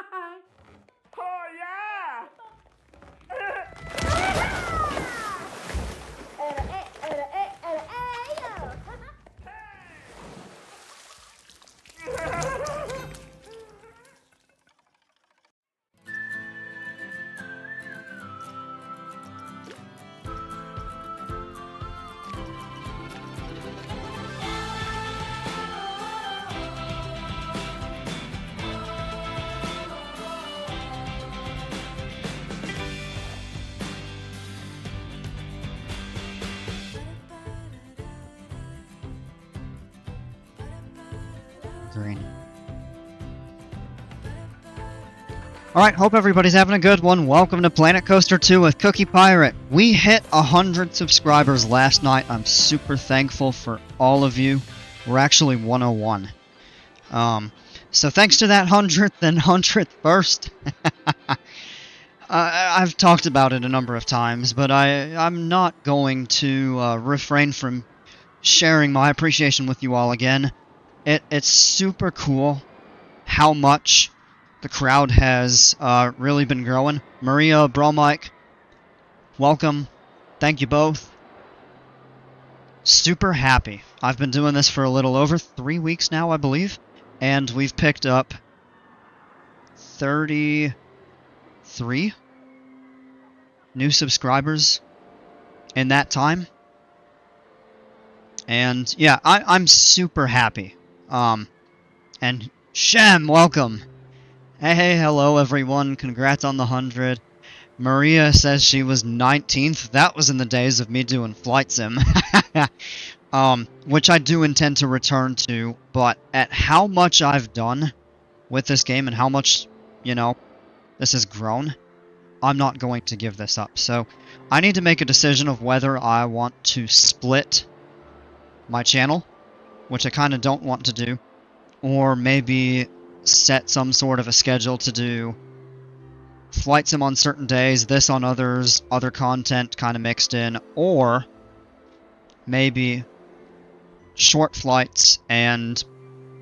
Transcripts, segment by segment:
Oh yeah! Green. Alright, hope everybody's having a good one. Welcome to Planet Coaster 2 with Cookie Pirate. We hit 100 subscribers last night. I'm super thankful for all of you. We're actually 101. So thanks to that 100th and 101st. I've talked about it a number of times, but I'm not going to refrain from sharing my appreciation with you all again. It's super cool how much the crowd has really been growing. Maria, Bromike, welcome. Thank you both. Super happy. I've been doing this for a little over 3 weeks now, I believe, and we've picked up 33 new subscribers in that time. And yeah, I'm super happy. And Shem, welcome. Hey, hello everyone. Congrats on the 100. Maria says she was 19th. That was in the days of me doing Flight Sim. Which I do intend to return to, but at how much I've done with this game and how much, you know, this has grown, I'm not going to give this up. So I need to make a decision of whether I want to split my channel, which I kind of don't want to do, or maybe set some sort of a schedule to do Flight Sim on certain days, this on others, other content kind of mixed in, or maybe short flights and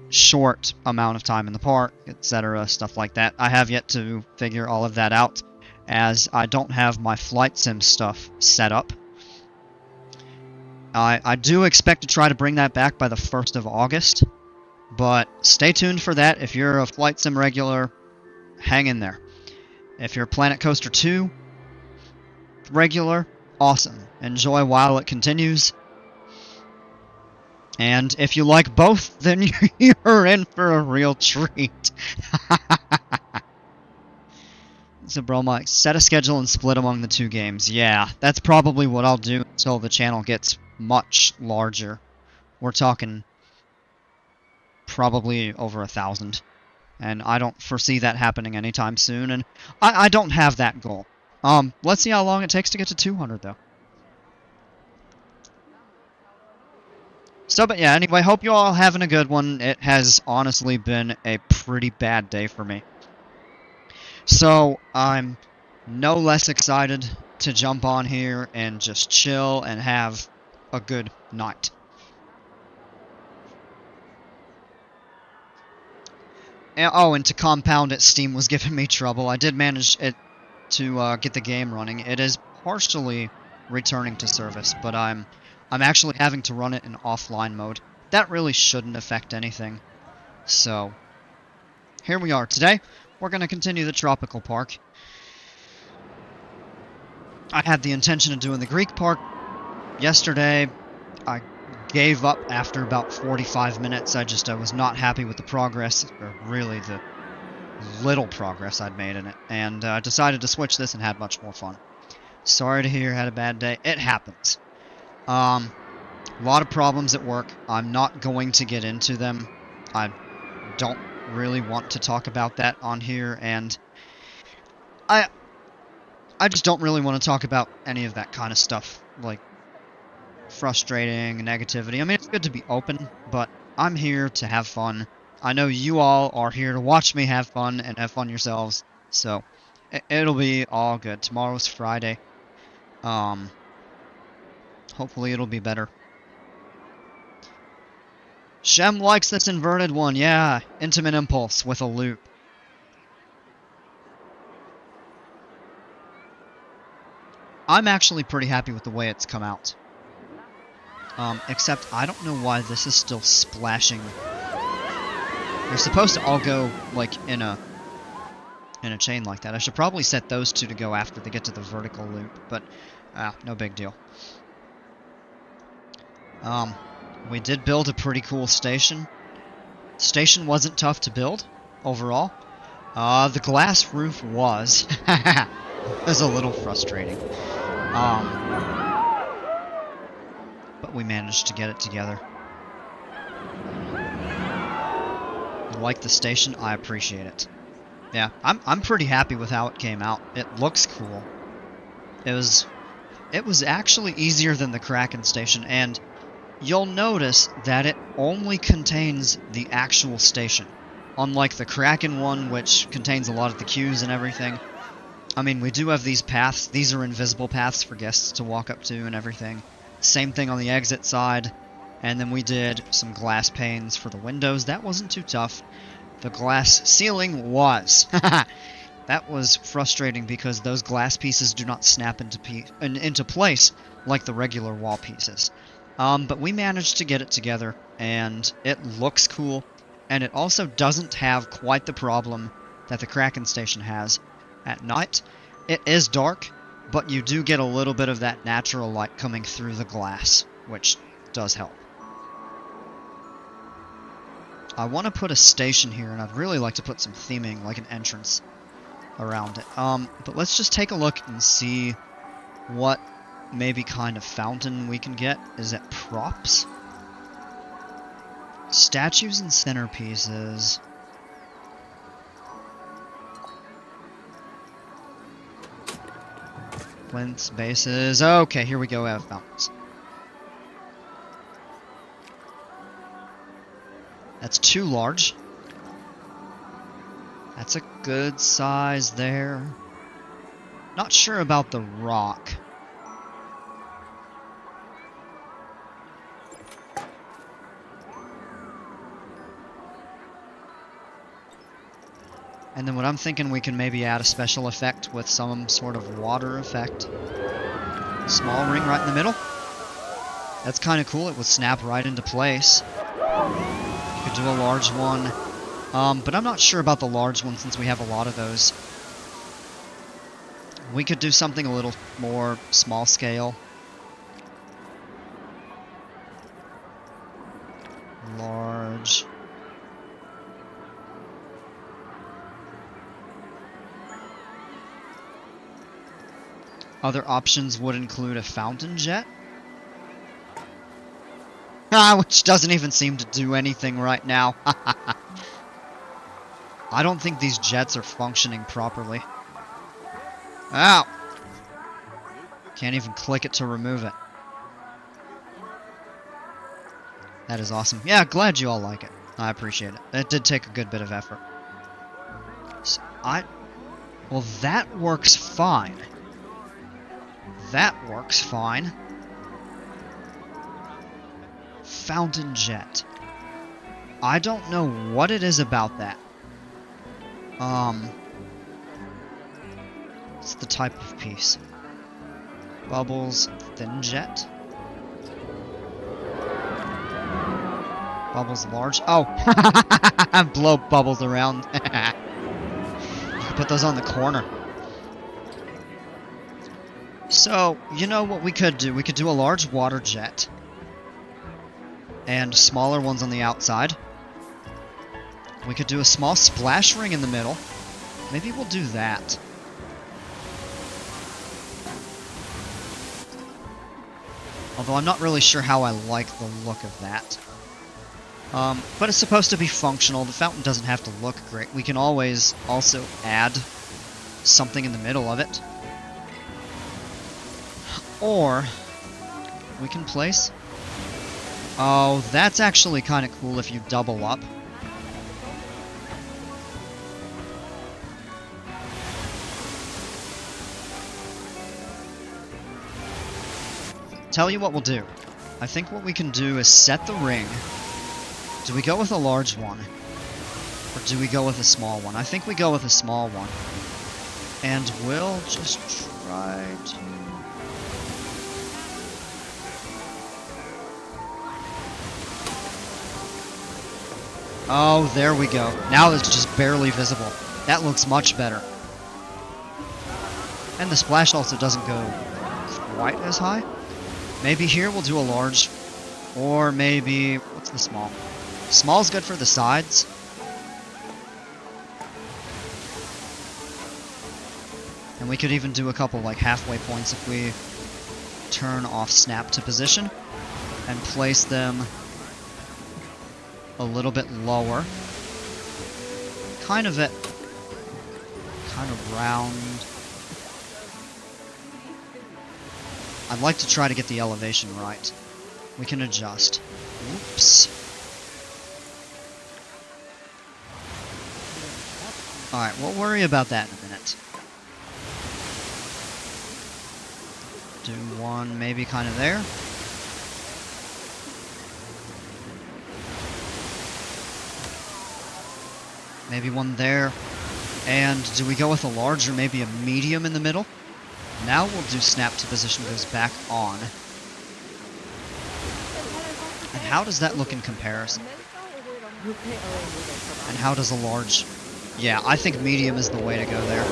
short amount of time in the park, etc., stuff like that. I have yet to figure all of that out, as I don't have my Flight Sim stuff set up. I do expect to try to bring that back by the 1st of August, but stay tuned for that. If you're a Flight Sim regular, hang in there. If you're a Planet Coaster 2 regular, awesome. Enjoy while it continues. And if you like both, then you're in for a real treat. So, Bromike, set a schedule and split among the two games. Yeah, that's probably what I'll do until the channel gets much larger. We're talking probably over 1,000. And I don't foresee that happening anytime soon, and I don't have that goal. Let's see how long it takes to get to 200, though. So, but yeah, anyway, hope you all having a good one. It has honestly been a pretty bad day for me. So, I'm no less excited to jump on here and just chill and have a good night. And to compound it, Steam was giving me trouble. I did manage it to get the game running. It is partially returning to service, but I'm actually having to run it in offline mode. That really shouldn't affect anything. So, here we are. Today, we're going to continue the tropical park. I had the intention of doing the Greek park yesterday. I gave up after about 45 minutes. I was not happy with the progress, or really the little progress I'd made in it, and I decided to switch this and had much more fun. Sorry to hear you had a bad day. It happens. A lot of problems at work. I'm not going to get into them. I don't really want to talk about that on here, and I just don't really want to talk about any of that kind of stuff, like frustrating, negativity. I mean, it's good to be open, but I'm here to have fun. I know you all are here to watch me have fun and have fun yourselves, so it'll be all good. Tomorrow's Friday. Hopefully it'll be better. Shem likes this inverted one, yeah. Intimate Impulse with a loop. I'm actually pretty happy with the way it's come out. Except I don't know why this is still splashing. They're supposed to all go, like, in a chain like that. I should probably set those two to go after they get to the vertical loop, but, no big deal. We did build a pretty cool station. Station wasn't tough to build, overall. The glass roof was. It was a little frustrating. But we managed to get it together. You like the station? I appreciate it. Yeah, I'm pretty happy with how it came out. It looks cool. It was actually easier than the Kraken station, and you'll notice that it only contains the actual station. Unlike the Kraken one, which contains a lot of the queues and everything. I mean, we do have these paths. These are invisible paths for guests to walk up to and everything. Same thing on the exit side. And then we did some glass panes for the windows. That wasn't too tough. The glass ceiling was. That was frustrating because those glass pieces do not snap into place like the regular wall pieces. But we managed to get it together, and it looks cool. And it also doesn't have quite the problem that the Kraken station has. At night, it is dark, but you do get a little bit of that natural light coming through the glass, which does help. I want to put a station here, and I'd really like to put some theming, like an entrance, around it. But let's just take a look and see what maybe kind of fountain we can get. Is it props? Statues and centerpieces. Plinths, bases. Okay, here we go. We have fountains. That's too large. That's a good size there. Not sure about the rock. And then what I'm thinking, we can maybe add a special effect with some sort of water effect. Small ring right in the middle. That's kind of cool. It would snap right into place. You could do a large one. But I'm not sure about the large one since we have a lot of those. We could do something a little more small scale. Large. Other options would include a fountain jet. Which doesn't even seem to do anything right now. I don't think these jets are functioning properly. Ow! Can't even click it to remove it. That is awesome. Yeah, glad you all like it. I appreciate it. It did take a good bit of effort. So well, that works fine. That works fine. Fountain jet. I don't know what it is about that. It's the type of piece. Bubbles, thin jet. Bubbles large. Oh! Blow bubbles around. You can put those on the corner. So, you know what we could do? We could do a large water jet. And smaller ones on the outside. We could do a small splash ring in the middle. Maybe we'll do that. Although I'm not really sure how I like the look of that. But it's supposed to be functional. The fountain doesn't have to look great. We can always also add something in the middle of it. Or we can place... Oh, that's actually kind of cool if you double up. Tell you what we'll do. I think what we can do is set the ring. Do we go with a large one? Or do we go with a small one? I think we go with a small one. And we'll just try to... Oh, there we go. Now it's just barely visible. That looks much better. And the splash also doesn't go quite as high. Maybe here we'll do a large, or maybe, what's the small? Small's good for the sides. And we could even do a couple like halfway points if we turn off snap to position and place them a little bit lower. Kind of round. I'd like to try to get the elevation right. We can adjust. Oops. Alright, we'll worry about that in a minute. Do one maybe kind of there. Maybe one there. And do we go with a large or maybe a medium in the middle? Now we'll do snap to position goes back on. And how does that look in comparison? And how does a large... Yeah, I think medium is the way to go there.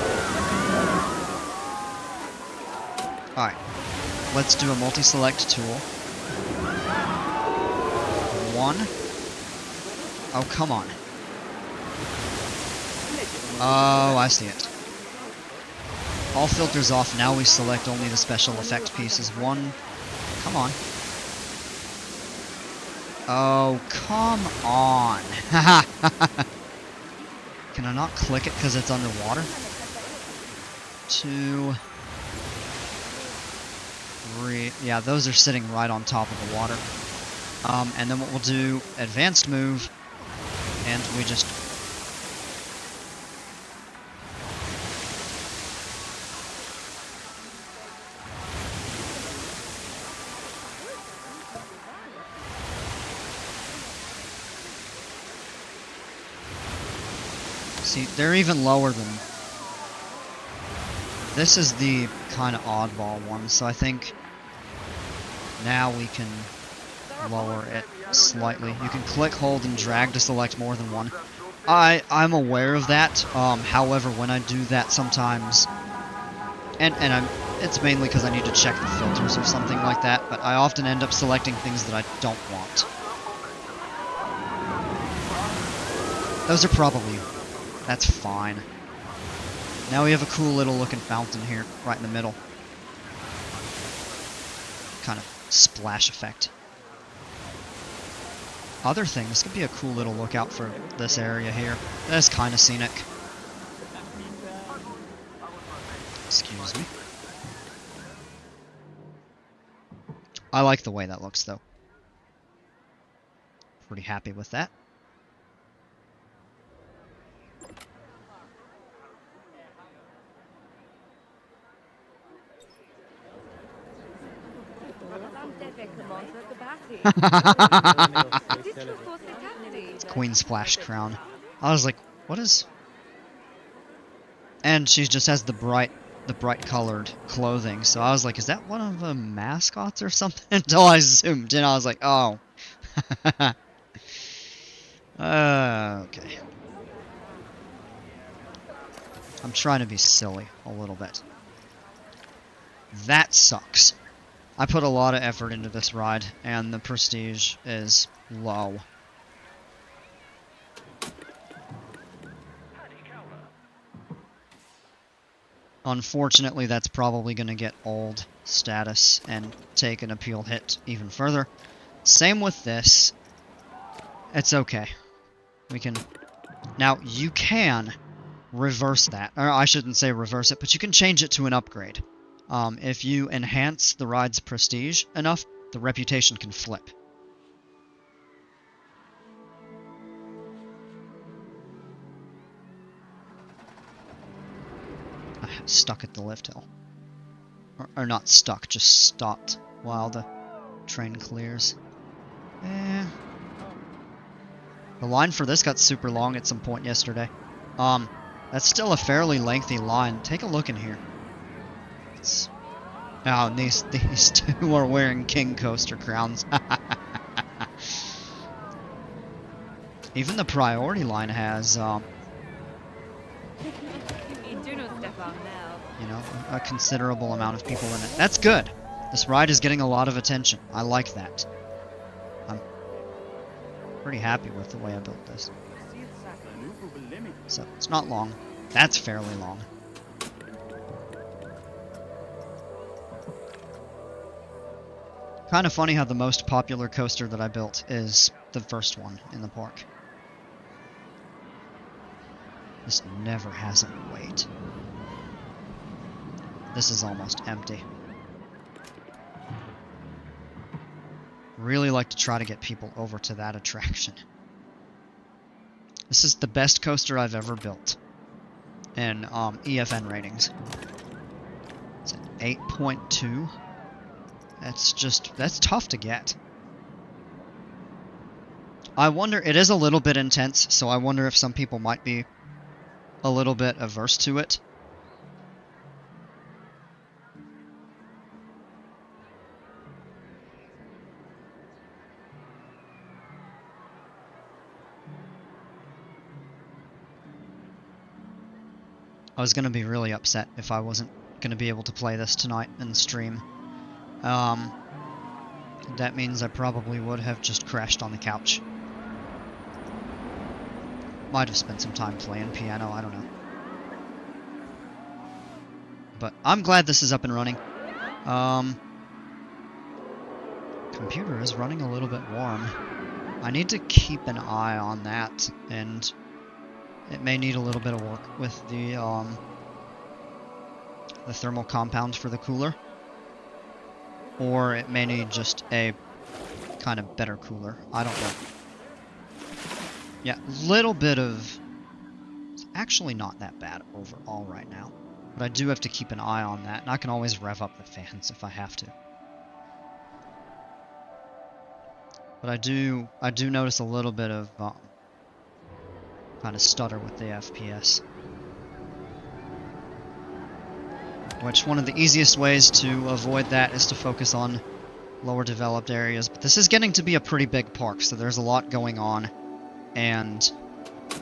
Alright, let's do a multi-select tool. One. Oh, come on. Oh, I see it. All filters off, now we select only the special effect pieces. One, come on. Oh, come on. Can I not click it because it's underwater? 2, 3, yeah, those are sitting right on top of the water. And then what we'll do, advanced move, and we just... See, they're even lower than... This is the kind of oddball one, so I think now we can lower it slightly. You can click, hold, and drag to select more than one. I'm aware of that, however, when I do that sometimes... it's mainly because I need to check the filters or something like that, but I often end up selecting things that I don't want. Those are probably... That's fine. Now we have a cool little looking fountain here, right in the middle. Kind of splash effect. Other things could be a cool little lookout for this area here. That's kind of scenic. Excuse me. I like the way that looks, though. Pretty happy with that. It's Queen Splash Crown. I was like, what is... And she just has the bright colored clothing, so I was like, is that one of the mascots or something? Until I zoomed in, I was like, oh. Okay. I'm trying to be silly a little bit. That sucks. I put a lot of effort into this ride, and the prestige is low. Unfortunately, that's probably going to get old status and take an appeal hit even further. Same with this. It's okay. We can... Now, you can reverse that. Or I shouldn't say reverse it, but you can change it to an upgrade. If you enhance the ride's prestige enough, the reputation can flip. Stuck at the lift hill. Or not stuck, just stopped while the train clears. The line for this got super long at some point yesterday. That's still a fairly lengthy line. Take a look in here. Oh, and these two are wearing King Coaster crowns. Even the priority line has, you know, a considerable amount of people in it. That's good. This ride is getting a lot of attention. I like that. I'm pretty happy with the way I built this. So, it's not long. That's fairly long. Kind of funny how the most popular coaster that I built is the first one in the park. This never has any weight. This is almost empty. Really like to try to get people over to that attraction. This is the best coaster I've ever built in EFN ratings. It's an 8.2. That's tough to get. I wonder, it is a little bit intense, so I wonder if some people might be a little bit averse to it. I was going to be really upset if I wasn't going to be able to play this tonight in the stream. That means I probably would have just crashed on the couch. Might have spent some time playing piano, I don't know. But I'm glad this is up and running. Computer is running a little bit warm. I need to keep an eye on that, and it may need a little bit of work with the thermal compound for the cooler. Or it may need just a kind of better cooler. I don't know. Yeah, little bit of... It's actually not that bad overall right now. But I do have to keep an eye on that, and I can always rev up the fans if I have to. But I do notice a little bit of kind of stutter with the FPS. Which, one of the easiest ways to avoid that is to focus on lower developed areas. But this is getting to be a pretty big park, so there's a lot going on. And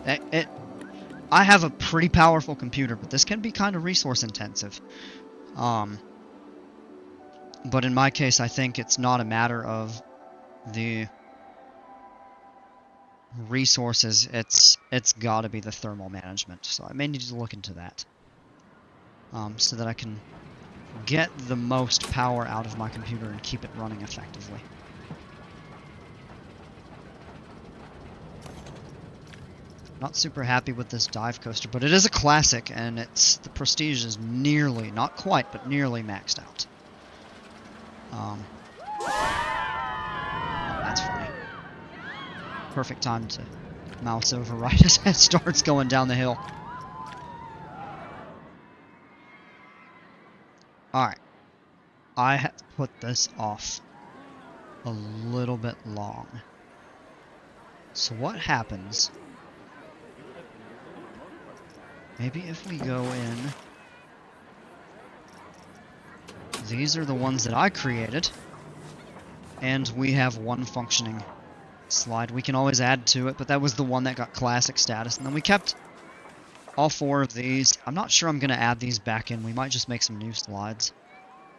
I have a pretty powerful computer, but this can be kind of resource intensive. But in my case, I think it's not a matter of the resources, it's gotta be the thermal management. So I may need to look into that. So that I can get the most power out of my computer and keep it running effectively. Not super happy with this dive coaster, but it is a classic, and the prestige is nearly, not quite, but nearly maxed out. Oh, that's funny. Perfect time to mouse over right as it starts going down the hill. Alright, I have put this off a little bit long. So what happens, maybe if we go in, these are the ones that I created, and we have one functioning slide. We can always add to it, but that was the one that got classic status, and then we kept all four of these. I'm not sure I'm going to add these back in. We might just make some new slides.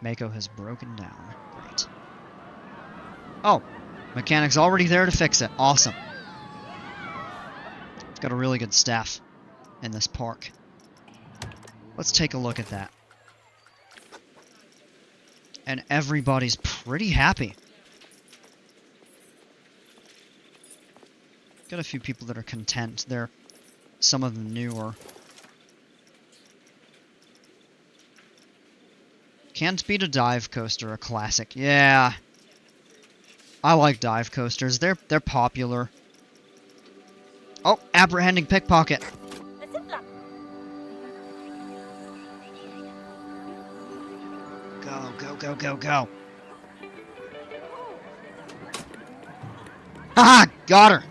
Mako has broken down. Great. Oh, mechanic's already there to fix it. Awesome. It's got a really good staff in this park. Let's take a look at that. And everybody's pretty happy. Got a few people that are content. They're some of them newer. Can't beat a dive coaster, a classic. Yeah. I like dive coasters. They're popular. Oh, apprehending pickpocket. Go, go, go, go, go. Haha, got her.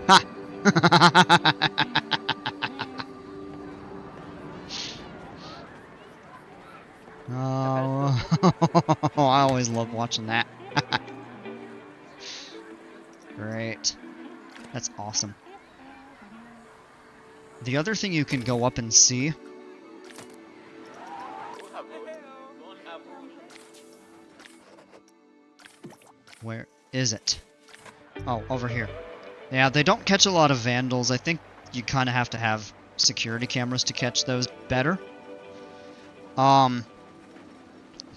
Ha! Oh, I always love watching that. Great. That's awesome. The other thing you can go up and see... Where is it? Oh, over here. Yeah, they don't catch a lot of vandals. I think you kind of have to have security cameras to catch those better.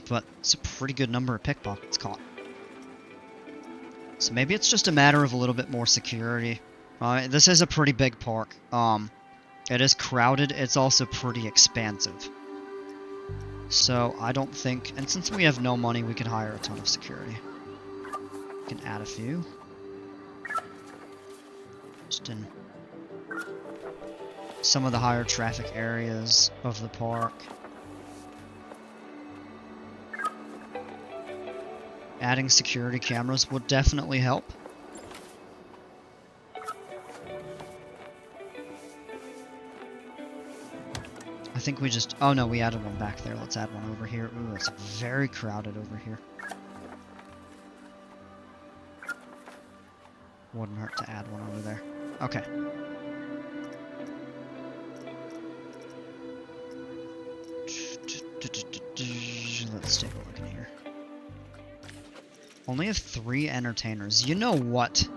But it's a pretty good number of pickpockets caught. So maybe it's just a matter of a little bit more security. This is a pretty big park. It is crowded. It's also pretty expansive. So I don't think... And since we have no money, we can hire a ton of security. We can add a few. Just in some of the higher traffic areas of the park. Adding security cameras would definitely help. I think we just... Oh no, we added one back there. Let's add one over here. Ooh, it's very crowded over here. Wouldn't hurt to add one over there. Okay. Let's take a look in here. Only have 3 entertainers. You know what?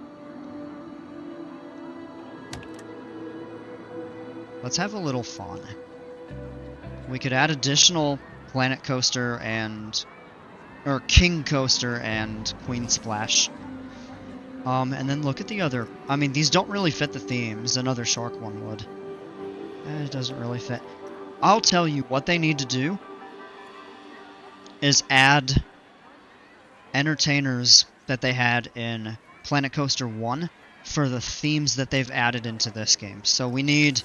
Let's have a little fun. We could add additional Planet Coaster and... or King Coaster and Queen Splash. And then look at the other... I mean, these don't really fit the themes. Another shark one would. It doesn't really fit. I'll tell you what they need to do is add entertainers that they had in Planet Coaster 1 for the themes that they've added into this game. So we need...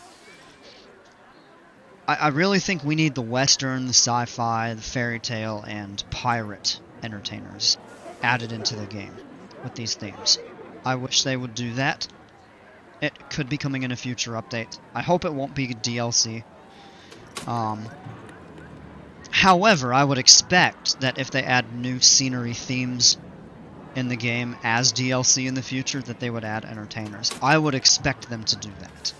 I really think we need the Western, the Sci-Fi, the Fairy Tale, and Pirate entertainers added into the game with these themes. I wish they would do that. It could be coming in a future update. I hope it won't be DLC. However, I would expect that if they add new scenery themes in the game as DLC in the future, that they would add entertainers. I would expect them to do that.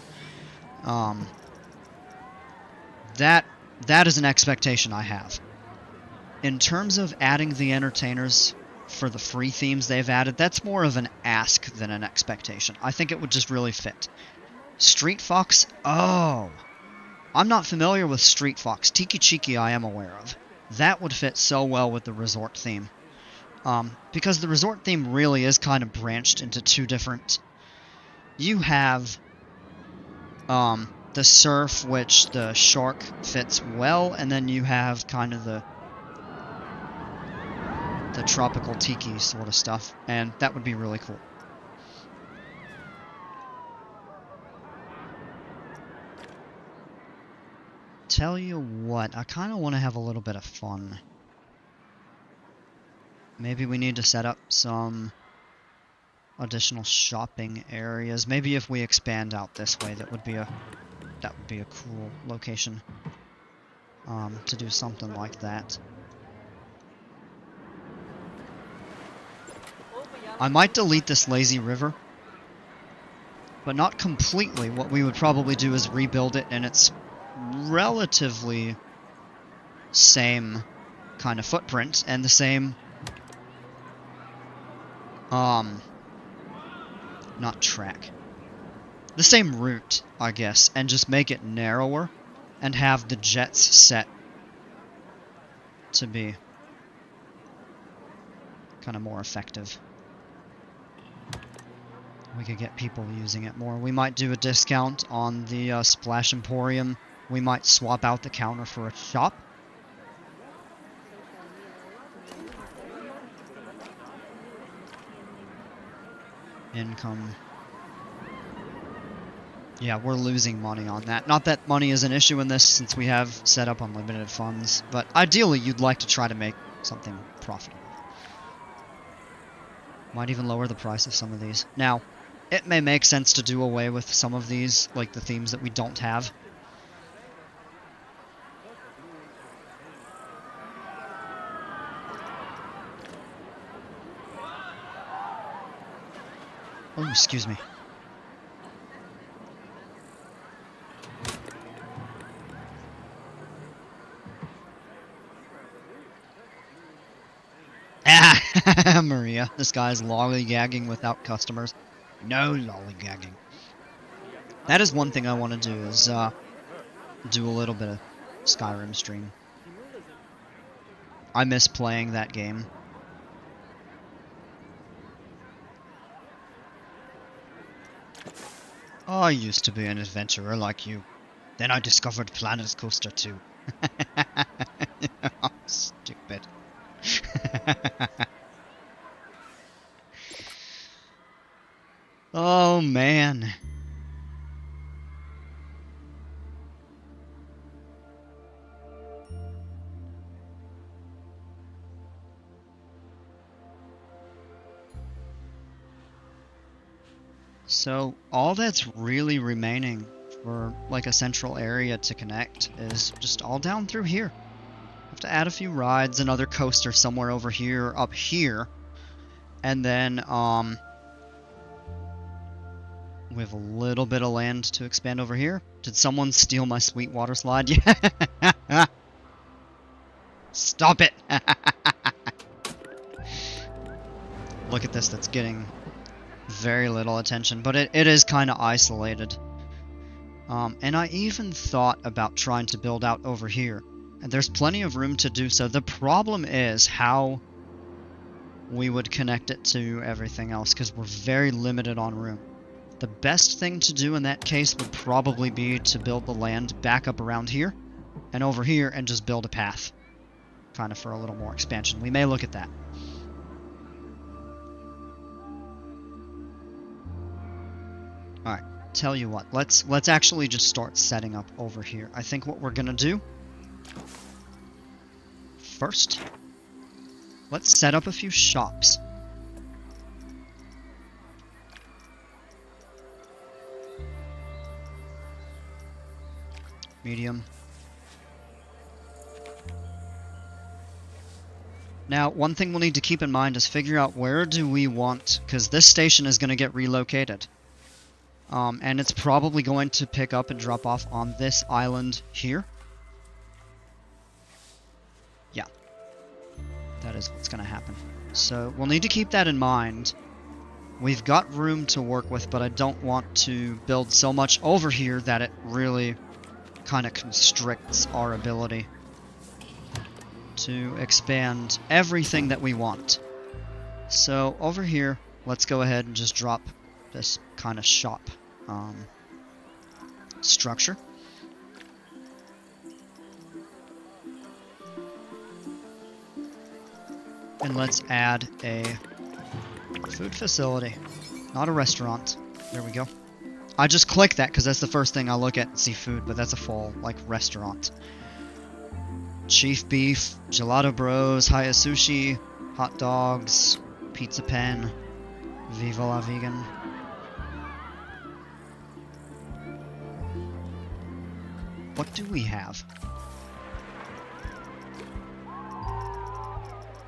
That is an expectation I have. In terms of adding the entertainers for the free themes they've added, that's more of an ask than an expectation. I think it would just really fit. Street Fox? Oh! I'm not familiar with Street Fox. Tiki Chiki I am aware of. That would fit so well with the resort theme. Because the resort theme really is kind of branched into 2 different... You have... the surf, which the shark fits well, and then you have kind of the tropical tiki sort of stuff, and that would be really cool. Tell you what, I kind of want to have a little bit of fun. Maybe we need to set up some additional shopping areas. Maybe if we expand out this way, that would be a cool location to do something like that. I might delete this lazy river, but not completely. What we would probably do is rebuild it in its relatively same kind of footprint and the same not track. The same route, I guess, and just make it narrower and have the jets set to be kind of more effective. We could get people using it more. We might do a discount on the Splash Emporium. We might swap out the counter for a shop. Income. Yeah, we're losing money on that. Not that money is an issue in this since we have set up unlimited funds, but ideally you'd like to try to make something profitable. Might even lower the price of some of these. Now, it may make sense to do away with some of these, like the themes that we don't have. Oh, excuse me. Ah, Maria, this guy's lollygagging without customers. No lollygagging. That is one thing I want to do, is do a little bit of Skyrim stream. I miss playing that game. I used to be an adventurer like you. Then I discovered Planet Coaster 2. Oh, stupid. Oh, man. So, all that's really remaining for, like, a central area to connect is just all down through here. Have to add a few rides, another coaster somewhere over here, up here. And then, we have a little bit of land to expand over here. Did someone steal my sweet water slide? Yeah. Stop it! Look at this, that's getting very little attention, but it is kind of isolated. And I even thought about trying to build out over here. And there's plenty of room to do so. The problem is how we would connect it to everything else, because we're very limited on room. The best thing to do in that case would probably be to build the land back up around here and over here and just build a path. Kind of for a little more expansion. We may look at that. Alright, tell you what, let's actually just start setting up over here. I think what we're gonna do first, let's set up a few shops. Medium. Now, one thing we'll need to keep in mind is figure out where do we want, because this station is going to get relocated. And it's probably going to pick up and drop off on this island here. Yeah. That is what's going to happen. So, we'll need to keep that in mind. We've got room to work with, but I don't want to build so much over here that it really kind of constricts our ability to expand everything that we want. So over here, let's go ahead and just drop this kind of shop structure. And let's add a food facility, not a restaurant. There we go. I just click that because that's the first thing I look at and see food, but that's a full, like, restaurant. Chief beef, gelato bros, Haya sushi, hot dogs, pizza pen, Viva la vegan. What do we have?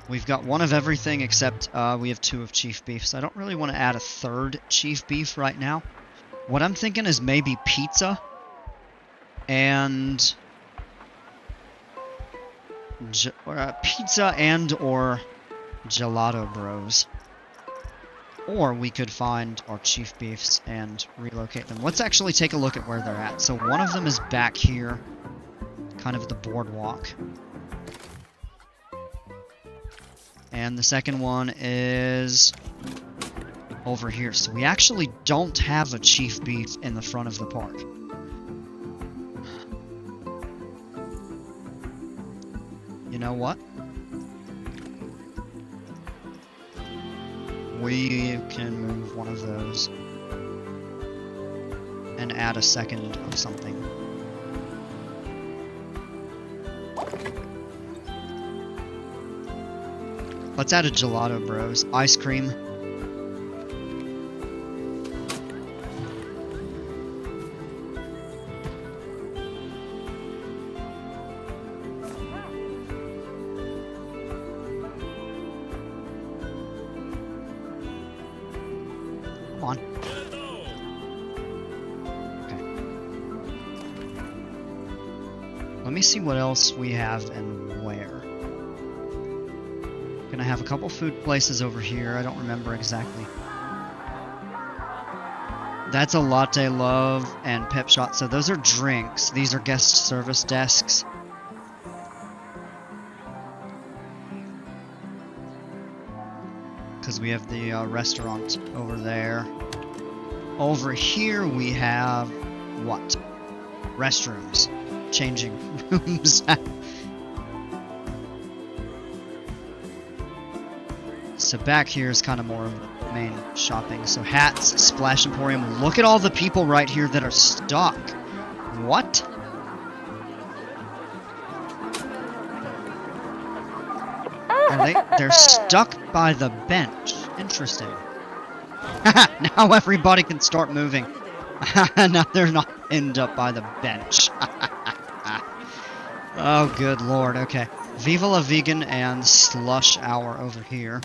We've got one of everything except we have 2 of chief beef, so I don't really want to add a 3rd chief beef right now. What I'm thinking is maybe pizza and pizza and or gelato bros. Or we could find our chief beefs and relocate them. Let's actually take a look at where they're at. So one of them is back here, kind of at the boardwalk. And the second one is over here. So we actually don't have a chief beef in the front of the park. You know what? We can move one of those and add a second of something. Let's add a gelato bros. Ice cream. Let me see what else we have and where. Gonna have a couple food places over here. I don't remember exactly. That's a latte love and pep shot. So those are drinks. These are guest service desks. Because we have the restaurant over there. Over here we have what? Restrooms. Changing rooms. So back here is kind of more of the main shopping. So hats, Splash Emporium. Look at all the people right here that are stuck. What? They're stuck by the bench. Interesting. Now everybody can start moving. Now they're not end up by the bench. Oh, good lord. Okay. Viva la Vegan and Slush Hour over here.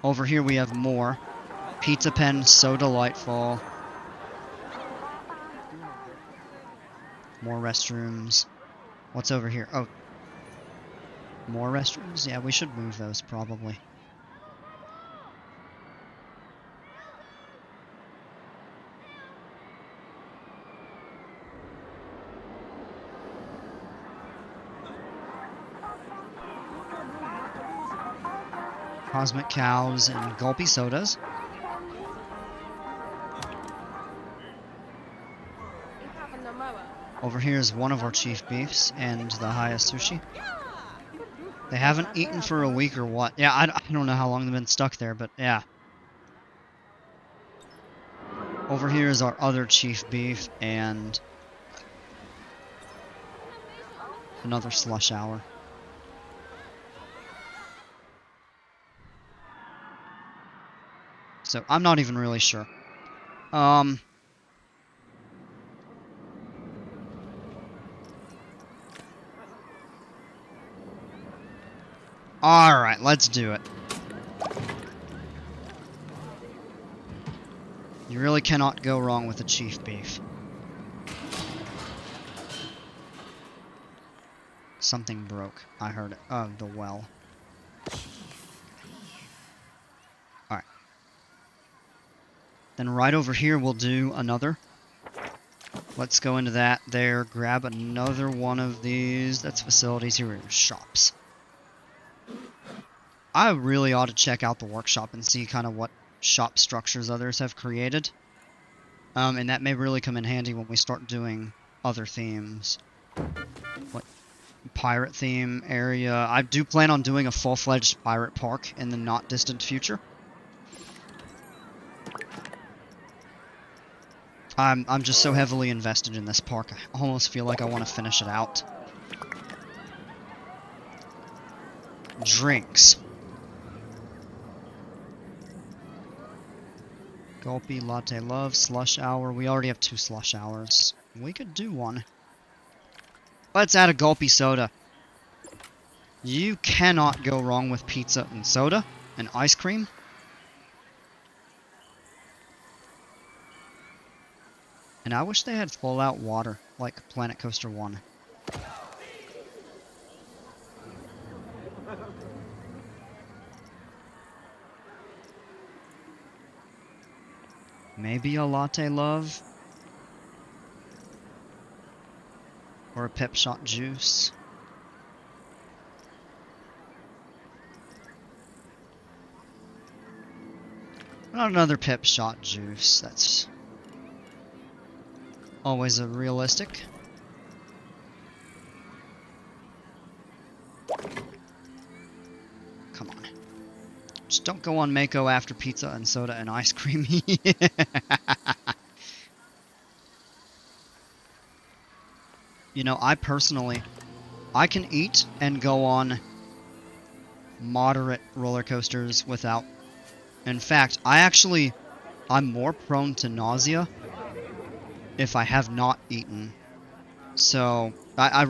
Over here we have more. Pizza Pen, so delightful. More restrooms. What's over here? Oh. More restrooms? Yeah, we should move those probably. Cosmic Cows and Gulpy Sodas. Over here is one of our chief beefs and the highest sushi. They haven't eaten for a week or what? Yeah, I don't know how long they've been stuck there, but yeah. Over here is our other chief beef and another slush hour. So I'm not even really sure. Alright, let's do it. You really cannot go wrong with a chief beef. Something broke. I heard it. Oh, the well. Alright. Then right over here we'll do another. Let's go into that there, grab another one of these. That's facilities. Here are shops. I really ought to check out the workshop and see kind of what shop structures others have created. And that may really come in handy when we start doing other themes. What pirate theme area. I do plan on doing a full-fledged pirate park in the not distant future. I'm just so heavily invested in this park. I almost feel like I want to finish it out. Drinks. Gulpy, Latte Love, Slush Hour. We already have 2 Slush Hours. We could do one. Let's add a Gulpy Soda. You cannot go wrong with pizza and soda and ice cream. And I wish they had full-out water, like Planet Coaster 1. Maybe a Latte Love? Or a Pep Shot Juice? Not another Pep Shot Juice, that's always a realistic. Come on. Just don't go on Mako after pizza and soda and ice cream. You know, I personally, I can eat and go on moderate roller coasters without. In fact, I'm more prone to nausea if I have not eaten. So, I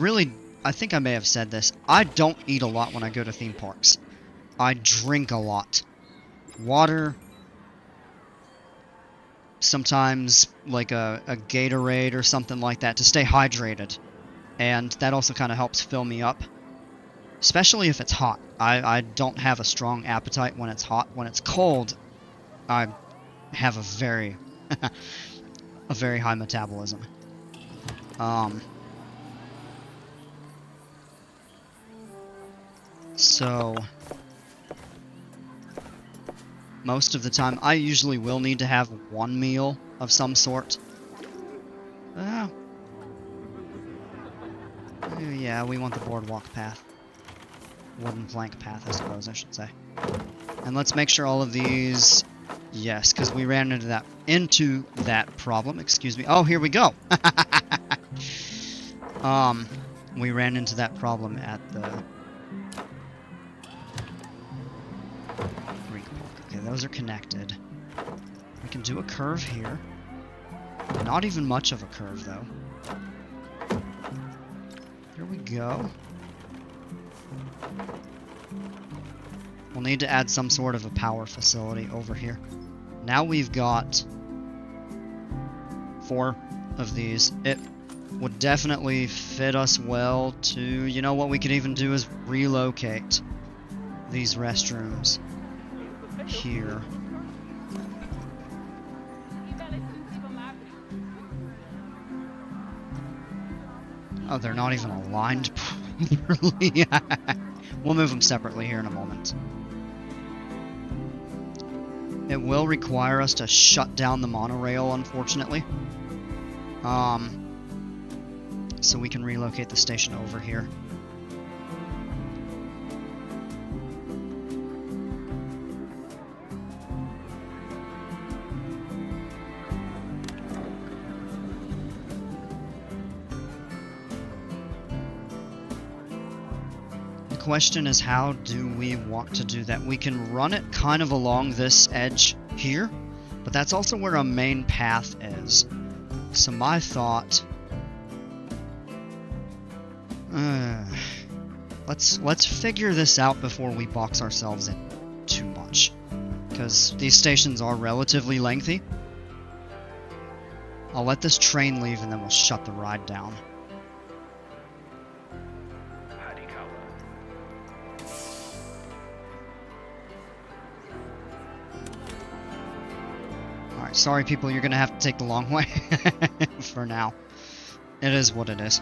think I may have said this. I don't eat a lot when I go to theme parks. I drink a lot. Water. Sometimes, like a Gatorade or something like that to stay hydrated. and that also kind of helps fill me up, especially if it's hot. I don't have a strong appetite when it's hot. When it's cold, I have a very a very high metabolism. So most of the time I usually will need to have one meal of some sort. Yeah, we want the boardwalk path. Wooden plank path, I suppose I should say. And let's make sure all of these... Yes, because we ran into that problem. Excuse me. Oh, here we go! We ran into that problem at the... Greek Park. Okay, those are connected. We can do a curve here. Not even much of a curve, though. Here we go. We'll need to add some sort of a power facility over here. Now we've got 4 of these. It would definitely fit us well to... You know what we could even do is relocate these restrooms here. Oh, they're not even aligned properly. We'll move them separately here in a moment. It will require us to shut down the monorail, unfortunately. So we can relocate the station over here. The question is, how do we want to do that? We can run it kind of along this edge here, but that's also where our main path is. So my thought... let's figure this out before we box ourselves in too much, because these stations are relatively lengthy. I'll let this train leave and then we'll shut the ride down. Alright, sorry people, you're gonna have to take the long way for now. It is what it is.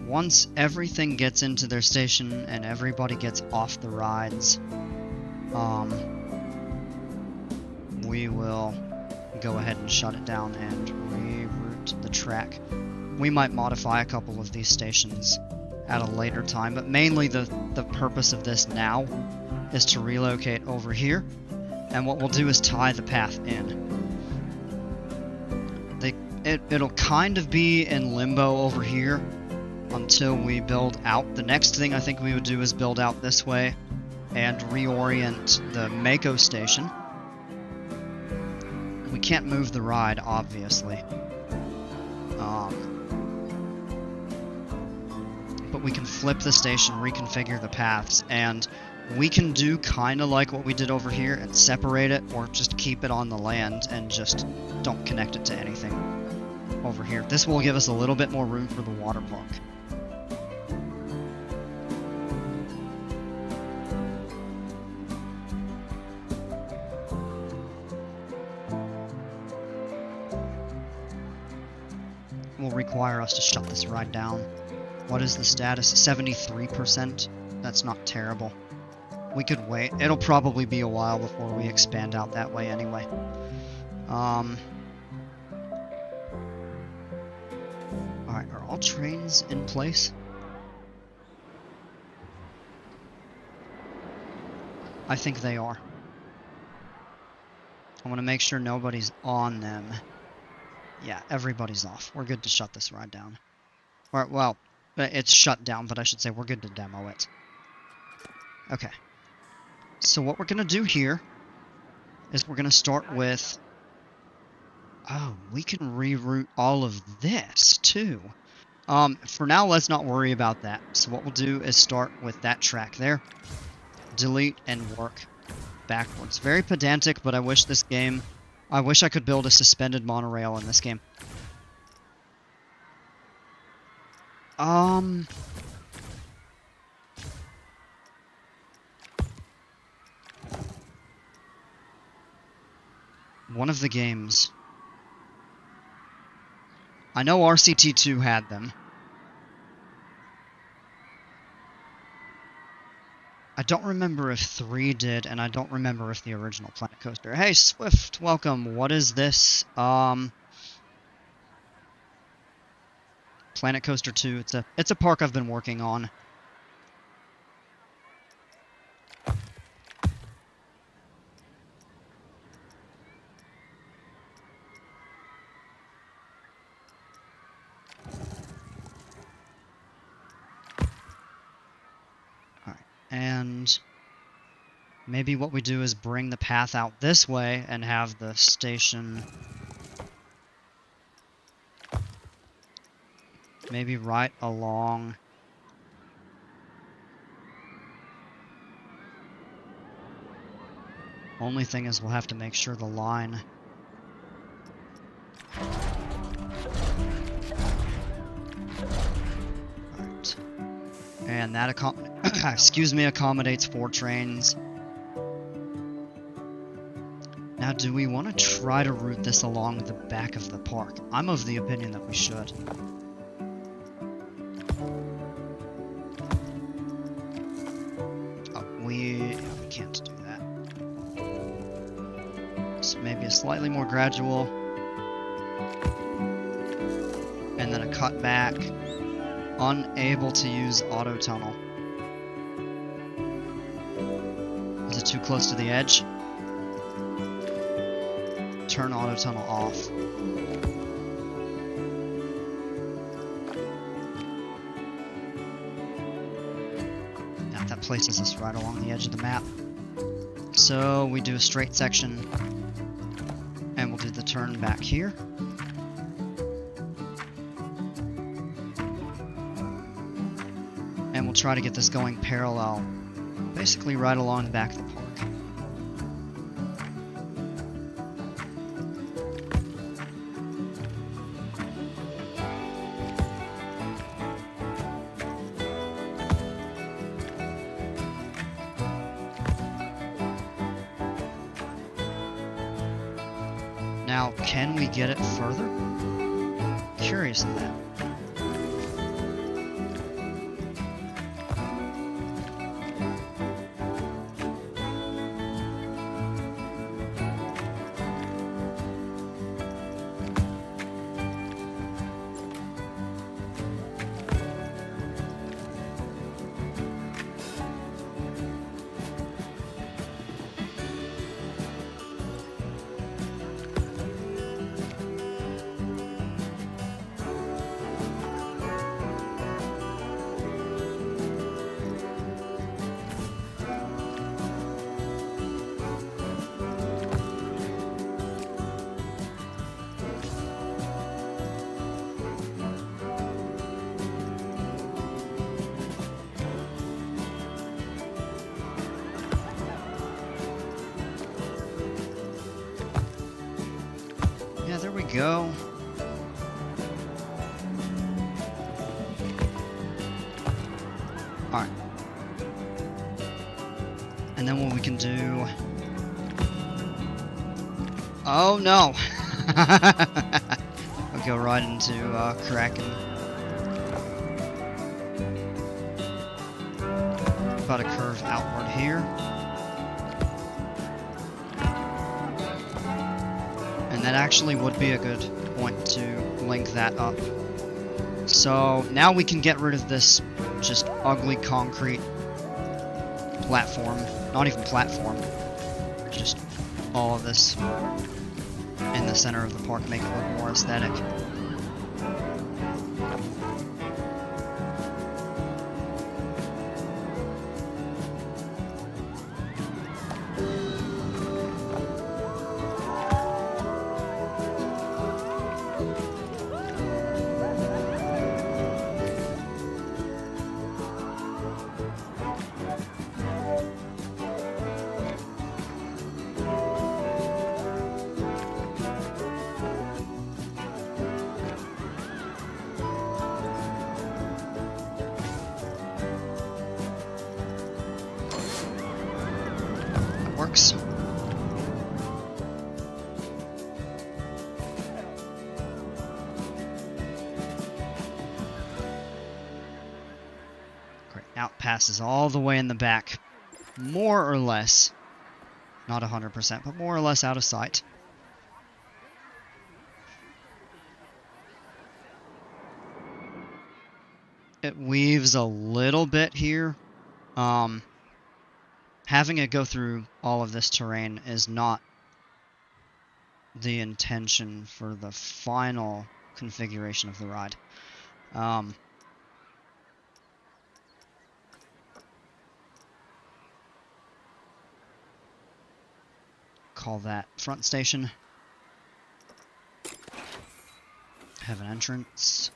Once everything gets into their station and everybody gets off the rides, we will go ahead and shut it down and reroute the track. We might modify a couple of these stations at a later time, but mainly the purpose of this now is to relocate over here, and what we'll do is tie the path in. It'll kind of be in limbo over here until we build out. The next thing I think we would do is build out this way and reorient the Mako station. We can't move the ride, obviously. But we can flip the station, reconfigure the paths, and we can do kind of like what we did over here and separate it, or just keep it on the land and just don't connect it to anything over here. This will give us a little bit more room for the water park. Will require us to shut this ride down. What is the status? 73%? That's not terrible. We could wait. It'll probably be a while before we expand out that way anyway. Alright, are all trains in place? I think they are. I want to make sure nobody's on them. Yeah, everybody's off. We're good to shut this ride down. Or, well, it's shut down, but I should say we're good to demo it. Okay. So what we're going to do here is we're going to start with... Oh, we can reroute all of this, too. For now, let's not worry about that. So what we'll do is start with that track there, delete, and work backwards. Very pedantic, but I wish I could build a suspended monorail in this game. One of the games. I know RCT2 had them. I don't remember if 3 did, and I don't remember if the original Planet Coaster. Hey, Swift, welcome. What is this? Planet Coaster 2. It's a park I've been working on. And maybe what we do is bring the path out this way and have the station maybe right along. Only thing is we'll have to make sure the line. Alright. And that accommodates 4 trains. Now, do we want to try to route this along the back of the park? I'm of the opinion that we should. Oh, we can't do that. So maybe a slightly more gradual. And then a cut back. Unable to use auto tunnel. Is it too close to the edge? Turn auto tunnel off. Now that places us right along the edge of the map. So we do a straight section and we'll do the turn back here. And we'll try to get this going parallel, basically right along the back of the park. Now, can we get it further? Curious of that. Yeah, there we go. Alright. And then what we can do... Oh no! I'll go right into Kraken. About a curve outward here. And that actually would be a good point to link that up. So now we can get rid of this just ugly concrete platform. Not even platform. Just all of this in the center of the park, make it look more aesthetic. outpass is all the way in the back. More or less. Not 100%, but more or less out of sight. It weaves a little bit here. Having it go through all of this terrain is not the intention for the final configuration of the ride. Call that front station. Have an entrance.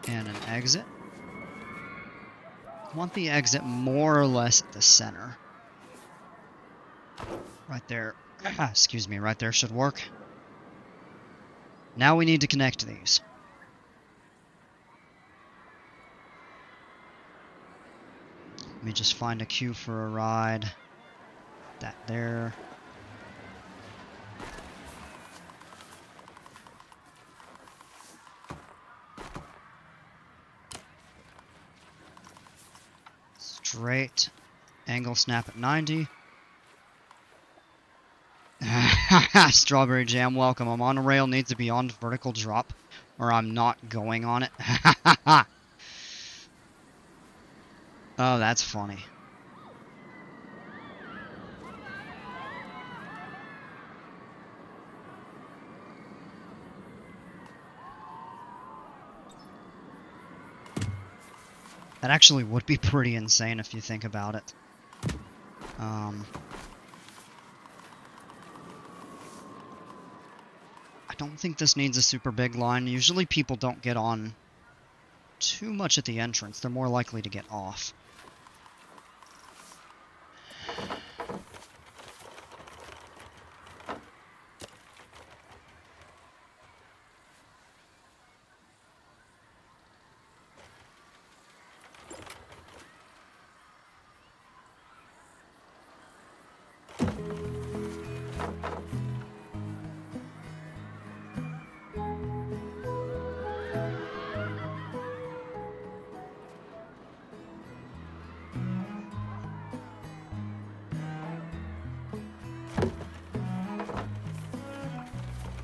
And an exit. I want the exit more or less at the center. Right there. Excuse me, right there should work. Now we need to connect these. Let me just find a queue for a ride. That there. Straight. Angle snap at 90. Strawberry Jam, welcome. I'm on a rail, needs to be on vertical drop, or I'm not going on it. Oh, that's funny. That actually would be pretty insane if you think about it. I don't think this needs a super big line. Usually people don't get on too much at the entrance. They're more likely to get off.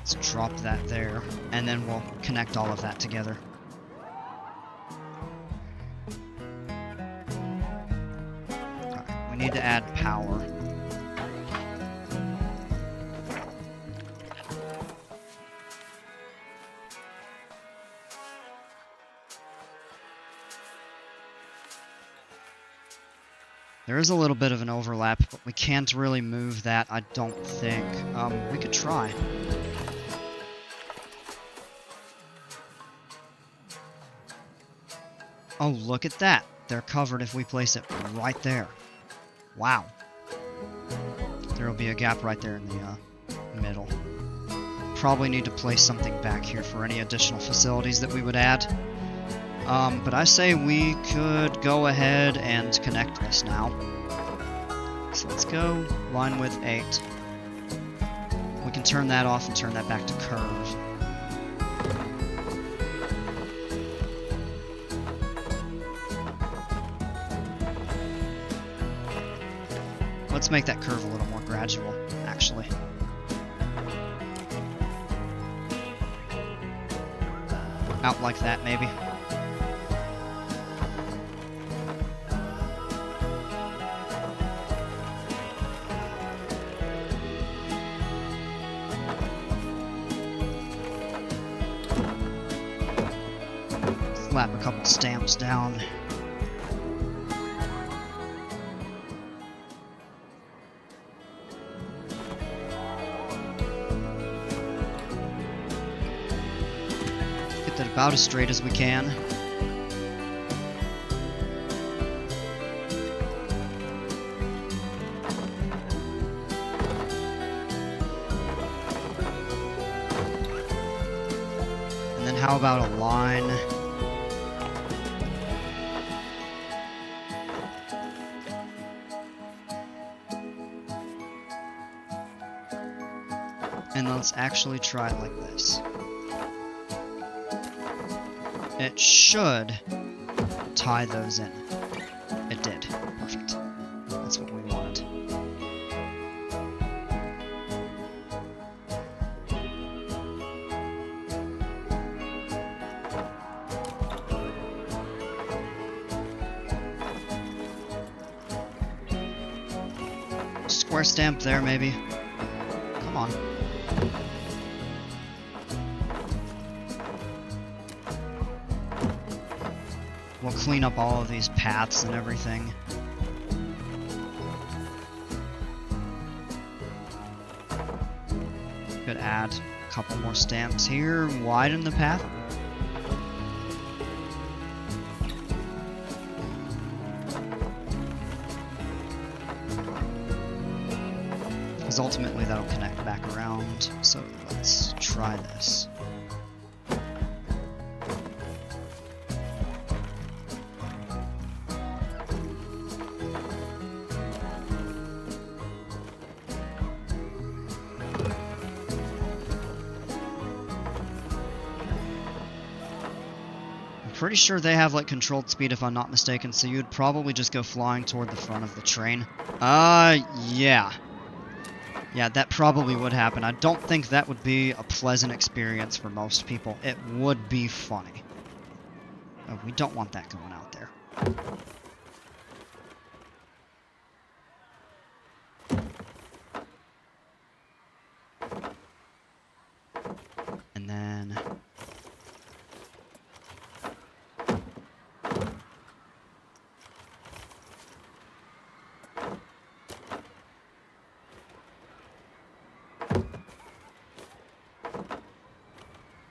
Let's drop that there, and then we'll connect all of that together. Alright, we need to add power. There is a little bit of an overlap, but we can't really move that, I don't think. We could try. Oh, look at that. They're covered if we place it right there. Wow. There will be a gap right there in the middle. Probably need to place something back here for any additional facilities that we would add. But I say we could go ahead and connect this now. So let's go line width 8. We can turn that off and turn that back to curve. Let's make that curve a little more gradual, actually. Out like that, maybe. Slap a couple stamps down. Get that about as straight as we can. And then how about a line? And let's actually try it like this. It should tie those in. It did. Perfect. That's what we wanted. Square stamp there, maybe. Come on. We'll clean up all of these paths and everything. Could add a couple more stamps here, widen the path. Because ultimately that'll connect back around. So let's try this. Pretty sure they have like controlled speed if I'm not mistaken, so you'd probably just go flying toward the front of the train. Yeah. Yeah, that probably would happen. I don't think that would be a pleasant experience for most people. It would be funny. Oh, we don't want that going out there. And then...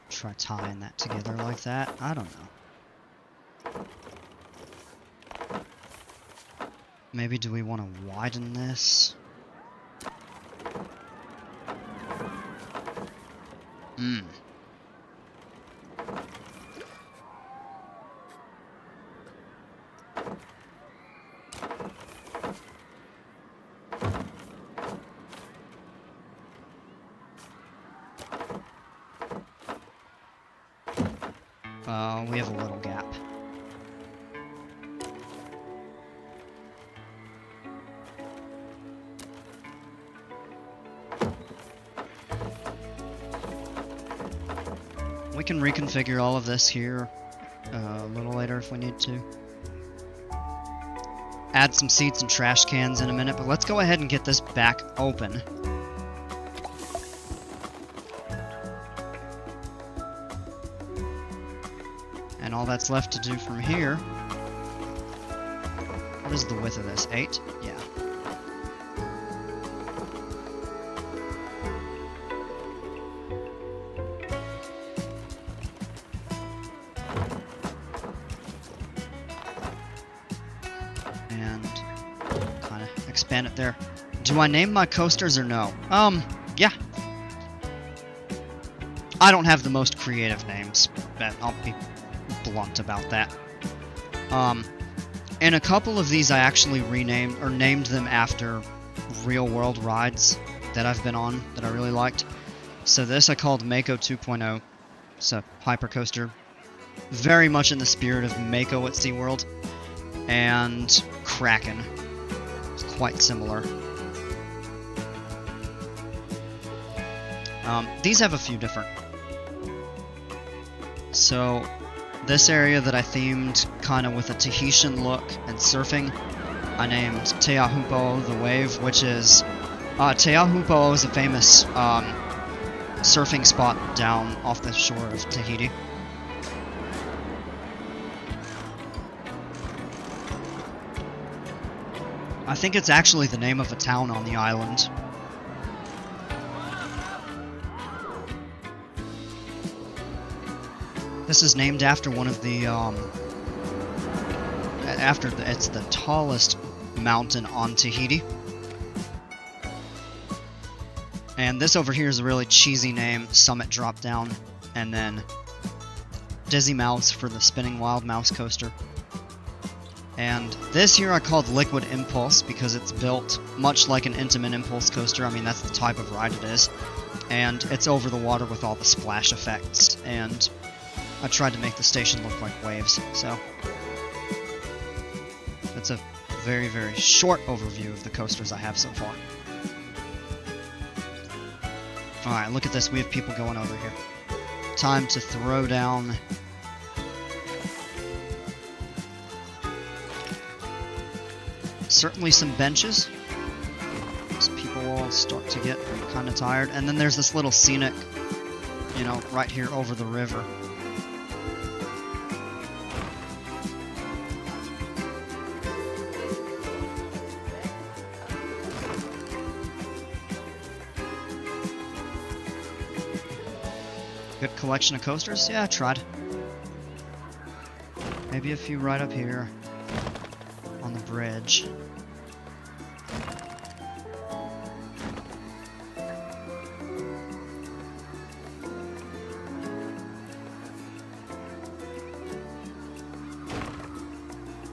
try tying that together like that. I don't know. Maybe do we want to widen this? We have a little gap. We can reconfigure all of this here a little later if we need to. Add some seats and trash cans in a minute, but let's go ahead and get this back open. And all that's left to do from here... What is the width of this? 8? Yeah. And kind of expand it there. Do I name my coasters or no? Yeah. I don't have the most creative names, but I'll be blunt about that. And a couple of these I actually renamed or named them after real world rides that I've been on that I really liked. So this I called Mako 2.0. It's a hypercoaster, very much in the spirit of Mako at SeaWorld, and Kraken. It's quite similar. These have a few different. So this area that I themed kind of with a Tahitian look and surfing, I named Teahupo'o the Wave, which is... Teahupo'o is a famous surfing spot down off the shore of Tahiti. I think it's actually the name of a town on the island. This is named after one of the, it's the tallest mountain on Tahiti. And this over here is a really cheesy name, Summit Drop Down, and then Dizzy Mouse for the Spinning Wild Mouse Coaster. And this here I called Liquid Impulse because it's built much like an Intamin Impulse coaster. I mean, that's the type of ride it is. And it's over the water with all the splash effects. And I tried to make the station look like waves. So that's a very, very short overview of the coasters I have so far. Alright, look at this. We have people going over here. Time to throw down... certainly some benches. As people all start to get kind of tired. And then there's this little scenic, you know, right here over the river. Good collection of coasters? Yeah, I tried. Maybe a few right up here on the bridge.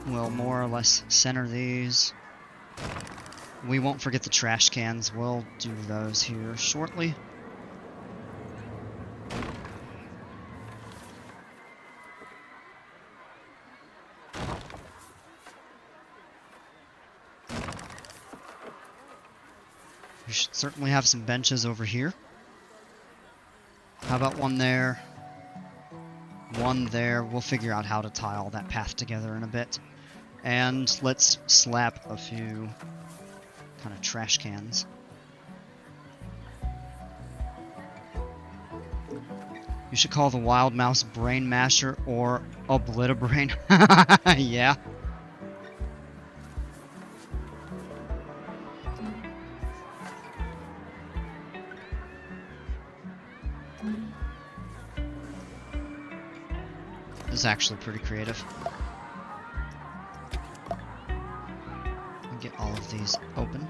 We'll more or less center these. We won't forget the trash cans. We'll do those here shortly. We should certainly have some benches over here. How about one there? One there. We'll figure out how to tie all that path together in a bit. And let's slap a few kind of trash cans. You should call the Wild Mouse Brain Masher or Obliterabrain. Yeah. This is actually pretty creative. Get all of these open.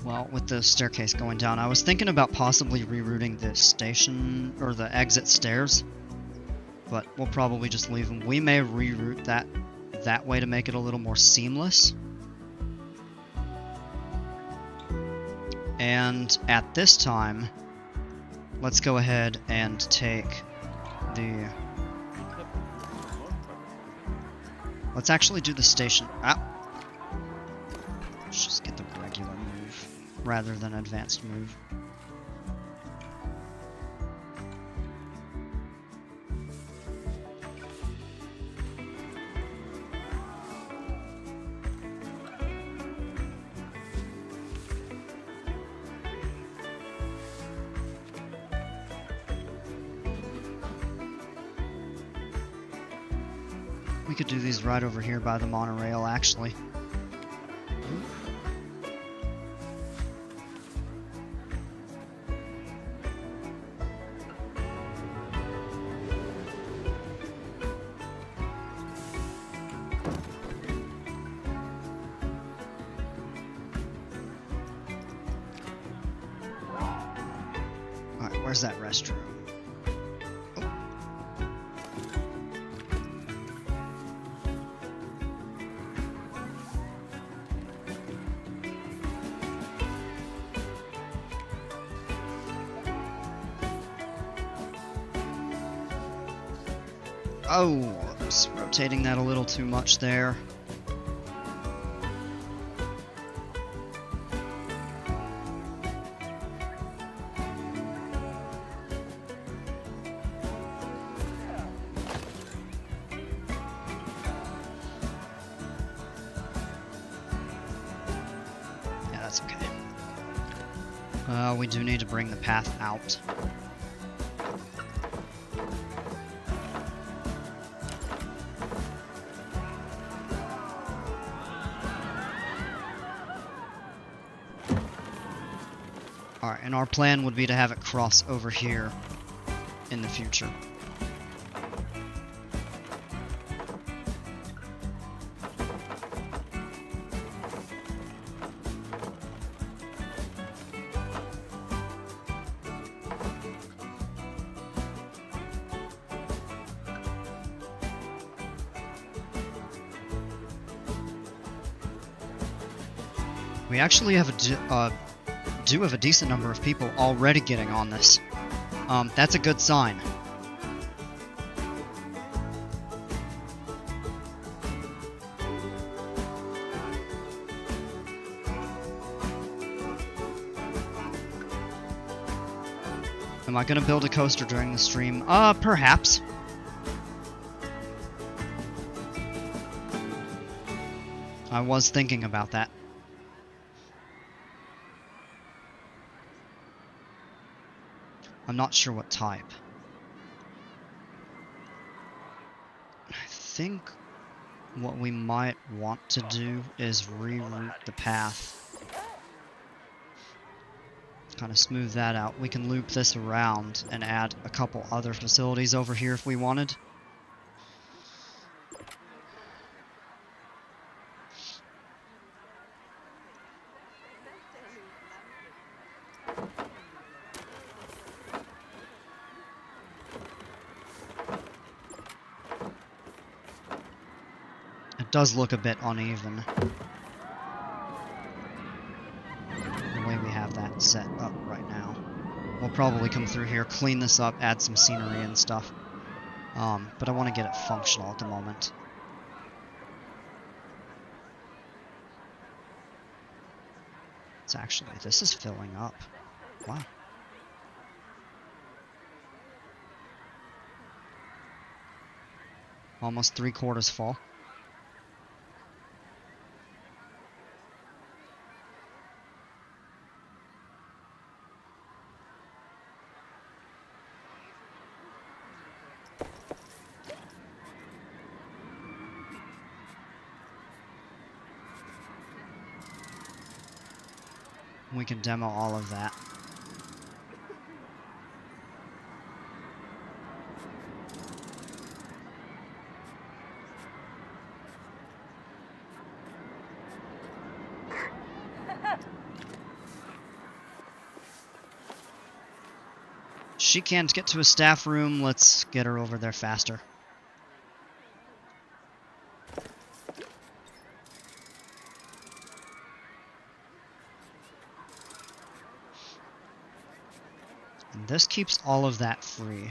Well, with the staircase going down, I was thinking about possibly rerouting the station or the exit stairs. But we'll probably just leave them. We may reroute that way to make it a little more seamless. And at this time, let's go ahead and take the... Let's actually do the station... Let's just get the regular move rather than advanced move. We could do these right over here by the monorail, actually. Alright, where's that restroom? Oh, I was rotating that a little too much there. Yeah, that's okay. We do need to bring the path out. Alright, and our plan would be to have it cross over here in the future. We actually have do have a decent number of people already getting on this. That's a good sign. Am I gonna build a coaster during the stream? Perhaps. I was thinking about that. I'm not sure what type. I think what we might want to do is reroute the path. Kind of smooth that out. We can loop this around and add a couple other facilities over here if we wanted. It does look a bit uneven. Set up right now. We'll probably come through here, clean this up, add some scenery and stuff. But I want to get it functional at the moment. It's actually, this is filling up. Wow. Almost 3/4 full. We can demo all of that. She can't get to a staff room. Let's get her over there faster. And this keeps all of that free.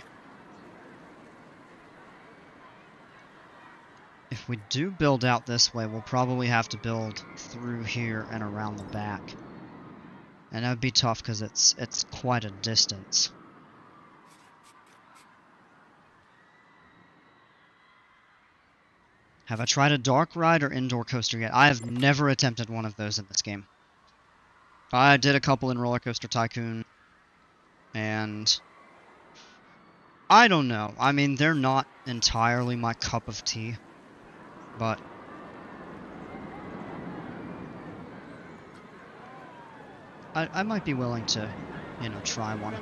If we do build out this way, we'll probably have to build through here and around the back. And that would be tough because it's quite a distance. Have I tried a dark ride or indoor coaster yet? I have never attempted one of those in this game. I did a couple in Roller Coaster Tycoon, and I don't know. I mean, they're not entirely my cup of tea, but I might be willing to, you know, try one.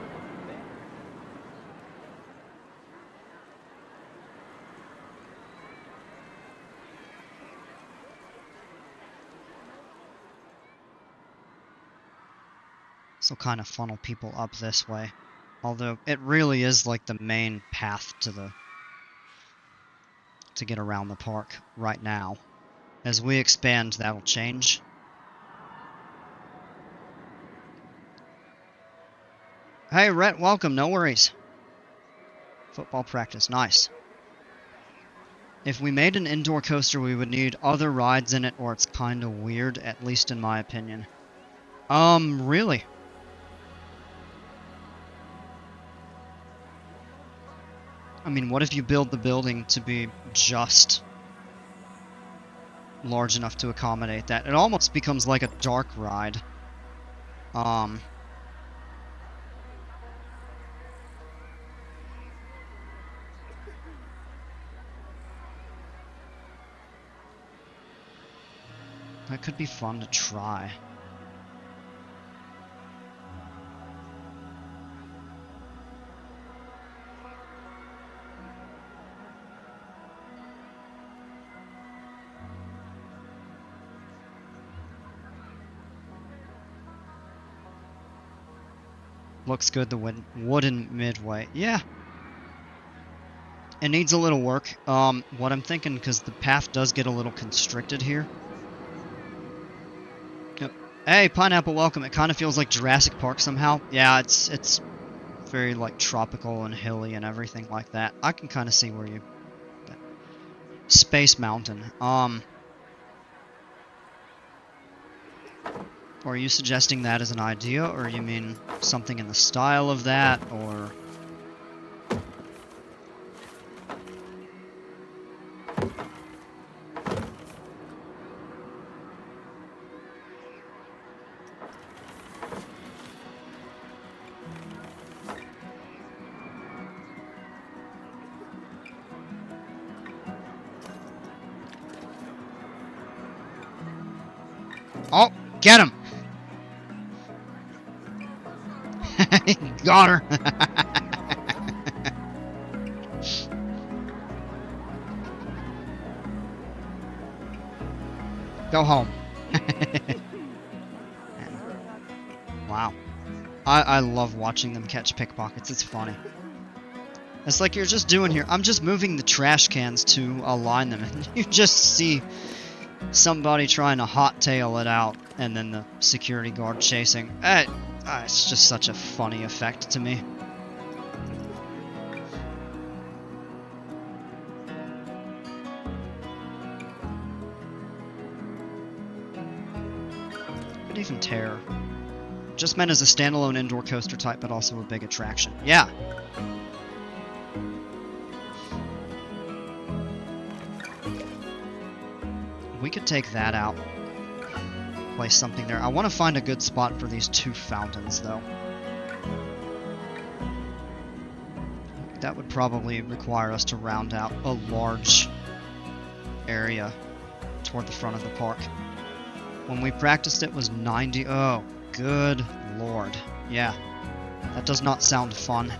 So kind of funnel people up this way. Although it really is like the main path to get around the park right now. As we expand, that'll change. Hey, Rhett, welcome. No worries. Football practice. Nice. If we made an indoor coaster, we would need other rides in it, or it's kind of weird, at least in my opinion. Really? I mean, what if you build the building to be just large enough to accommodate that? It almost becomes like a dark ride. That could be fun to try. Looks good, the wooden midway. Yeah. It needs a little work. What I'm thinking, because the path does get a little constricted here. Hey, Pineapple, welcome. It kind of feels like Jurassic Park somehow. Yeah, it's very, like, tropical and hilly and everything like that. I can kind of see where you... Space Mountain. Are you suggesting that as an idea, or you mean something in the style of that, or... Oh, get him! Got her! Go home. Wow. I love watching them catch pickpockets. It's funny. It's like you're just doing here. I'm just moving the trash cans to align them, and you just see somebody trying to hot tail it out, and then the security guard chasing. It's just such a funny effect to me. Could even tear. Just meant as a standalone indoor coaster type, but also a big attraction. Yeah. We could take that out. Place something there. I want to find a good spot for these two fountains, though. That would probably require us to round out a large area toward the front of the park. When we practiced it was 90... Oh, good lord. Yeah. That does not sound fun.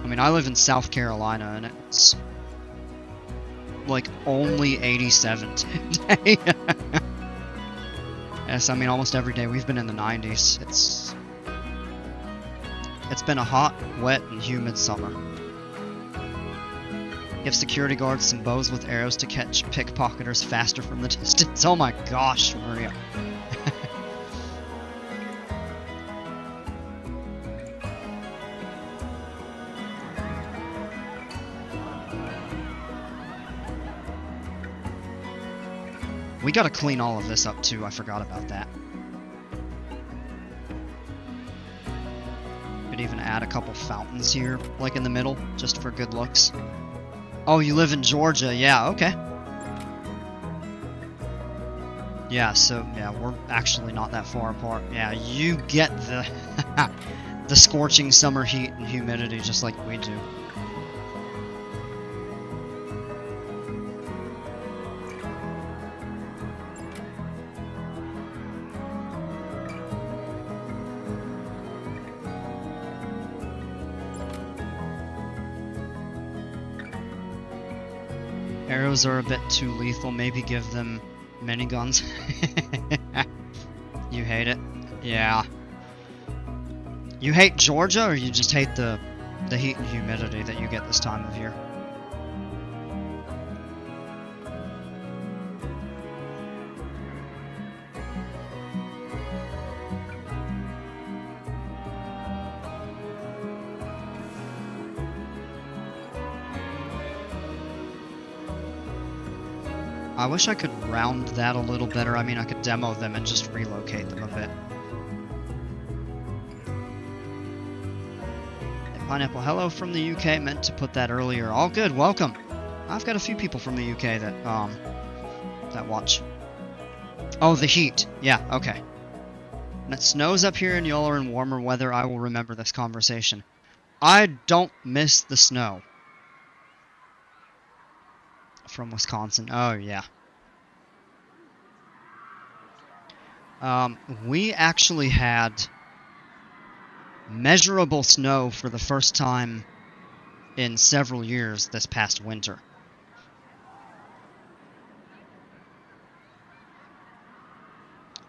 I mean, I live in South Carolina, and it's... like only 87 today. Yes, I mean almost every day we've been in the 90s. It's been a hot, wet, and humid summer. Give security guards some bows with arrows to catch pickpocketers faster from the distance. Oh my gosh, Maria. We gotta clean all of this up too, I forgot about that. Could even add a couple fountains here, like in the middle, just for good looks. Oh, you live in Georgia, yeah, okay. Yeah, so, yeah, we're actually not that far apart. Yeah, you get the, the scorching summer heat and humidity just like we do. Arrows are a bit too lethal. Maybe give them miniguns. You hate it? Yeah. You hate Georgia, or you just hate the heat and humidity that you get this time of year? I wish I could round that a little better. I mean, I could demo them and just relocate them a bit. Hey, Pineapple, hello from the UK. Meant to put that earlier. All good, welcome. I've got a few people from the UK that watch. Oh, the heat. Yeah, okay. And it snows up here and y'all are in warmer weather. I will remember this conversation. I don't miss the snow. From Wisconsin. Oh, yeah. We actually had measurable snow for the first time in several years this past winter.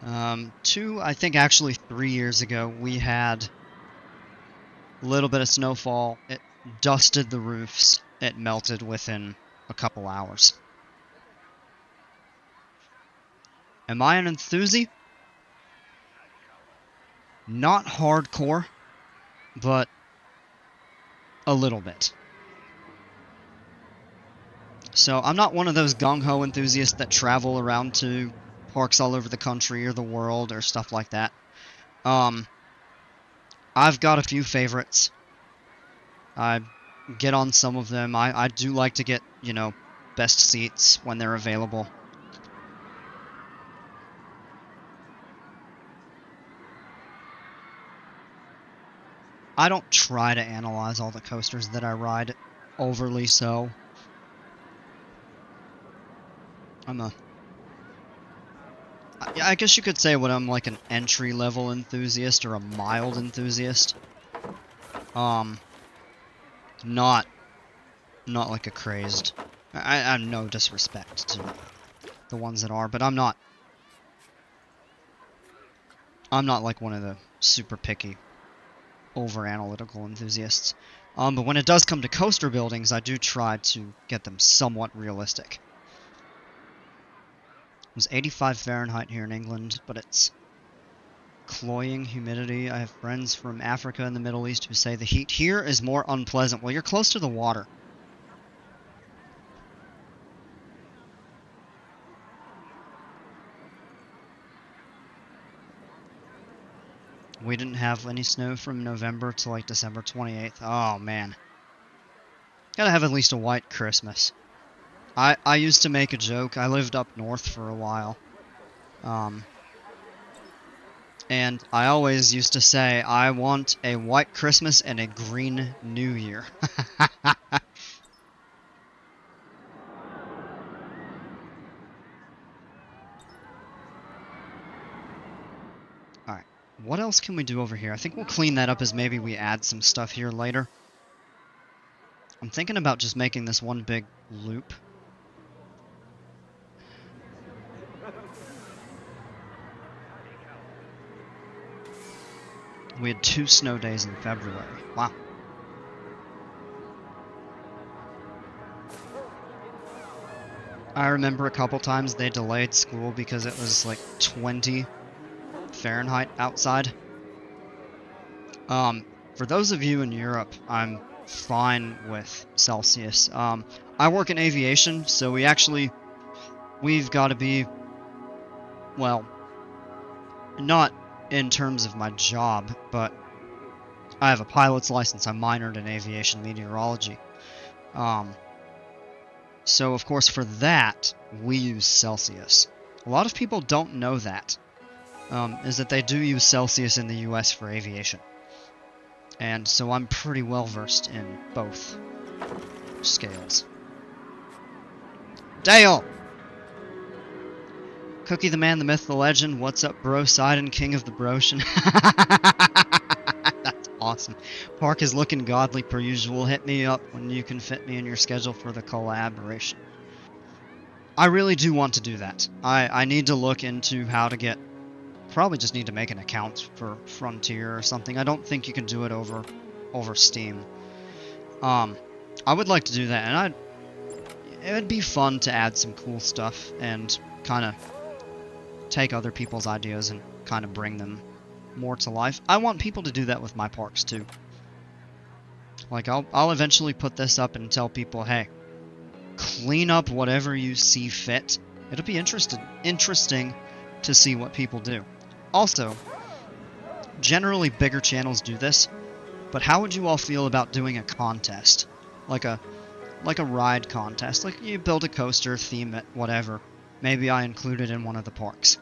I think actually 3 years ago, we had a little bit of snowfall. It dusted the roofs. It melted within a couple hours. Am I an enthusiast? Not hardcore, but a little bit. So I'm not one of those gung-ho enthusiasts that travel around to parks all over the country or the world or stuff like that. I've got a few favorites. I get on some of them. I do like to get, you know, best seats when they're available. I don't try to analyze all the coasters that I ride overly so. I guess you could say I'm like an entry-level enthusiast or a mild enthusiast. Not like a crazed. I'm no disrespect to the ones that are, but I'm not like one of the super picky, over-analytical enthusiasts. But when it does come to coaster buildings, I do try to get them somewhat realistic. It was 85 Fahrenheit here in England, but it's cloying humidity. I have friends from Africa and the Middle East who say the heat here is more unpleasant. Well, you're close to the water. We didn't have any snow from November to like December 28th. Oh, man. Gotta have at least a white Christmas. I used to make a joke. I lived up north for a while. And I always used to say, I want a white Christmas and a green New Year. Alright, what else can we do over here? I think we'll clean that up as maybe we add some stuff here later. I'm thinking about just making this one big loop. We had 2 snow days in February. Wow. I remember a couple times they delayed school because it was like 20 Fahrenheit outside. For those of you in Europe, I'm fine with Celsius. I work in aviation, so we've got to be, well, not in terms of my job, but I have a pilot's license. I minored in aviation meteorology. So of course for that, we use Celsius. A lot of people don't know that, is that they do use Celsius in the US for aviation. And so I'm pretty well versed in both scales. Dale! Cookie the man, the myth, the legend. What's up, bro? Sidon, king of the Broshan. That's awesome. Park is looking godly per usual. Hit me up when you can fit me in your schedule for the collaboration. I really do want to do that. I need to look into how to get... Probably just need to make an account for Frontier or something. I don't think you can do it over Steam. I would like to do that, and it would be fun to add some cool stuff and kind of take other people's ideas and kind of bring them more to life. I want people to do that with my parks too. Like I'll eventually put this up and tell people, hey, clean up whatever you see fit. It'll be interesting to see what people do. Also, generally bigger channels do this, but how would you all feel about doing a contest? Like a ride contest. Like you build a coaster, theme it, whatever. Maybe I include it in one of the parks.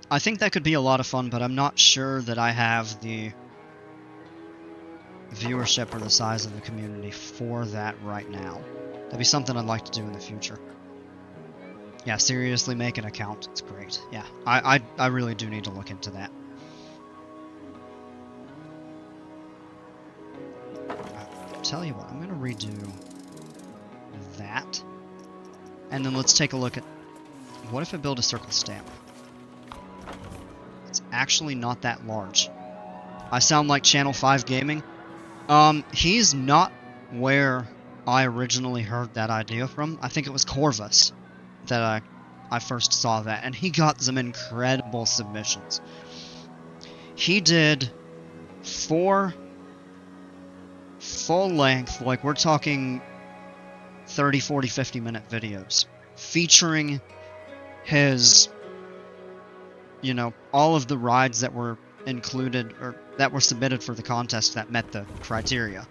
I think that could be a lot of fun, but I'm not sure that I have the viewership or the size of the community for that right now. That'd be something I'd like to do in the future. Yeah, seriously, make an account. It's great. Yeah, I really do need to look into that. Tell you what, I'm going to redo that. And then let's take a look at... What if I build a circle stamp? It's actually not that large. I sound like Channel 5 Gaming. He's not where I originally heard that idea from. I think it was Corvus that I first saw that, and he got some incredible submissions. He did 4 full-length, like we're talking 30, 40, 50-minute videos, featuring his, you know, all of the rides that were included, or that were submitted for the contest that met the criteria.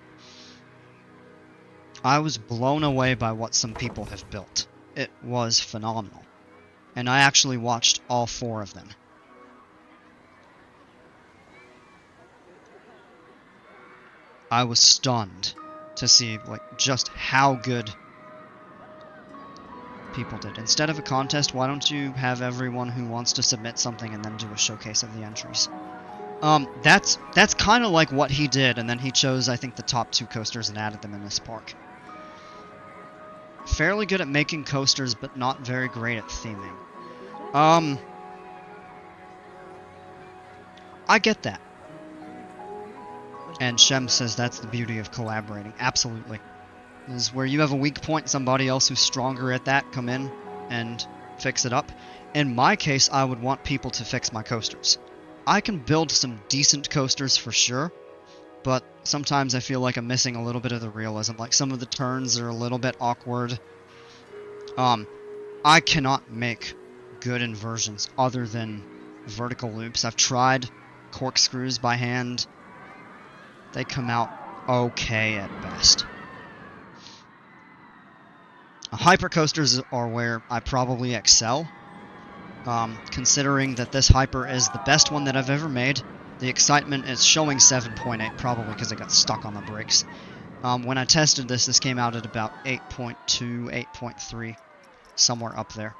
I was blown away by what some people have built. It was phenomenal. And I actually watched all 4 of them. I was stunned to see, like, just how good people did. Instead of a contest, why don't you have everyone who wants to submit something and then do a showcase of the entries? That's kind of like what he did, and then he chose, I think, the top 2 coasters and added them in this park. Fairly good at making coasters, but not very great at theming. I get that. And Shem says that's the beauty of collaborating. Absolutely. This is where you have a weak point, somebody else who's stronger at that come in and fix it up. In my case, I would want people to fix my coasters. I can build some decent coasters for sure, but sometimes I feel like I'm missing a little bit of the realism. Like some of the turns are a little bit awkward. I cannot make good inversions other than vertical loops. I've tried corkscrews by hand. They come out okay at best. Hypercoasters are where I probably excel. Considering that this hyper is the best one that I've ever made, the excitement is showing 7.8, probably because I got stuck on the brakes. When I tested this, this came out at about 8.2, 8.3, somewhere up there.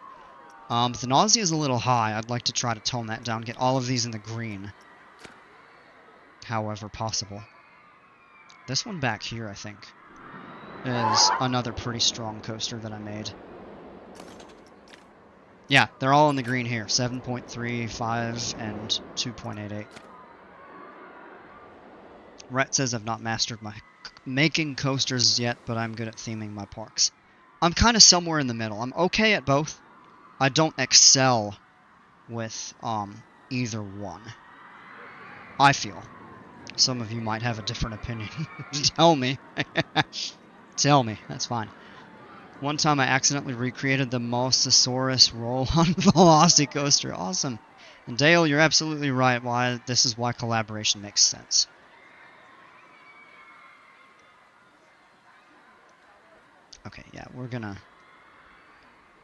The nausea is a little high. I'd like to try to tone that down, get all of these in the green, however possible. This one back here, I think, is another pretty strong coaster that I made. Yeah, they're all in the green here, 7.35 and 2.88. Rhett says I've not mastered my making coasters yet, but I'm good at theming my parks. I'm kind of somewhere in the middle. I'm okay at both. I don't excel with either one. I feel. Some of you might have a different opinion. Tell me. Tell me. That's fine. One time I accidentally recreated the Mosasaurus roll-on Velocicoaster. Awesome. And Dale, you're absolutely right. This is why collaboration makes sense. Okay, yeah, we're gonna...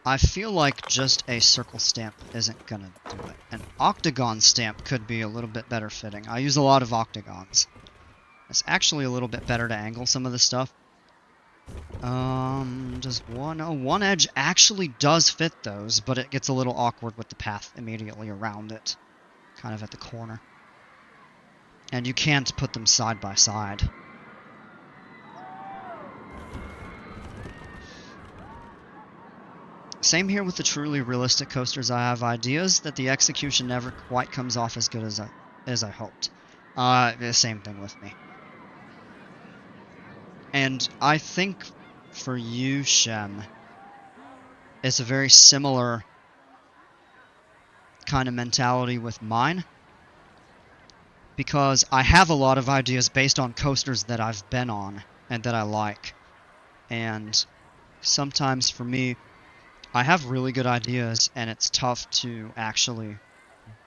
I feel like just a circle stamp isn't gonna do it. An octagon stamp could be a little bit better fitting. I use a lot of octagons. It's actually a little bit better to angle some of the stuff. Does one... Oh, one edge actually does fit those, but it gets a little awkward with the path immediately around it. Kind of at the corner. And you can't put them side by side. Same here with the truly realistic coasters. I have ideas that the execution never quite comes off as good as I hoped. The same thing with me. And I think for you, Shem, it's a very similar kind of mentality with mine. Because I have a lot of ideas based on coasters that I've been on and that I like. And sometimes for me, I have really good ideas, and it's tough to actually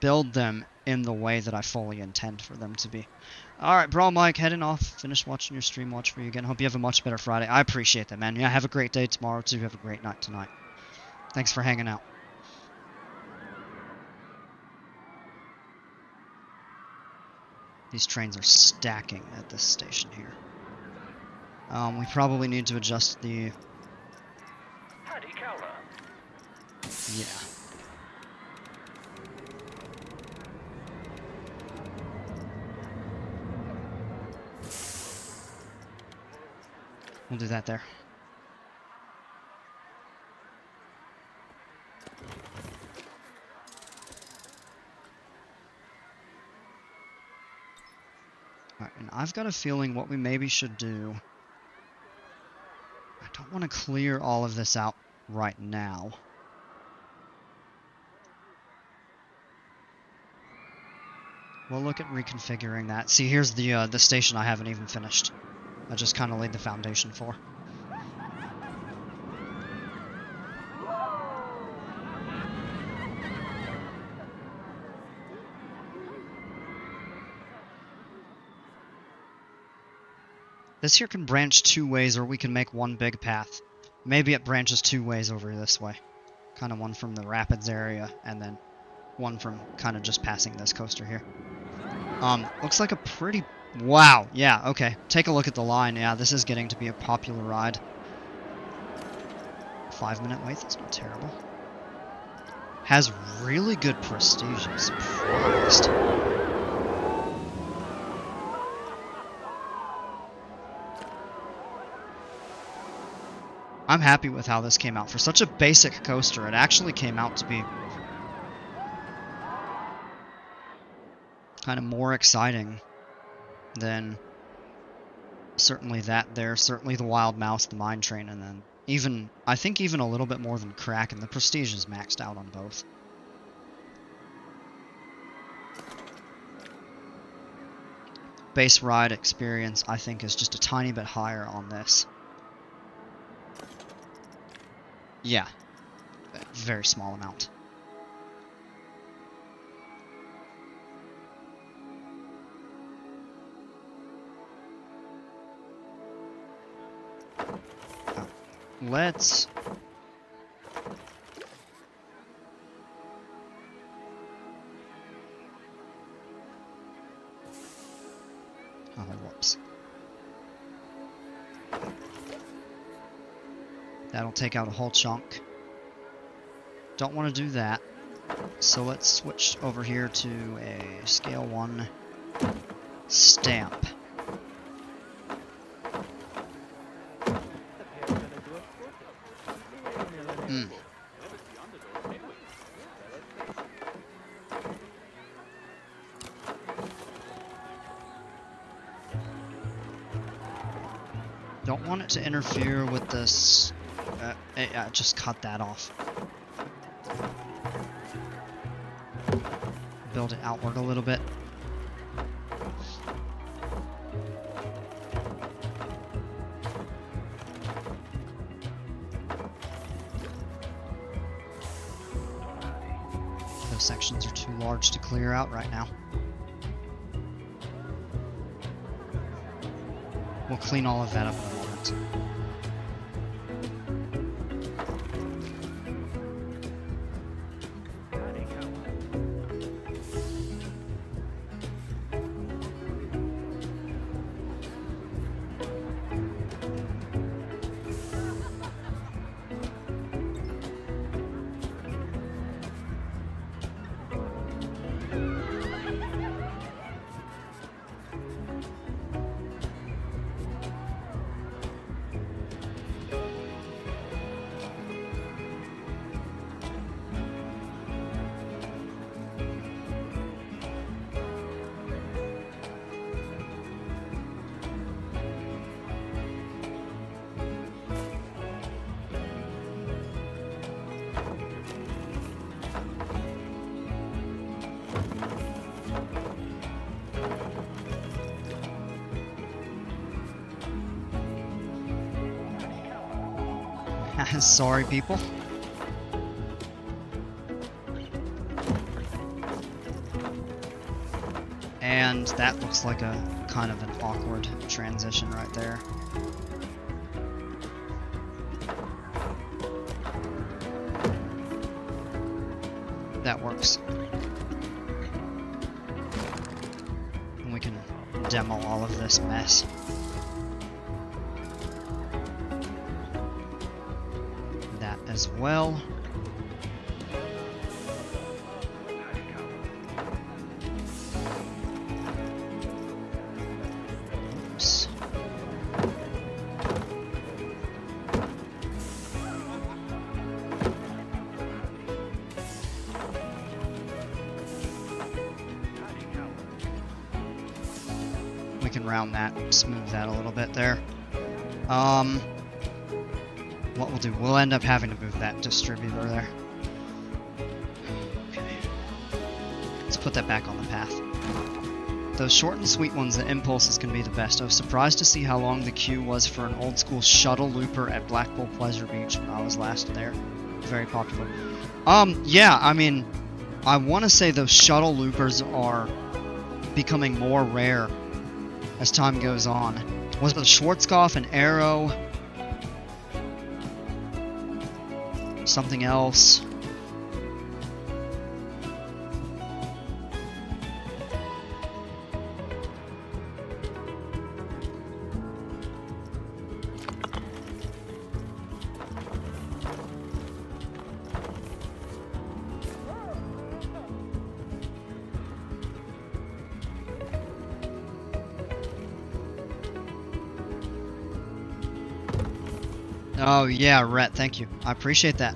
build them in the way that I fully intend for them to be. Alright, Brawl Mike, heading off. Finish watching your stream. Watch for you again. Hope you have a much better Friday. I appreciate that, man. Yeah, have a great day tomorrow, too. Have a great night tonight. Thanks for hanging out. These trains are stacking at this station here. We probably need to adjust the... Yeah. We'll do that there. Alright, and I've got a feeling what we maybe should do want to clear all of this out right now. We'll look at reconfiguring that. See, here's the station I haven't even finished. I just kind of laid the foundation for. This here can branch 2 ways, or we can make one big path. Maybe it branches 2 ways over this way. Kind of one from the rapids area, and then one from kind of just passing this coaster here. Looks like a pretty... Wow, yeah, okay. Take a look at the line. Yeah, this is getting to be a popular ride. 5-minute wait, that's not terrible. Has really good prestige, I'm surprised. I'm happy with how this came out. For such a basic coaster, it actually came out to be kind of more exciting than certainly that there, certainly the Wild Mouse, the Mine Train, and then even, I think even a little bit more than Kraken. The Prestige is maxed out on both. Base ride experience, I think, is just a tiny bit higher on this. Yeah, a very small amount. Let's... Oh, whoops. That'll take out a whole chunk. Don't want to do that. So let's switch over here to a scale 1 stamp. Don't want it to interfere with this. Just cut that off. Build it outward a little bit. Those sections are too large to clear out right now. We'll clean all of that up in a moment. Sorry, people. And that looks like a kind of an awkward transition right there. That works. And we can demo all of this mess. As well. Oops. We can round that, smooth that a little bit there. what we'll do, we'll end up having to move that distributor there. Okay. Let's put that back on the path. Those short and sweet ones, the impulses can be the best. I was surprised to see how long the queue was for an old school shuttle looper at Blackpool Pleasure Beach when I was last there. Very popular. Yeah, I mean, I want to say those shuttle loopers are becoming more rare as time goes on. Was it the Schwarzkopf, an Arrow? Something else? Oh yeah, Rhett, thank you. I appreciate that.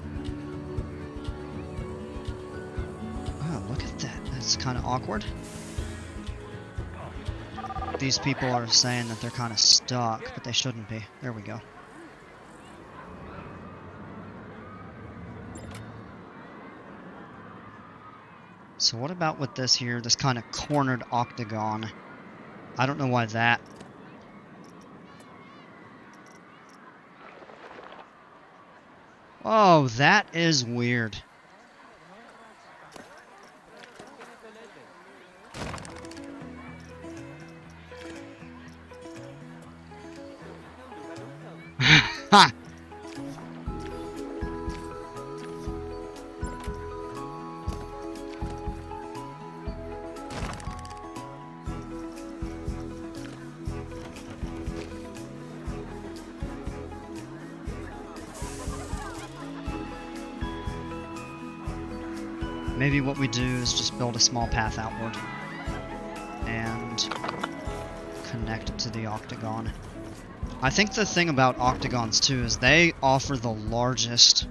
Oh, look at that. That's kind of awkward. These people are saying that they're kind of stuck, but they shouldn't be. There we go. So what about with this here, this kind of cornered octagon? I don't know why that... Oh, that is weird. Ha! Maybe what we do is just build a small path outward and connect it to the octagon. I think the thing about octagons too is they offer the largest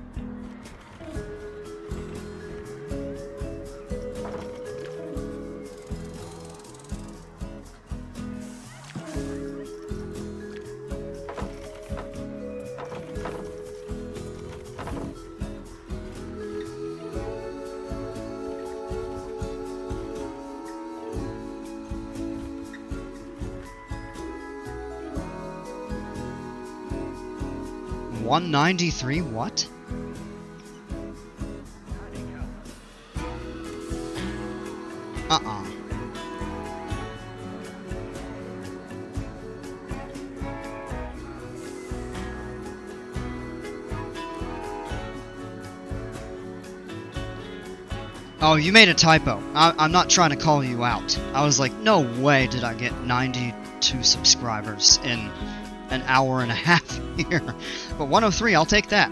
$193, what? Oh, you made a typo. I'm not trying to call you out. I was like, no way did I get 92 subscribers in an hour and a half here. But 103, I'll take that.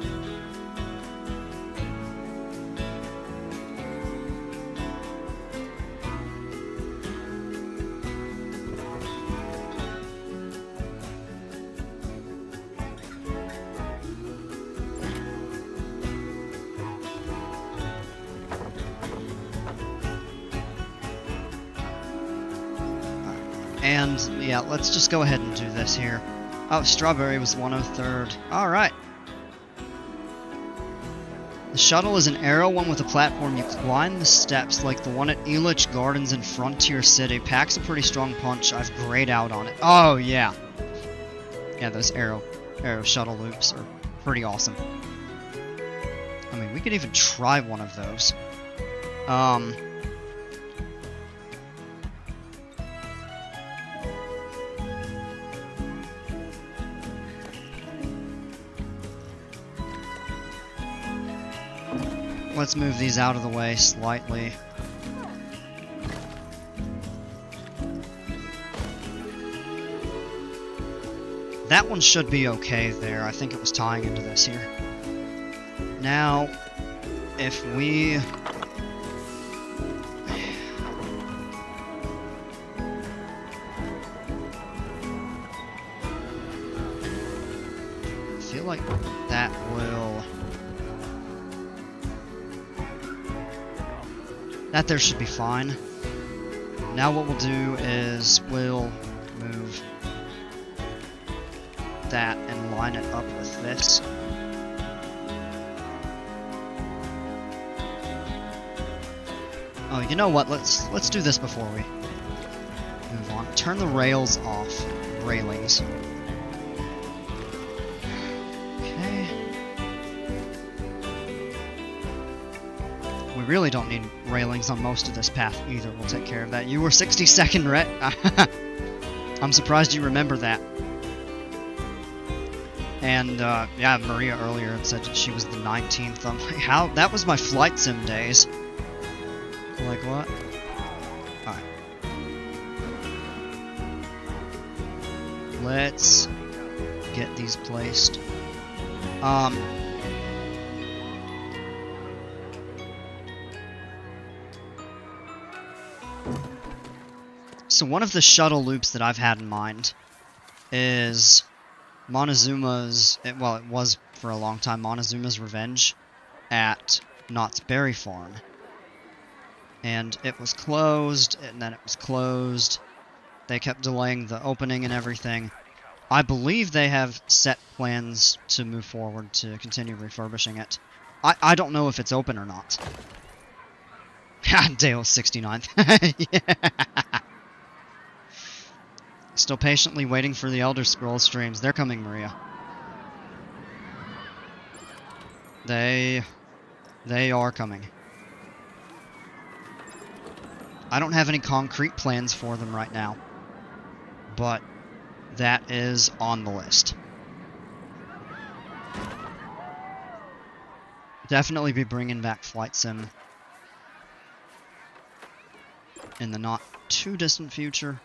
And yeah, let's just go ahead and do this here. Oh, Strawberry was 103rd. Alright. The shuttle is an Arrow one with a platform. You climb the steps like the one at Elitch Gardens in Frontier City. Packs a pretty strong punch. I've grayed out on it. Oh, yeah. Yeah, those Arrow shuttle loops are pretty awesome. I mean, we could even try one of those. Let's move these out of the way slightly. That one should be okay there. I think it was tying into this here. Now, if we... I feel like that will... That there should be fine. Now what we'll do is we'll move that and line it up with this. Oh, you know what? Let's do this before we move on. Turn the rails off. Railings. Okay. We really don't need railings on most of this path either. We'll take care of that. You were 62nd, Rhett. I'm surprised you remember that. And, yeah, Maria earlier had said that she was the 19th. I'm like, how? That was my flight sim days. Like, what? Alright. Let's get these placed. So one of the shuttle loops that I've had in mind is Montezuma's, well, it was for a long time, Montezuma's Revenge at Knott's Berry Farm. And it was closed, and then it was closed. They kept delaying the opening and everything. I believe they have set plans to move forward to continue refurbishing it. I don't know if it's open or not. Dale's 69th. Yeah. Still patiently waiting for the Elder Scrolls streams. They're coming, Maria. They are coming. I don't have any concrete plans for them right now, but that is on the list. Definitely be bringing back Flight Sim in the not too distant future.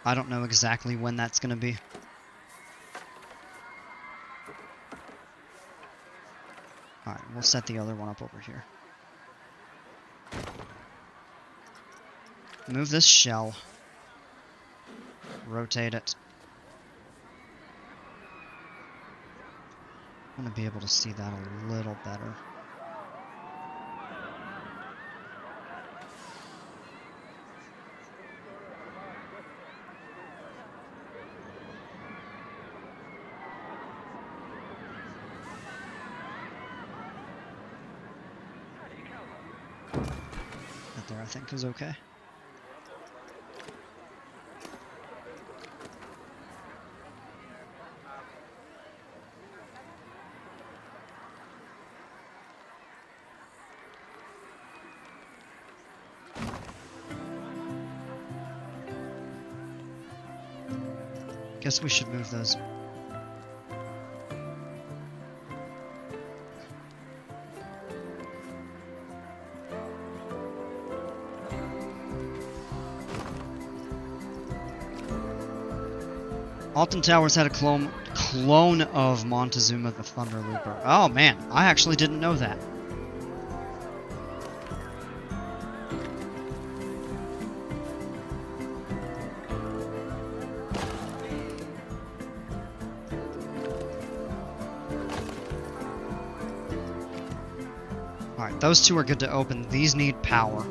I don't know exactly when that's going to be. Alright, we'll set the other one up over here. Move this shell. Rotate it. I want to be able to see that a little better. That there, I think, is okay. Guess we should move those. Alton Towers had a clone of Montezuma the Thunder Looper. Oh man, I actually didn't know that. Alright, those two are good to open. These need power.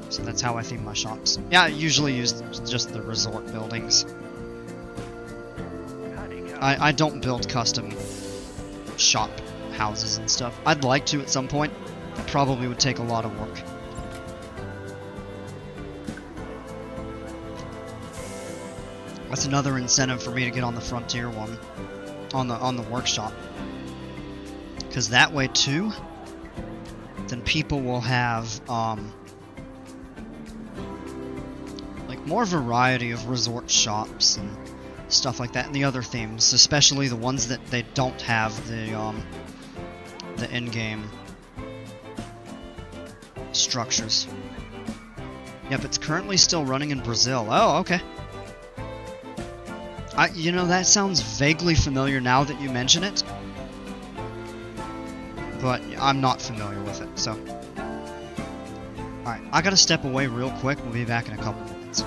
So that's how I theme my shops. Yeah, I usually use just the resort buildings. I don't build custom shop houses and stuff. I'd like to at some point. It probably would take a lot of work. That's another incentive for me to get on the Frontier one. On the workshop. Because that way too, then people will have like more variety of resort shops and stuff like that, and the other themes, especially the ones that they don't have the in-game structures. Yep, it's currently still running in Brazil. Oh, okay. You know, that sounds vaguely familiar now that you mention it, but I'm not familiar with it, so. Alright, I gotta step away real quick. We'll be back in a couple minutes.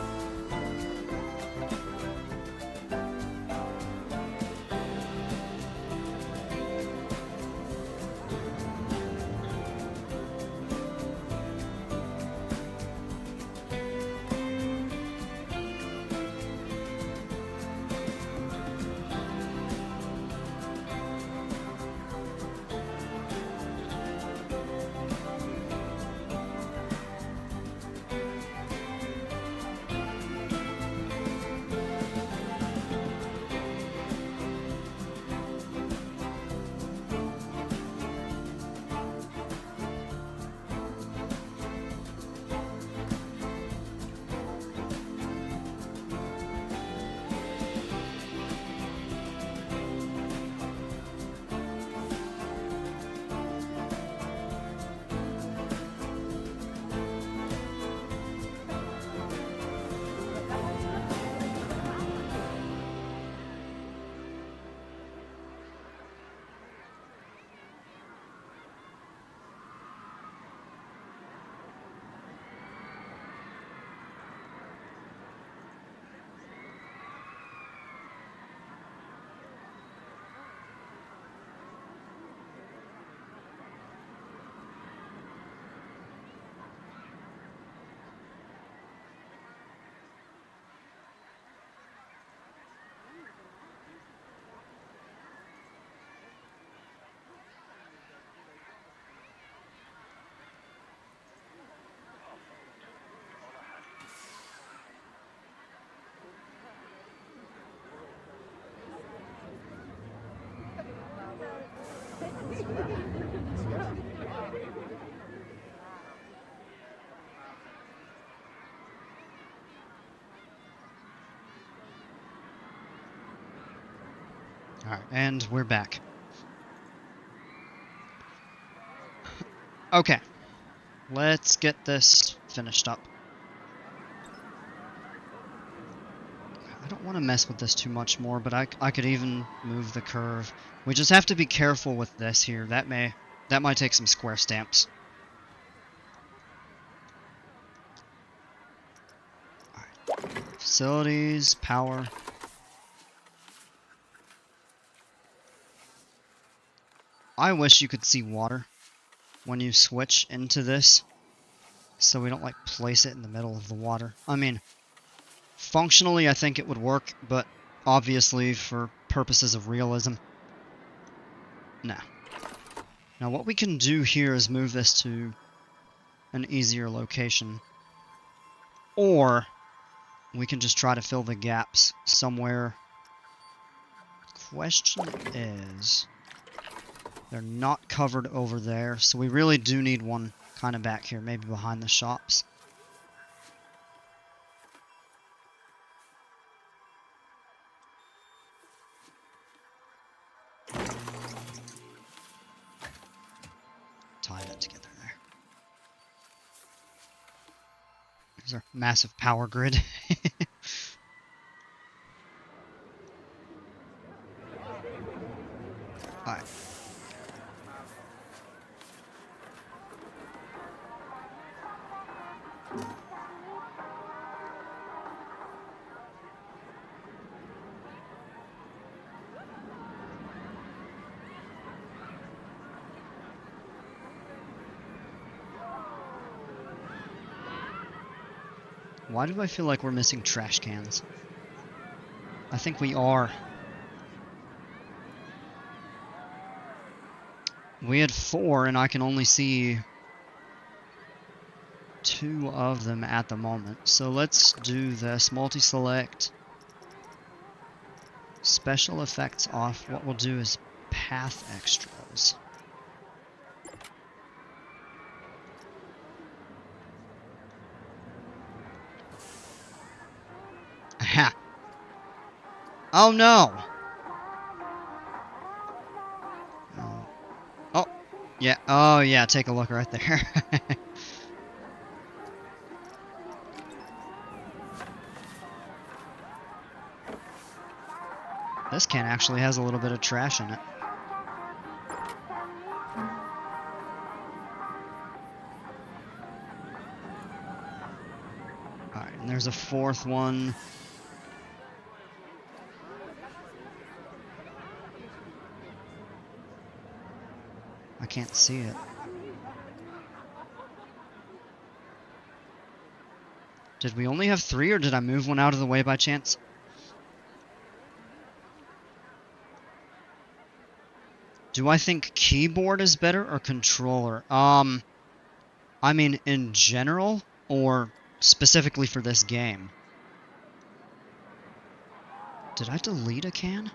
Alright, and we're back. Okay. Let's get this finished up. I don't want to mess with this too much more, but I could even move the curve. We just have to be careful with this here. That might take some square stamps. Alright. Facilities, power. I wish you could see water when you switch into this, so we don't like place it in the middle of the water. I mean, functionally I think it would work, but obviously for purposes of realism, no. Now what we can do here is move this to an easier location, or we can just try to fill the gaps somewhere. Question is, they're not covered over there, so we really do need one kind of back here, maybe behind the shops. Tie that together there. There's our massive power grid. Alright. Why do I feel like we're missing trash cans? I think we are. We had 4, and I can only see 2 of them at the moment. So let's do this. Multi-select. Special effects off. What we'll do is path extras. Aha! Oh no! Oh, yeah. Oh yeah, take a look right there. This can actually has a little bit of trash in it. Alright, and there's a 4th one. I can't see it. Did we only have 3, or did I move one out of the way by chance? Do I think keyboard is better or controller? I mean, in general, or specifically for this game? Did I delete a can?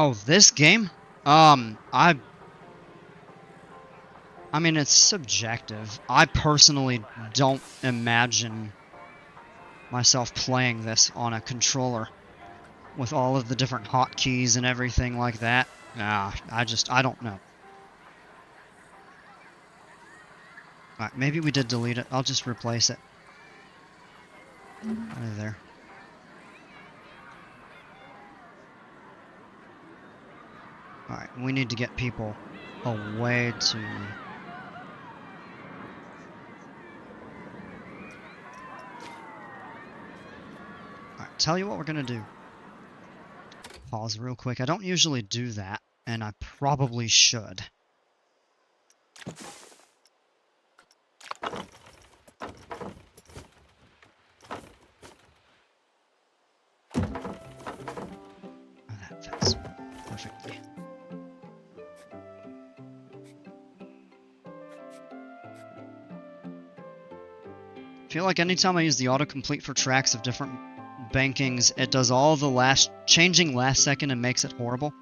Oh, this game? I mean, it's subjective. I personally don't imagine myself playing this on a controller with all of the different hotkeys and everything like that. Nah, I don't know. Alright, maybe we did delete it. I'll just replace it. Right there. Alright, we need to get people away to... Alright, tell you what we're gonna do. Pause real quick. I don't usually do that, and I probably should. Oh, that fits perfectly. I feel like anytime I use the autocomplete for tracks of different bankings, it does all the changing last second and makes it horrible.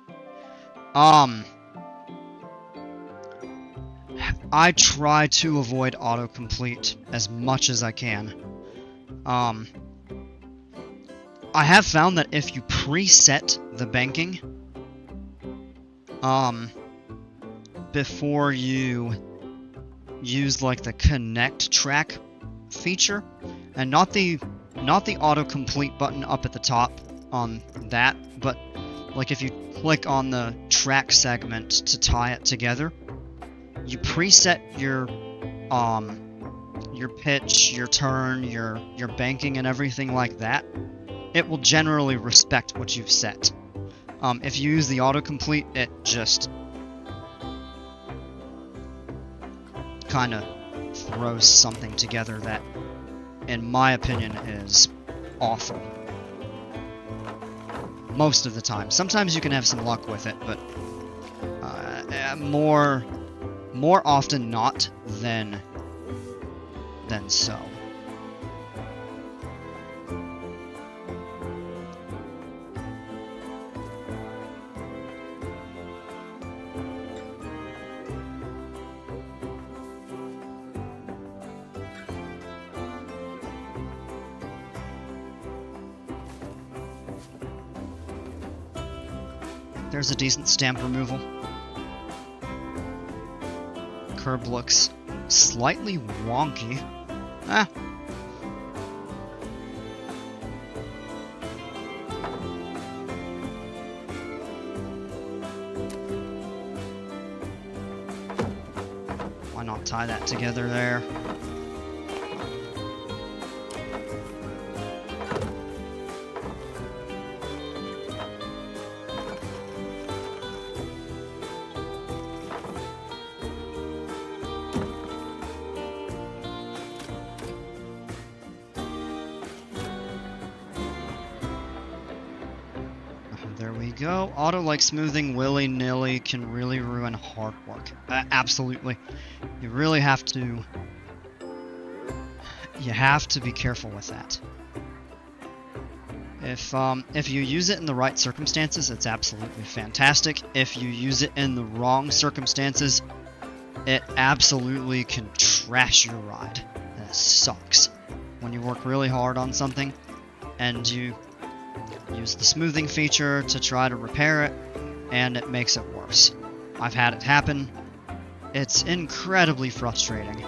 I try to avoid autocomplete as much as I can. I have found that if you preset the banking, before you use like the connect track feature, and not the autocomplete button up at the top on that, but like if you click on the track segment to tie it together, you preset your pitch, your turn, your banking and everything like that. It will generally respect what you've set. If you use the autocomplete, it just kind of throws something together that, in my opinion, is awful. Most of the time. Sometimes you can have some luck with it, but more often not than so. There's a decent stamp removal. Curb looks slightly wonky. Why not tie that together there? There we go. Auto-like smoothing willy-nilly can really ruin hard work. Absolutely. You really have to... You have to be careful with that. If you use it in the right circumstances, it's absolutely fantastic. If you use it in the wrong circumstances, it absolutely can trash your ride. That sucks. When you work really hard on something, and you use the smoothing feature to try to repair it, and it makes it worse. I've had it happen. It's incredibly frustrating.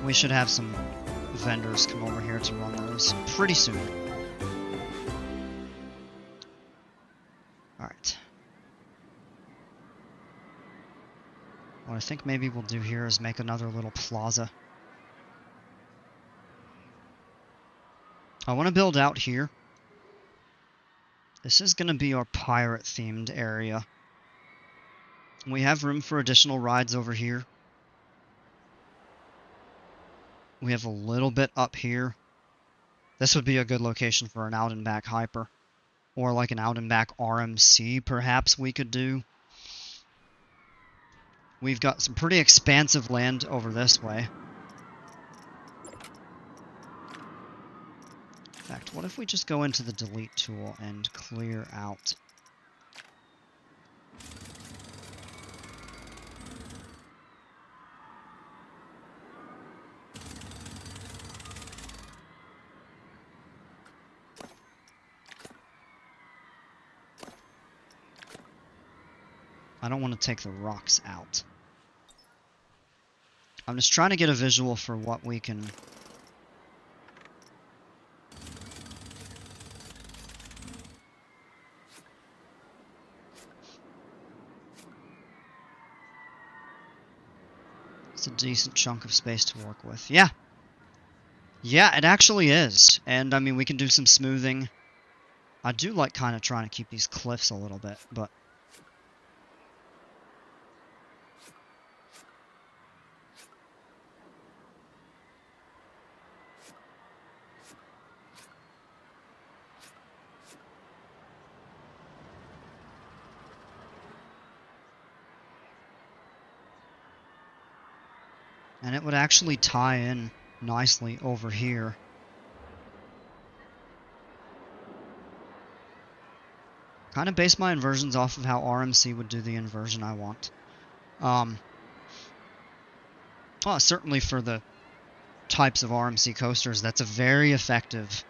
We should have some vendors come over here to run those pretty soon. Alright. What I think maybe we'll do here is make another little plaza. I want to build out here. This is going to be our pirate-themed area. We have room for additional rides over here. We have a little bit up here. This would be a good location for an out and back hyper. Or like an out and back RMC perhaps we could do. We've got some pretty expansive land over this way. In fact, what if we just go into the delete tool and clear out? I don't want to take the rocks out. I'm just trying to get a visual for what we can... It's a decent chunk of space to work with. Yeah! Yeah, it actually is. And, I mean, we can do some smoothing. I do like kind of trying to keep these cliffs a little bit, but... And it would actually tie in nicely over here. Kind of base my inversions off of how RMC would do the inversion I want. Well, certainly for the types of RMC coasters, that's a very effective.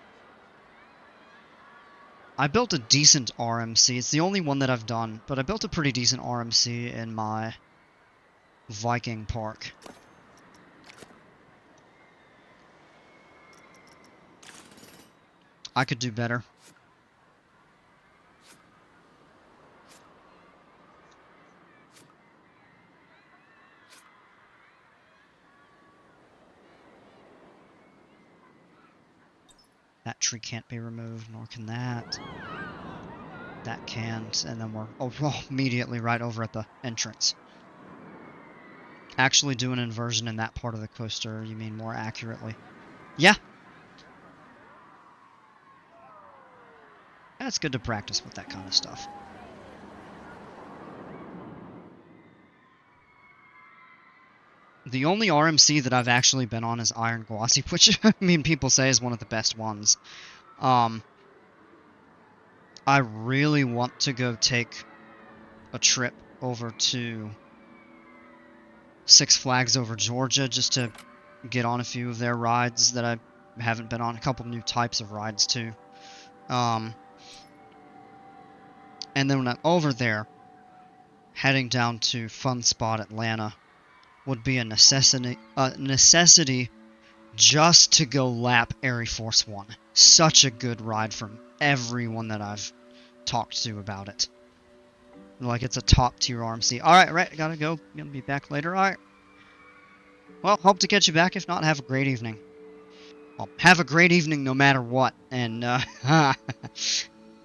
I built a decent RMC. It's the only one that I've done, but I built a pretty decent RMC in my Viking park. I could do better. That tree can't be removed, nor can that. That can't, and then we're immediately right over at the entrance. Actually do an inversion in that part of the coaster, you mean more accurately. Yeah. And it's good to practice with that kind of stuff. The only RMC that I've actually been on is Iron Glossy, which, I mean, people say is one of the best ones. I really want to go take a trip over to Six Flags Over Georgia just to get on a few of their rides that I haven't been on. A couple new types of rides, too. And then when I'm over there, heading down to Fun Spot Atlanta would be a necessity just to go lap Air Force One. Such a good ride from everyone that I've talked to about it. Like, it's a top tier RMC. Alright, right, gotta go. Gonna be back later. Alright. Well, hope to catch you back. If not, have a great evening. Well, have a great evening no matter what. And,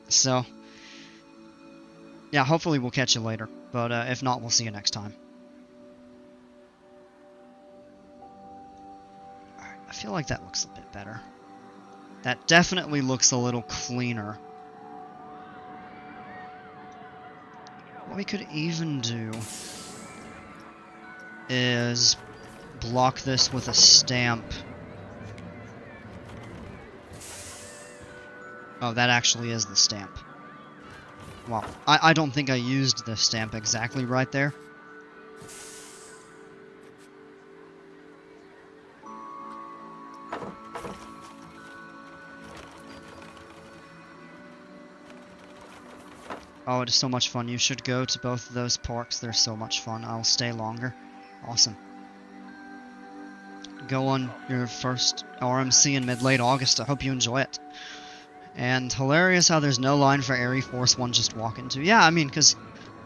so, yeah, hopefully we'll catch you later. But, if not, we'll see you next time. Alright, I feel like that looks a bit better. That definitely looks a little cleaner. What we could even do is block this with a stamp. Oh, that actually is the stamp. Well, I don't think I used the stamp exactly right there. Oh, it is so much fun. You should go to both of those parks. They're so much fun. I'll stay longer. Awesome. Go on your first RMC in mid-late August. I hope you enjoy it. And hilarious how there's no line for Air Force One just walk into. Yeah, I mean, because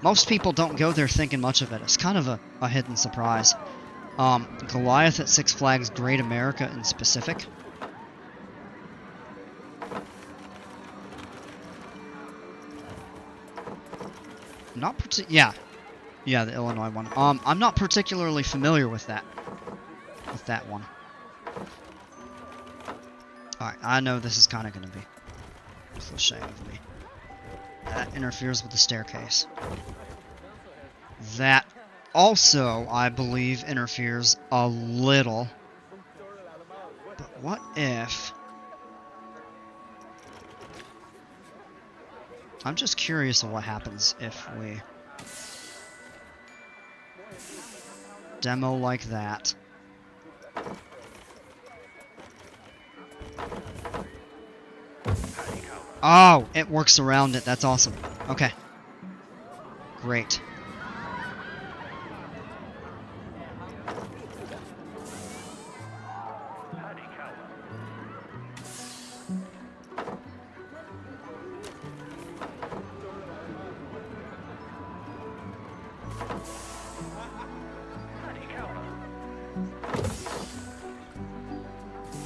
most people don't go there thinking much of it. It's kind of a hidden surprise. Goliath at Six Flags Great America in specific. Yeah, the Illinois one. I'm not particularly familiar with that. With that one. Alright, I know this is kind of going to be cliche of me. That interferes with the staircase. That also, I believe, interferes a little. But what if... I'm just curious of what happens if we demo like that. Oh, it works around it. That's awesome. Okay. Great.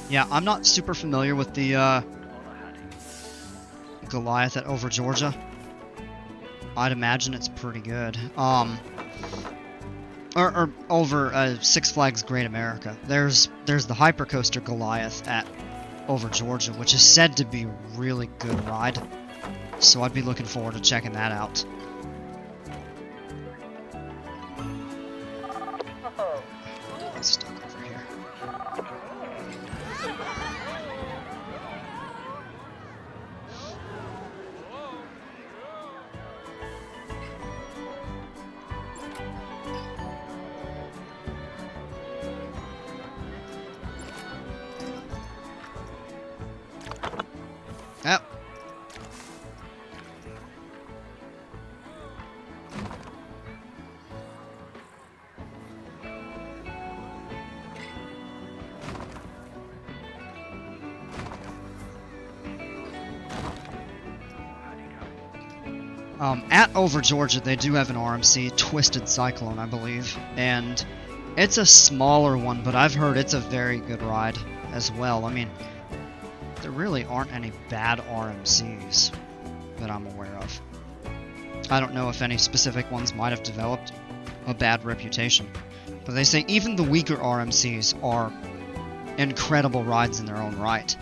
Yeah, I'm not super familiar with the Goliath at Over Georgia. I'd imagine it's pretty good. Or over Six Flags Great America. There's the Hypercoaster Goliath at Over Georgia, which is said to be a really good ride. So I'd be looking forward to checking that out. stuck over here. Yep. At Over Georgia, they do have an RMC, Twisted Cyclone, I believe, and it's a smaller one, but I've heard it's a very good ride as well. I mean, there really aren't any bad RMCs that I'm aware of. I don't know if any specific ones might have developed a bad reputation, but they say even the weaker RMCs are incredible rides in their own right.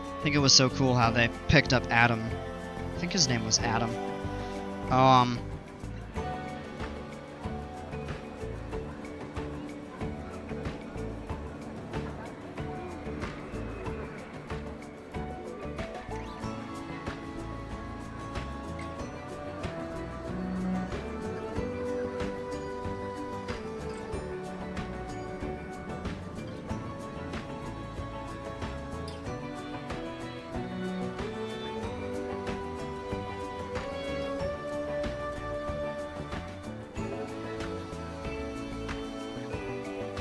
I think it was so cool how they picked up Adam. I think his name was Adam.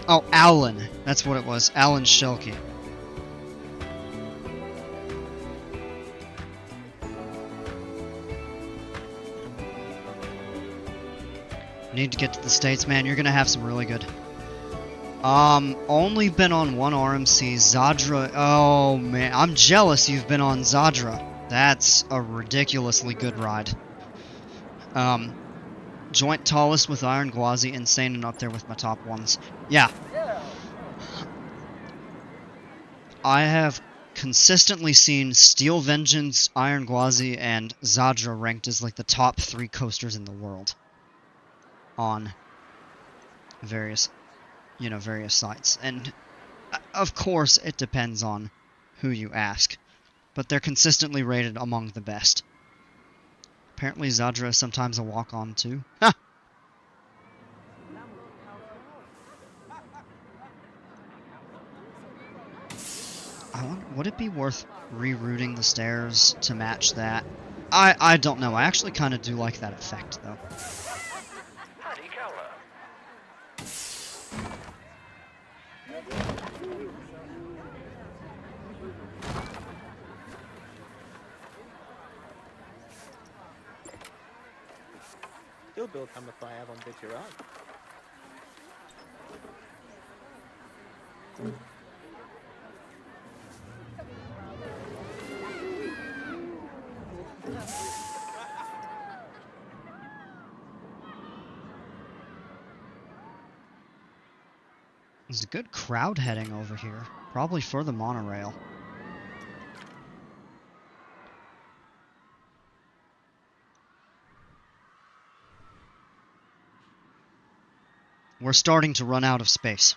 Oh, Alan. That's what it was. Alan Shelkey. Need to get to the States, man. You're gonna have some really good. Only been on one RMC, Zadra. Oh, man. I'm jealous you've been on Zadra. That's a ridiculously good ride. Joint tallest with Iron Gwazi, insane and up there with my top ones. Yeah. I have consistently seen Steel Vengeance, Iron Gwazi, and Zadra ranked as like the top 3 coasters in the world on various, various sites. And of course, it depends on who you ask, but they're consistently rated among the best. Apparently Zadra is sometimes a walk-on too. Ha! Would it be worth rerouting the stairs to match that? I don't know. I actually kind of do like that effect, though. Still build some if I have on Bitchy Run. There's a good crowd heading over here, probably for the monorail. We're starting to run out of space.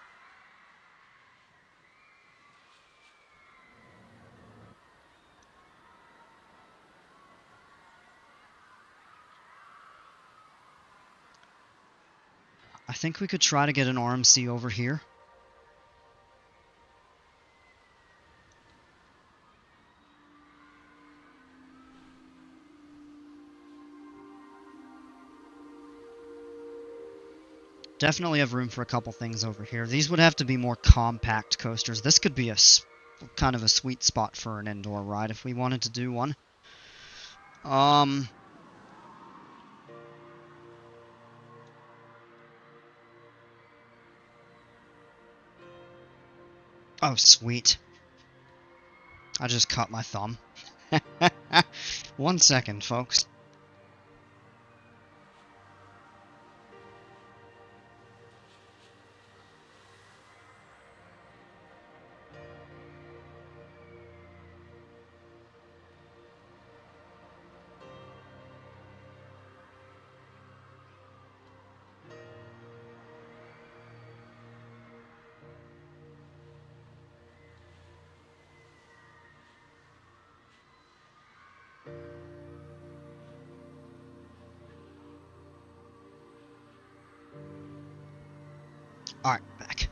I think we could try to get an RMC over here. Definitely have room for a couple things over here. These would have to be more compact coasters. This could be a kind of a sweet spot for an indoor ride if we wanted to do one. Oh, sweet. I just cut my thumb. 1 second, folks. Alright, back.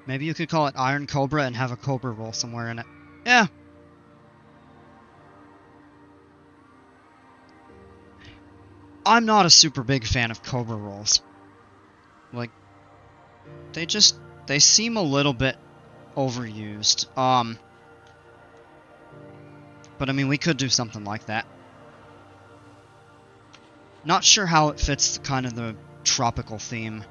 Maybe you could call it Iron Cobra and have a Cobra roll somewhere in it. Yeah. I'm not a super big fan of Cobra rolls. Like, they seem a little bit overused. But I mean, we could do something like that. Not sure how it fits kind of the tropical theme.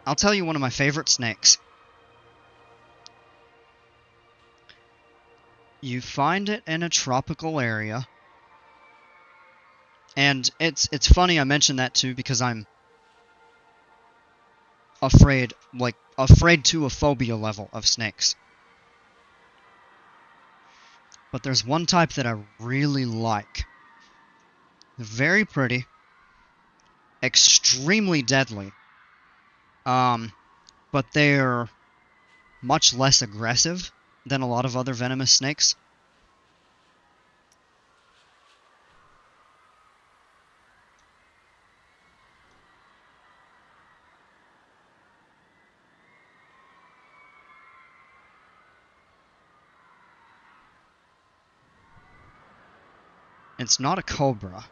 I'll tell you one of my favorite snakes. You find it in a tropical area. And it's funny I mentioned that too because I'm afraid to a phobia level of snakes. But there's one type that I really like. Very pretty. Extremely deadly. But they're much less aggressive than a lot of other venomous snakes. It's not a cobra.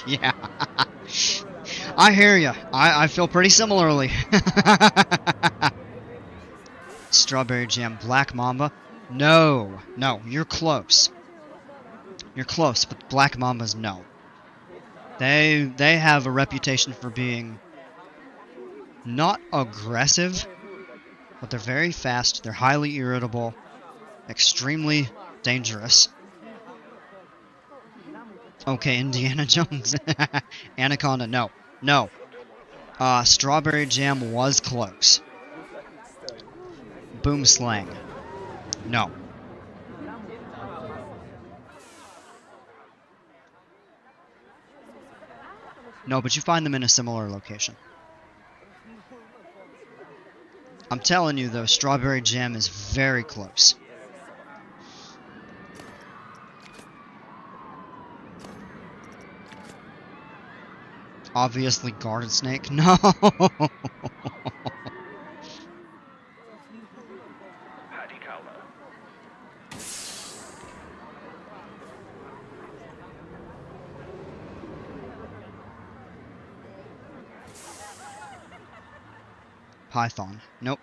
Yeah. I hear ya. I feel pretty similarly. Strawberry jam, black mamba. No, you're close. You're close, but black mambas, no. They have a reputation for being not aggressive, but they're very fast. They're highly irritable, extremely dangerous. Okay, Indiana Jones. Anaconda, no. No. Strawberry jam was close. Boom slang. No. No, but you find them in a similar location. I'm telling you, though, strawberry jam is very close. Obviously, garden snake. No! Python. Nope.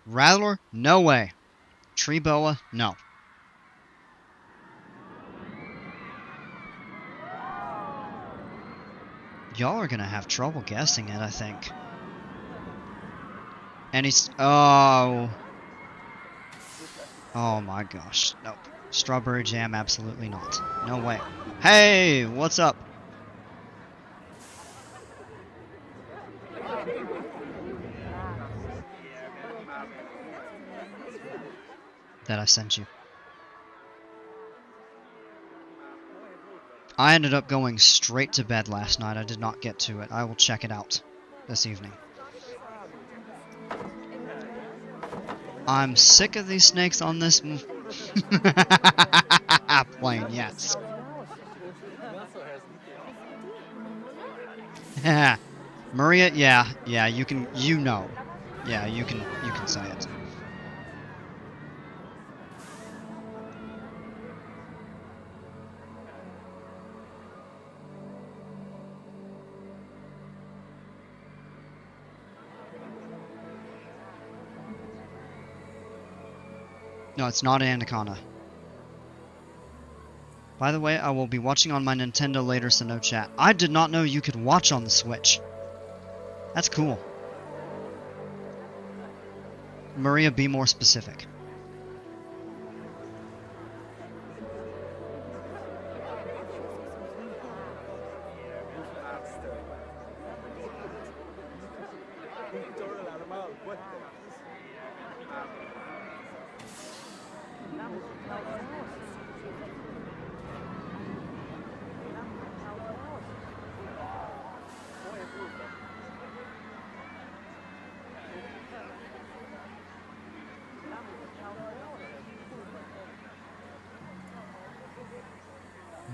Rattler? No way. Tree boa? No. Y'all are gonna have trouble guessing it, I think. And he's... Oh. Oh my gosh. Nope. Strawberry jam, absolutely not. No way. Hey, what's up? That I sent you. I ended up going straight to bed last night. I did not get to it. I will check it out this evening. I'm sick of these snakes on this plane, yes. Maria, yeah, you can, Yeah, you can say it. No, it's not an anaconda. By the way, I will be watching on my Nintendo later, so no chat. I did not know you could watch on the Switch. That's cool. Maria, be more specific.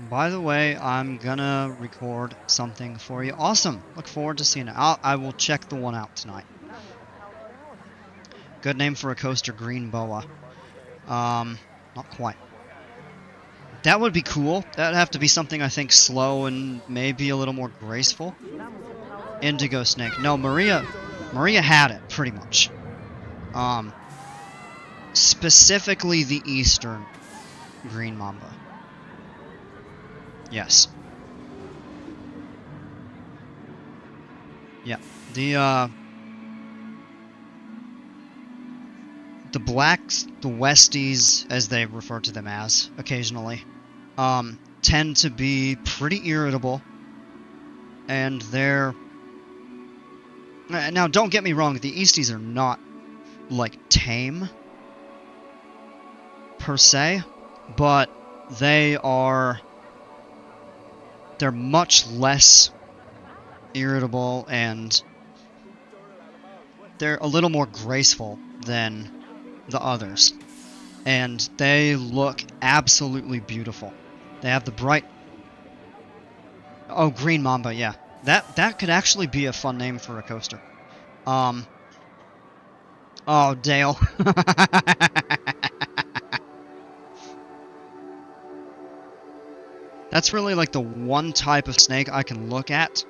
By the way, I'm gonna record something for you. Awesome. Look forward to seeing it. I will check the one out tonight. Good name for a coaster, Green Boa. Not quite. That would be cool. That would have to be something, I think, slow and maybe a little more graceful. Indigo Snake. No, Maria had it, pretty much. Specifically the Eastern Green Mamba. Yes. Yeah. The blacks, the Westies, as they refer to them as, occasionally, tend to be pretty irritable. And they're... Now, don't get me wrong, the Easties are not, like, tame, per se, but they're much less irritable, and they're a little more graceful than the others. And they look absolutely beautiful. They have the bright... Oh, Green Mamba, yeah. That could actually be a fun name for a coaster. Oh, Dale. That's really like the one type of snake I can look at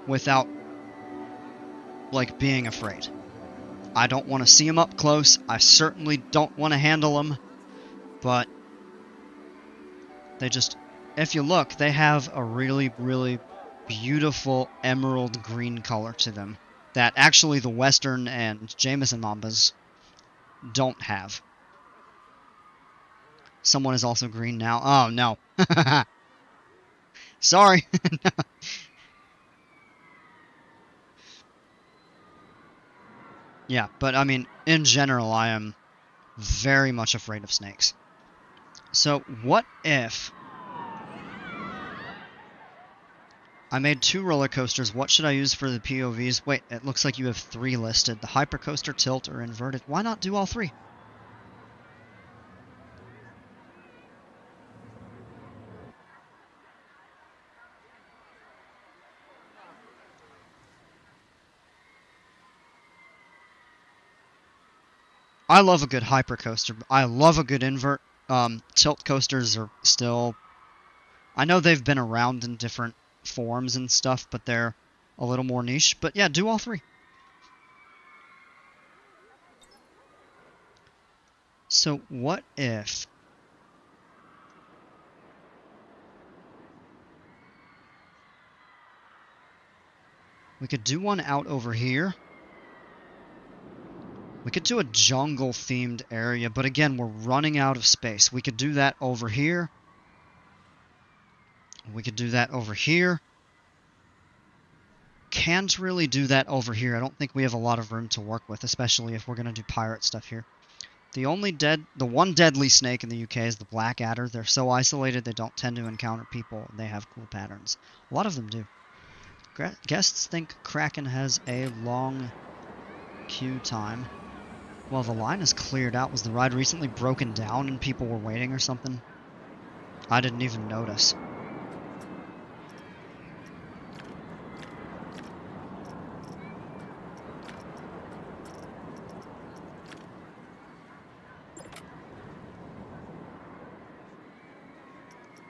without, like, being afraid. I don't want to see them up close. I certainly don't want to handle them. But they just... If you look, they have a really, really beautiful emerald green color to them that actually the Western and Jameson Mambas don't have. Someone is also green now. Oh, no. Sorry. Yeah, but I mean, in general, I am very much afraid of snakes. So, what if I made 2 roller coasters? What should I use for the POVs? Wait, it looks like you have 3 listed. The Hypercoaster, Tilt, or Inverted. Why not do all 3? I love a good Hypercoaster. I love a good invert. Tilt coasters are still... I know they've been around in different forms and stuff, but they're a little more niche. But yeah, do all 3. So what if... we could do one out over here. We could do a jungle-themed area, but again, we're running out of space. We could do that over here. We could do that over here. Can't really do that over here. I don't think we have a lot of room to work with, especially if we're going to do pirate stuff here. The one deadly snake in the UK is the black adder. They're so isolated they don't tend to encounter people, and they have cool patterns. A lot of them do. Guests think Kraken has a long queue time. Well, the line is cleared out. Was the ride recently broken down and people were waiting or something? I didn't even notice.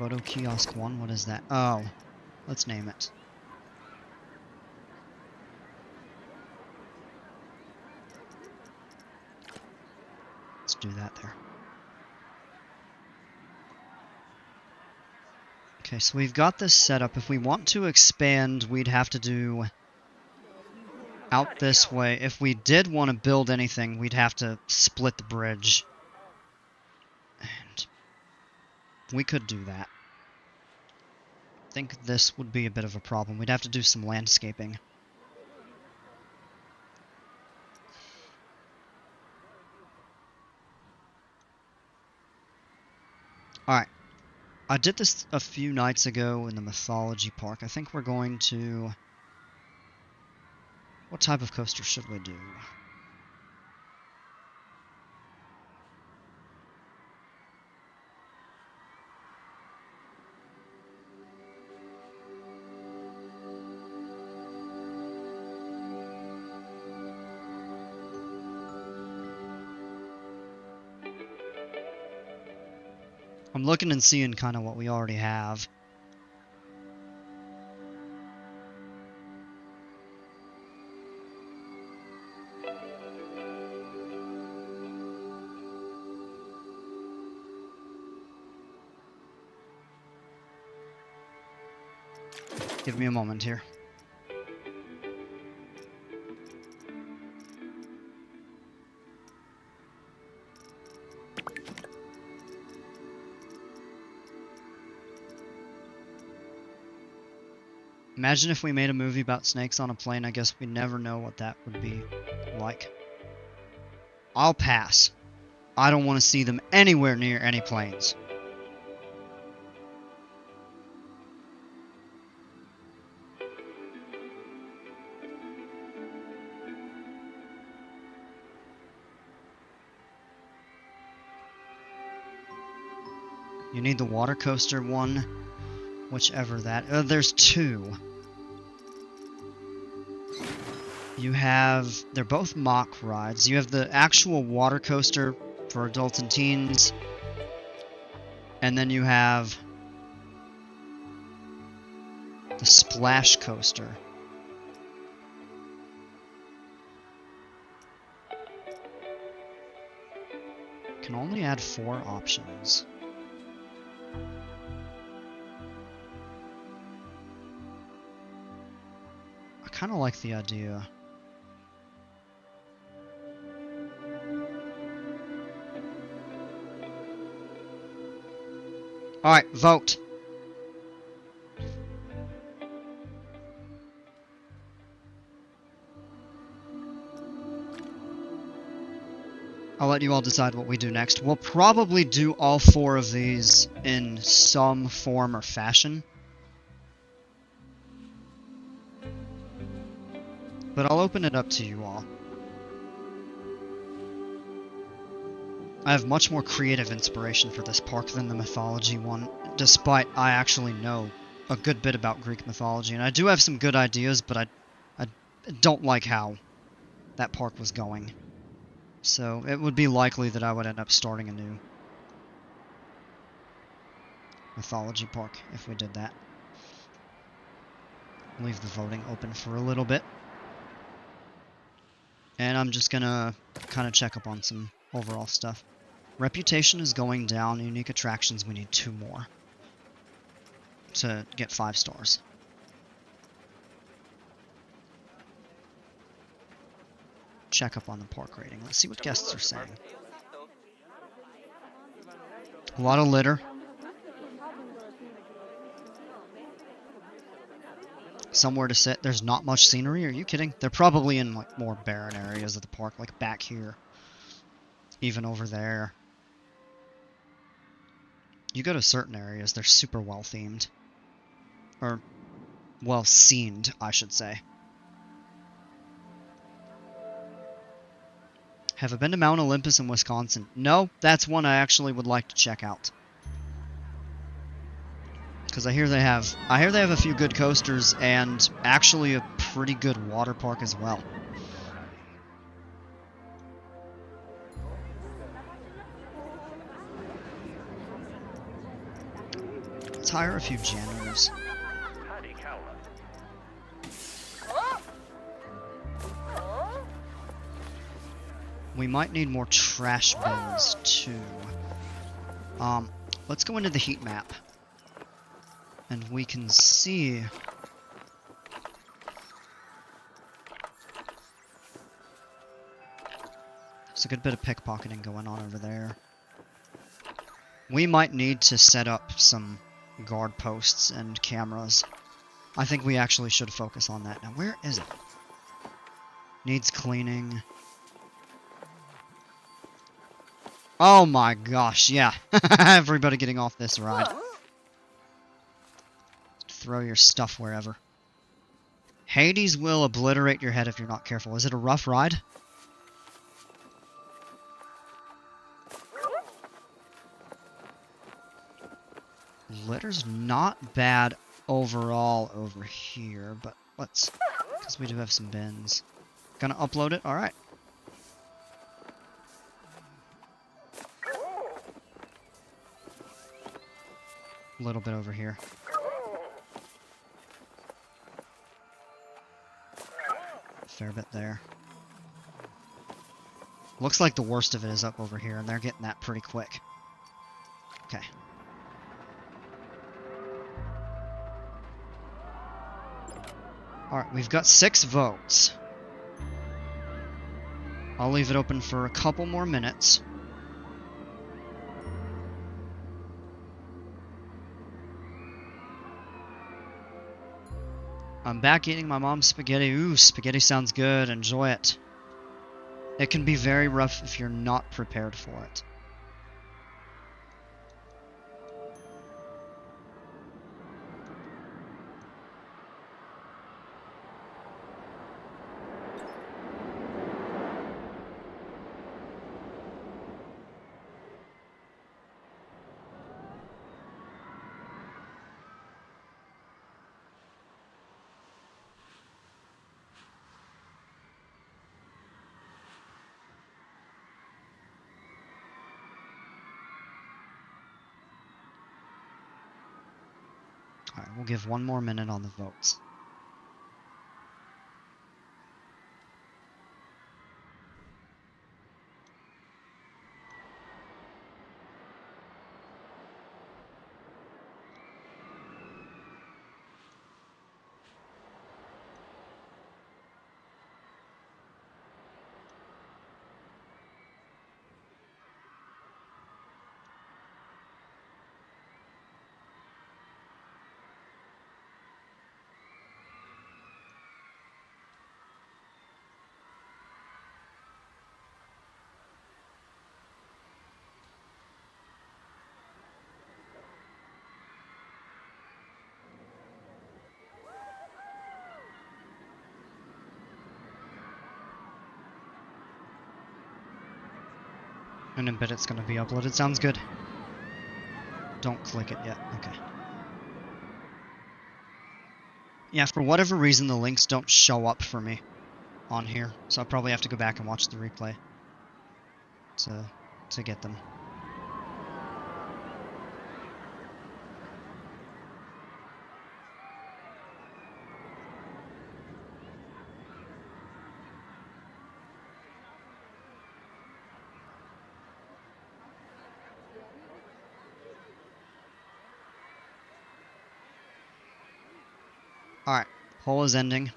Photo Kiosk 1, what is that? Oh, let's name it. Let's do that there. Okay, so we've got this set up. If we want to expand, we'd have to do out this way. If we did want to build anything, we'd have to split the bridge. And we could do that. I think this would be a bit of a problem. We'd have to do some landscaping. Alright. I did this a few nights ago in the mythology park. I think we're going to... What type of coaster should we do? I'm looking and seeing kind of what we already have. Give me a moment here. Imagine if we made a movie about snakes on a plane. I guess we never know what that would be like. I'll pass. I don't want to see them anywhere near any planes. You need the water coaster one, whichever that... there's two. You have... They're both mock rides. You have the actual water coaster for adults and teens. And then you have... the splash coaster. Can only add 4 options. I kind of like the idea. Alright, vote. I'll let you all decide what we do next. We'll probably do all 4 of these in some form or fashion. But I'll open it up to you all. I have much more creative inspiration for this park than the mythology one, despite I actually know a good bit about Greek mythology. And I do have some good ideas, but I don't like how that park was going. So it would be likely that I would end up starting a new mythology park if we did that. Leave the voting open for a little bit. And I'm just gonna kind of check up on some overall stuff. Reputation is going down. Unique attractions, we need 2 more to get 5 stars. Check up on the park rating. Let's see what guests are saying. A lot of litter. Somewhere to sit. There's not much scenery. Are you kidding? They're probably in like more barren areas of the park, like back here. Even over there. You go to certain areas, they're super well themed. Or well scened, I should say. Have I been to Mount Olympus in Wisconsin? No, that's one I actually would like to check out. Because I hear they have a few good coasters and actually a pretty good water park as well. Let's hire a few janitors. We might need more trash bins too. Let's go into the heat map. And we can see... There's a good bit of pickpocketing going on over there. We might need to set up some guard posts and cameras. I think we actually should focus on that. Now, where is it? Needs cleaning. Oh my gosh, yeah. Everybody getting off this ride. Throw your stuff wherever. Hades will obliterate your head if you're not careful. Is it a rough ride? Litter's not bad overall over here, but let's... because we do have some bins. Gonna upload it? Alright. A little bit over here. Fair bit there. Looks like the worst of it is up over here, and they're getting that pretty quick. Okay. Alright, we've got 6 votes. I'll leave it open for a couple more minutes. I'm back eating my mom's spaghetti. Ooh, spaghetti sounds good. Enjoy it. It can be very rough if you're not prepared for it. Alright, we'll give one more minute on the votes. In a bit it's going to be uploaded. Sounds good. Don't click it yet. Okay. Yeah, for whatever reason the links don't show up for me on here, so I'll probably have to go back and watch the replay to get them. Alright, poll is ending.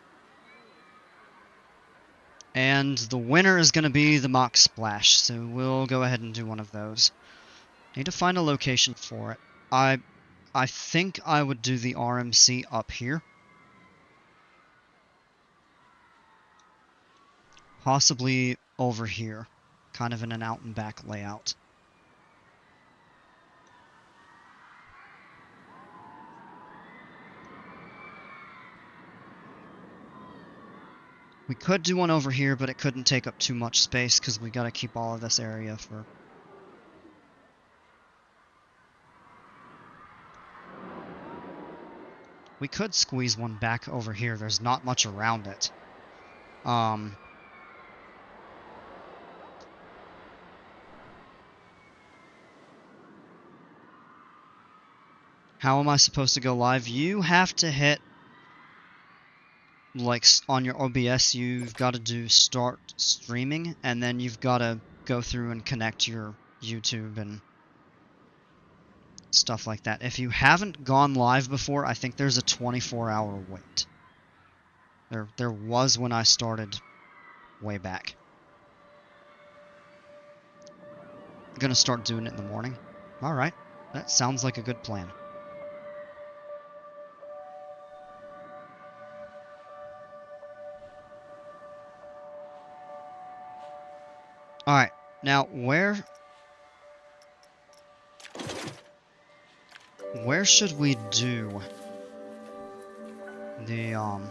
And the winner is going to be the mock splash, so we'll go ahead and do one of those. Need to find a location for it. I think I would do the RMC up here. Possibly over here, kind of in an out and back layout. We could do one over here, but it couldn't take up too much space because we got to keep all of this area for... We could squeeze one back over here. There's not much around it. How am I supposed to go live? You have to hit, like, on your OBS, you've got to do start streaming, and then you've got to go through and connect your YouTube and stuff like that. If you haven't gone live before, I think there's a 24-hour wait. There was when I started way back. I'm gonna start doing it in the morning. Alright, that sounds like a good plan. Alright, now where should we do the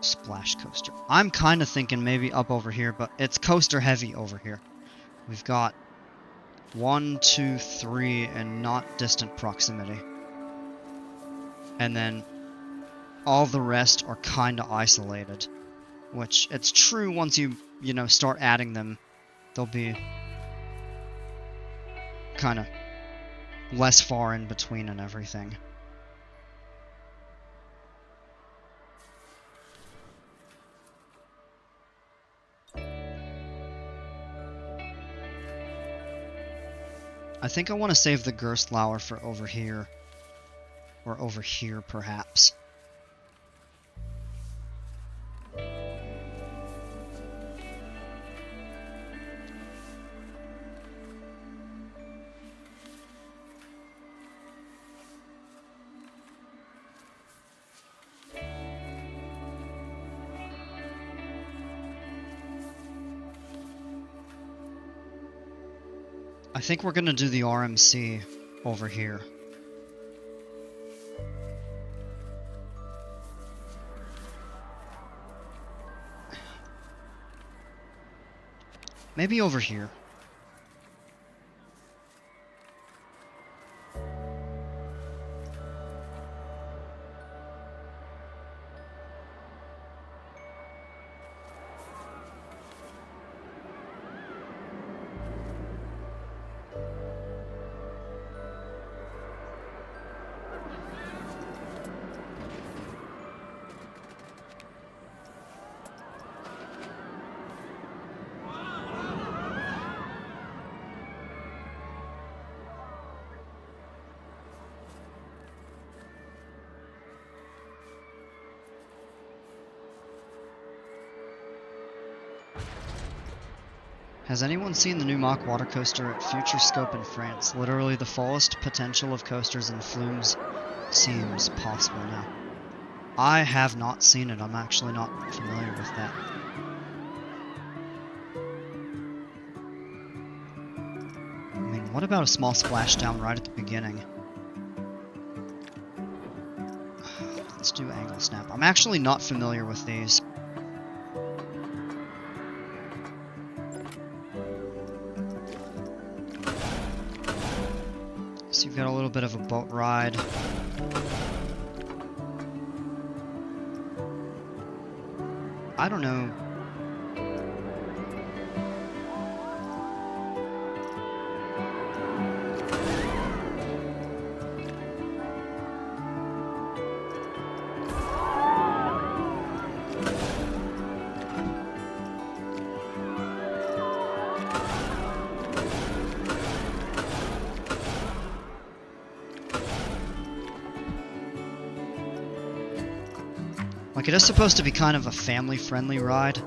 splash coaster? I'm kind of thinking maybe up over here, but it's coaster heavy over here. We've got 1, 2, 3 and not distant proximity. And then all the rest are kind of isolated. Which, it's true once you know, start adding them, they'll be kind of less far in between and everything. I think I want to save the Gerstlauer for over here. Or over here, perhaps. I think we're gonna do the RMC over here. Maybe over here. Has anyone seen the new Mach water coaster at Future Scope in France? Literally the fullest potential of coasters in Flumes seems possible now. I have not seen it. I'm actually not familiar with that. I mean, what about a small splashdown right at the beginning? Let's do Angle Snap. I'm actually not familiar with these. So you've got a little bit of a boat ride. I don't know. Like, it is supposed to be kind of a family-friendly ride. Hey,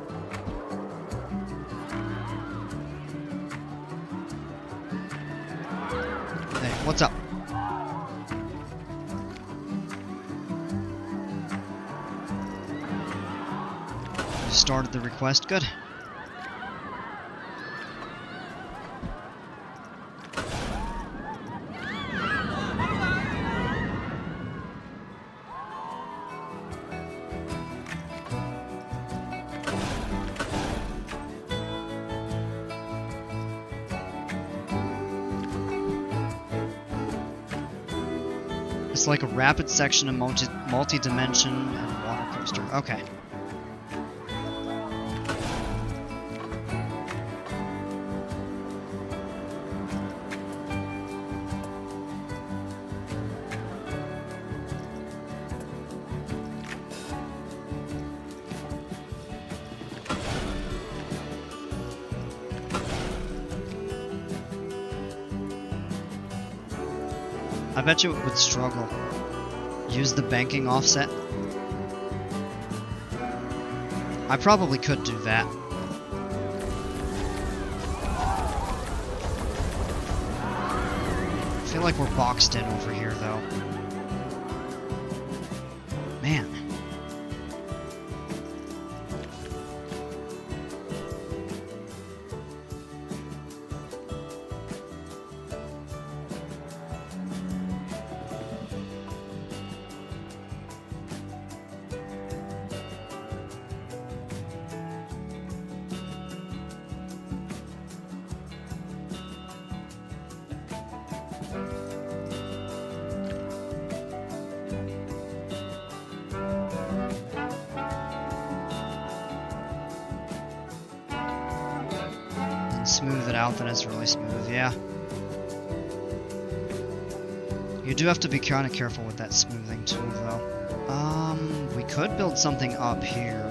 what's up? You started the request, good. It's like a rapid section of multi-dimension and water coaster. Okay. I bet you it would struggle. Use the banking offset. I probably could do that. I feel like we're boxed in over here, though. Man. Smooth it out, then it's really smooth, yeah. You do have to be kind of careful with that smoothing tool, though. We could build something up here.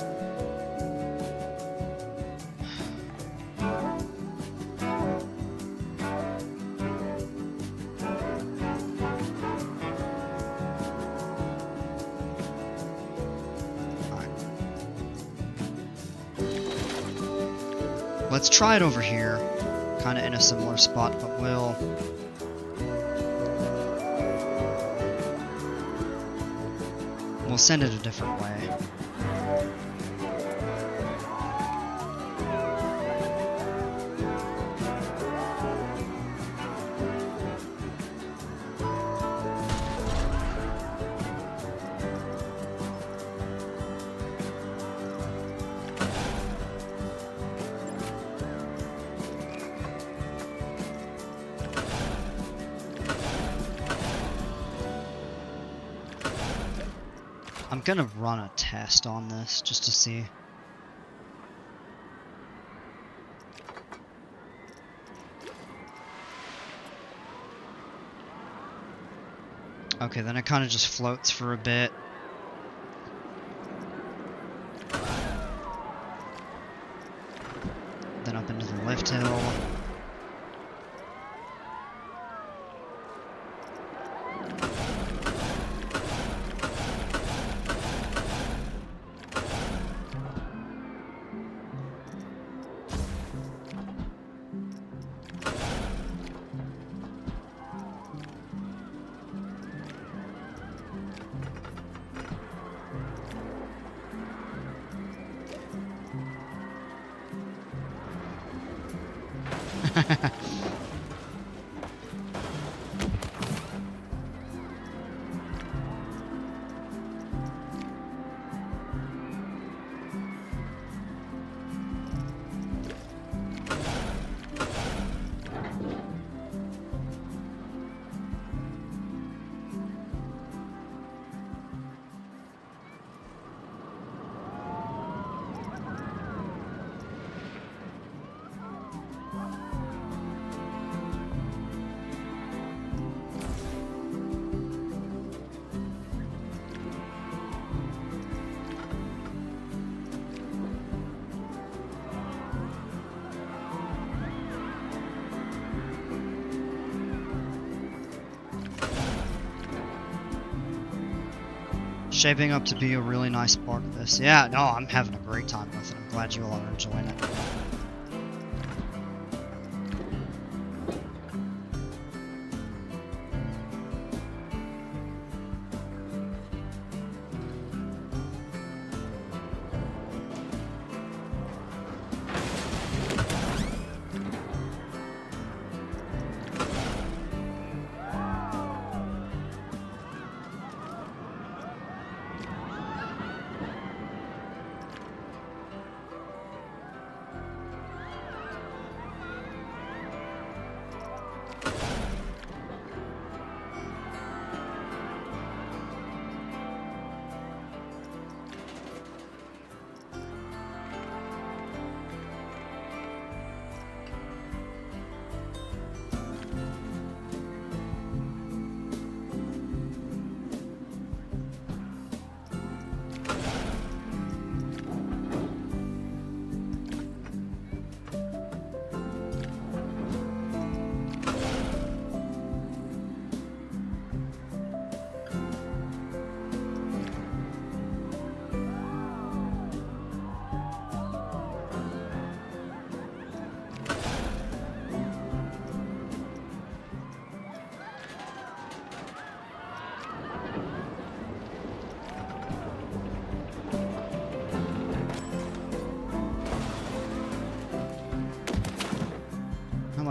Let's try it over here, kind of in a similar spot, but we'll send it a different way. I'm gonna run a test on this just to see. Okay, then it kind of just floats for a bit. Then up into the lift hill. Shaping up to be a really nice part of this. Yeah, no, I'm having a great time with it. I'm glad you all are enjoying it.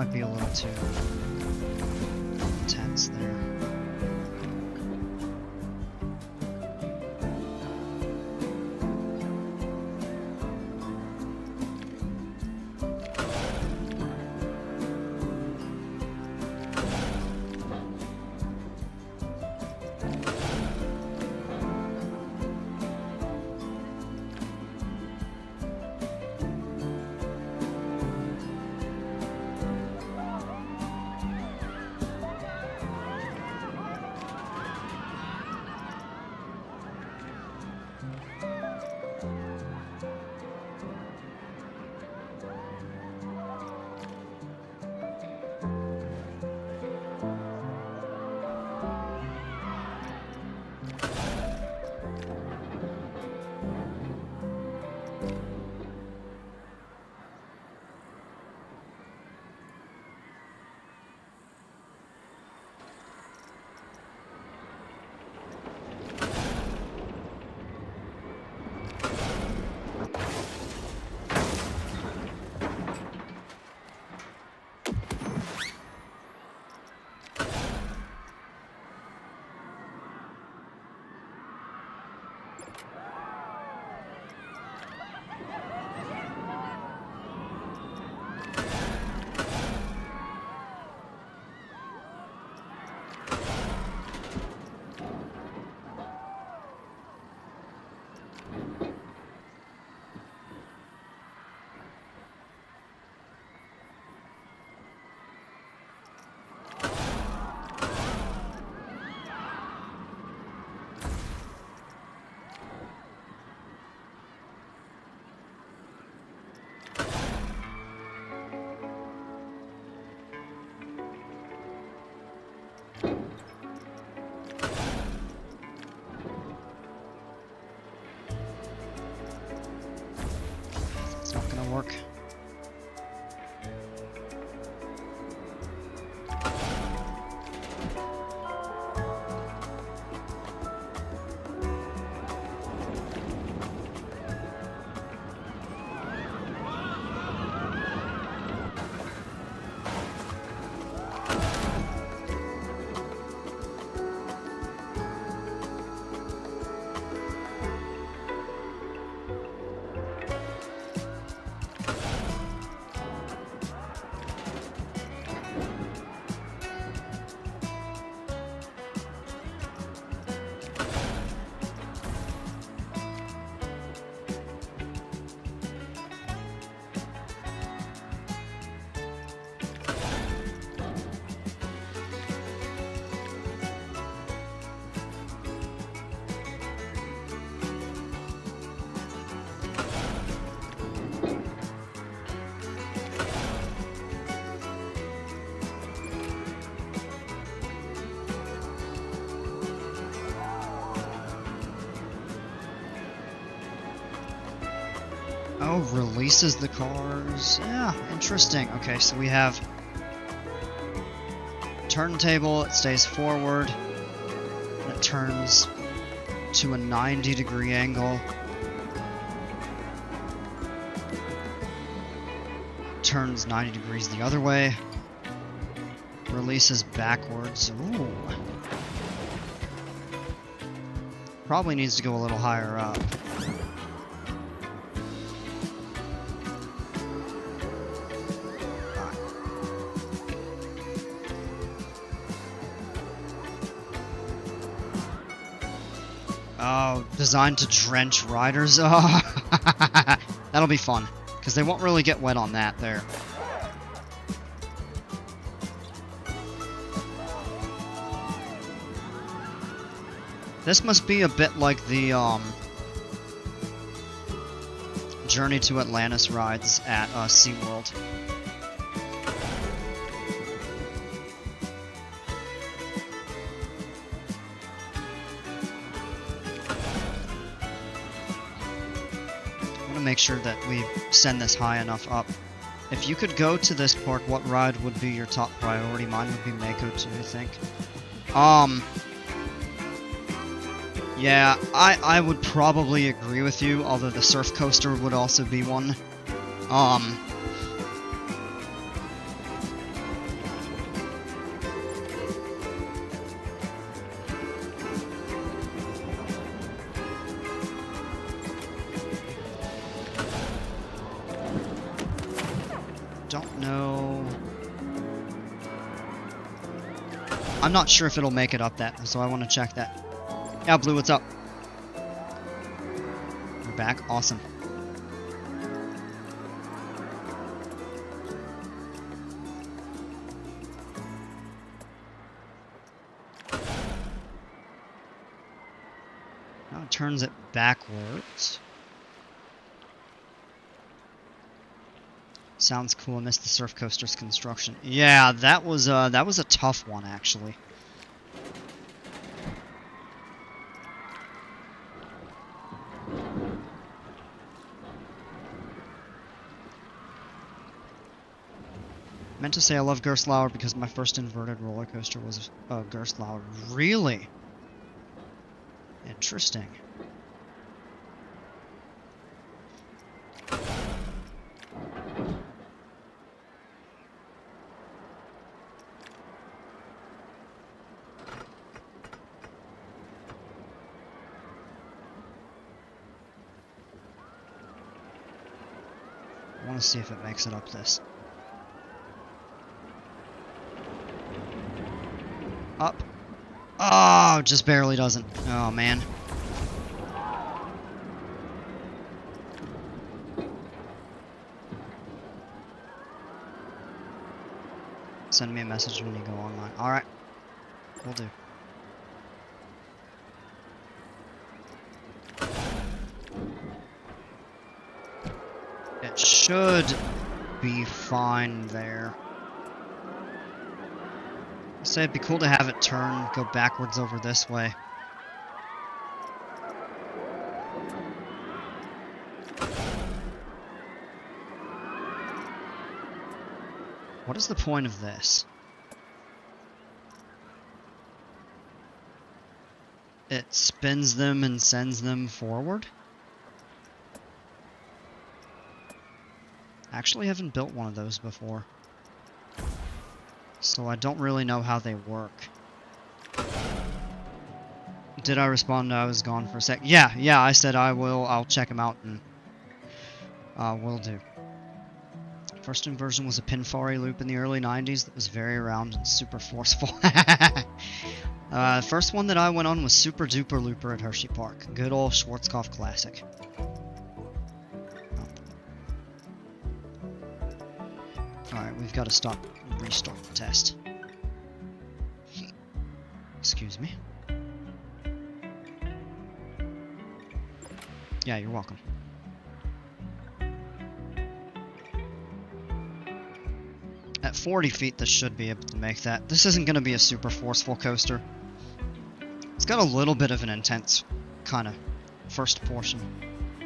might be a little too intense there. It's not gonna work. Oh, releases the cars. Yeah, interesting. Okay, so we have turntable, it stays forward, and it turns to a 90-degree angle. Turns 90 degrees the other way. Releases backwards. Ooh. Probably needs to go a little higher up. Oh, designed to drench riders. Oh, that'll be fun, because they won't really get wet on that there. This must be a bit like the Journey to Atlantis rides at SeaWorld. Make sure that we send this high enough up. If you could go to this park, what ride would be your top priority? Mine would be Mako 2, I think. Yeah, I would probably agree with you, although the surf coaster would also be one. I'm not sure if it'll make it up that, so I want to check that. Yeah, Blue, what's up? You're back? Awesome. Now it turns it backwards. Sounds cool. I missed the surf coaster's construction. Yeah, that was a tough one actually. Meant to say I love Gerstlauer because my first inverted roller coaster was Gerstlauer. Really? Interesting. I want to see if it makes it up this. Up. Oh, just barely doesn't. Oh, man. Send me a message when you go online. Alright. Will do. It should be fine there. I say it'd be cool to have it turn, go backwards over this way. What is the point of this? It spins them and sends them forward? Actually haven't built one of those before. So I don't really know how they work. Did I respond? I was gone for a sec. Yeah, I said I will. I'll check them out and will do. First inversion was a pinfari loop in the early 90s that was very round and super forceful. First one that I went on was Super Duper Looper at Hershey Park. Good old Schwarzkopf classic. Alright, we've got to stop and restart the test. Excuse me. Yeah, you're welcome. At 40 feet, this should be able to make that. This isn't going to be a super forceful coaster. It's got a little bit of an intense kind of first portion.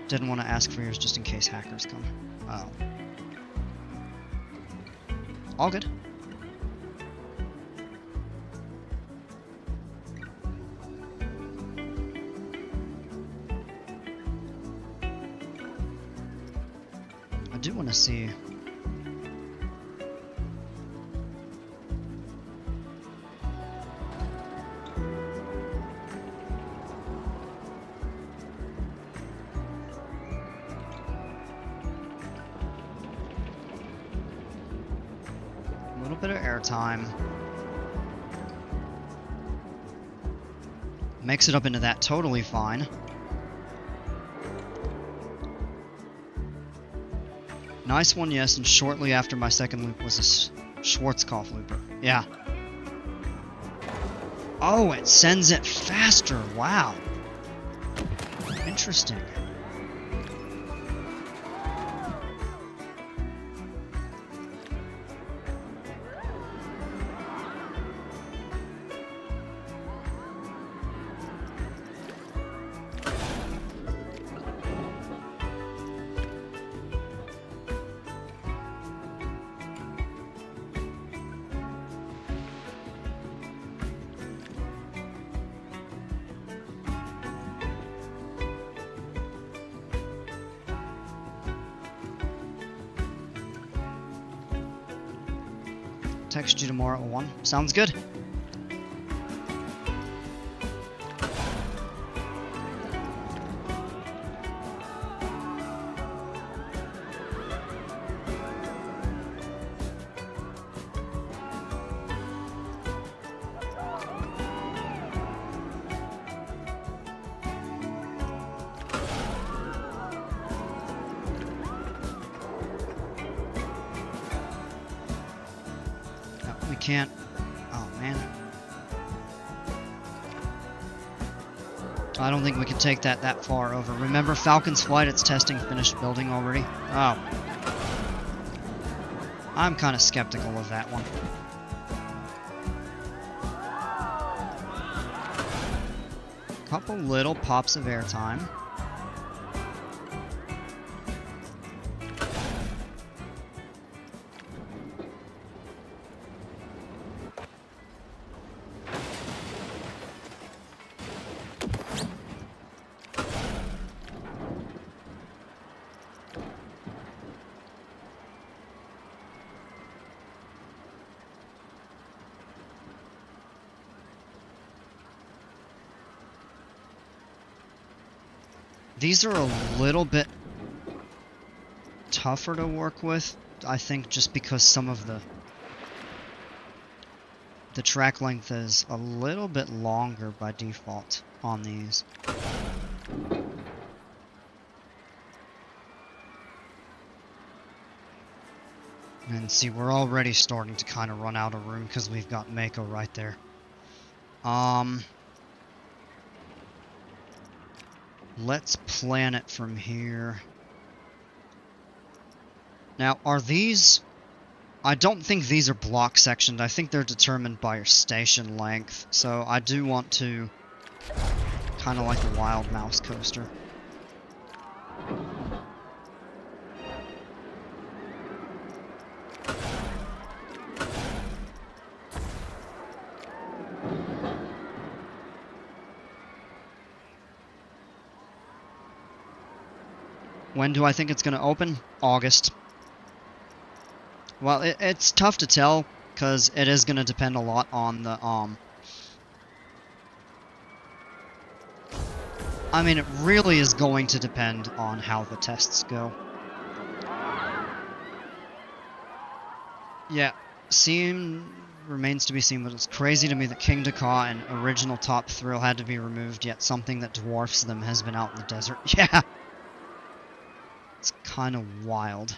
Didn't want to ask for yours just in case hackers come. Oh. All good. I do want to see. Bit of airtime. Makes it up into that totally fine. Nice one, yes, and shortly after my second loop was a Schwarzkopf looper. Yeah. Oh, it sends it faster. Wow. Interesting. Text you tomorrow at 1. Sounds good. can't... Oh, man. I don't think we can take that far over. Remember, Falcon's Flight, it's testing finished building already? Oh. I'm kind of skeptical of that one. Couple little pops of airtime. These are a little bit tougher to work with, I think, just because some of the track length is a little bit longer by default on these. And see, we're already starting to kind of run out of room because we've got Mako right there. Let's plan it from here. Now, are these... I don't think these are block sectioned. I think they're determined by your station length. So I do want to... kind of like a Wild Mouse coaster. When do I think it's going to open? August. Well, it's tough to tell, because it is going to depend a lot on the, I mean, it really is going to depend on how the tests go. Yeah, remains to be seen, but it's crazy to me that King Dakar and original Top Thrill had to be removed, yet something that dwarfs them has been out in the desert. Yeah! It's kind of wild.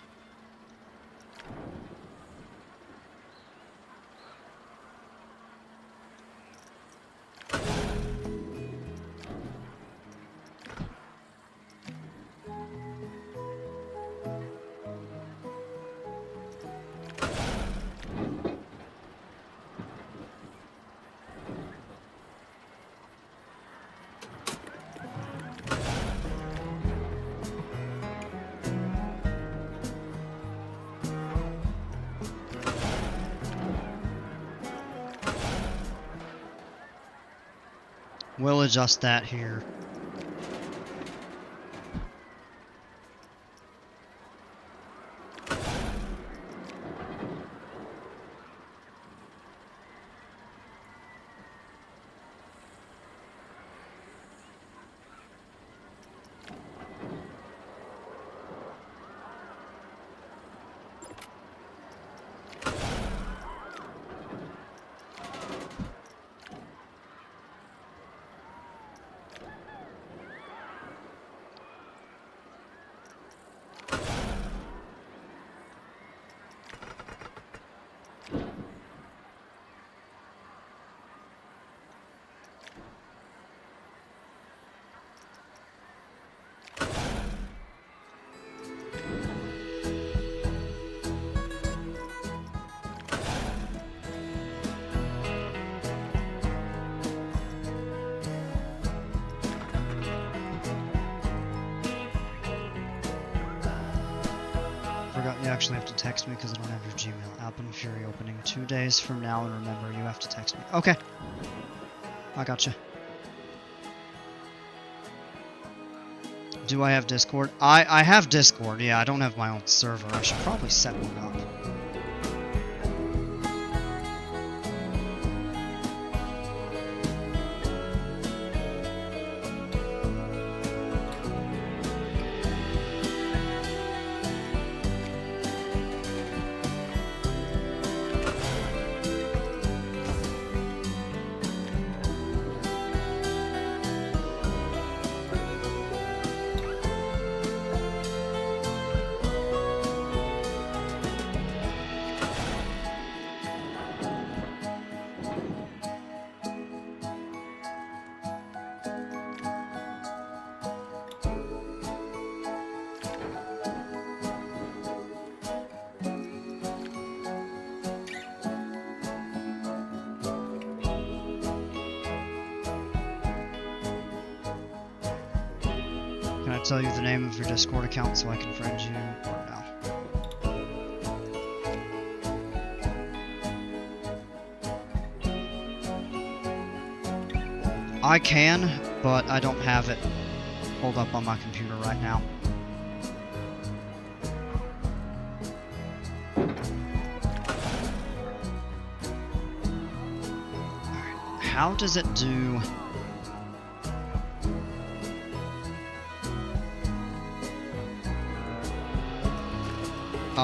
We'll adjust that here. You actually have to text me because I don't have your Gmail app and Fury opening 2 days from now, and remember, you have to text me. Okay. I gotcha. Do I have Discord? I have Discord, yeah, I don't have my own server. I should probably set one up. tell you the name of your Discord account so I can friend you, or no? I can, but I don't have it pulled up on my computer right now. Alright, how does it do...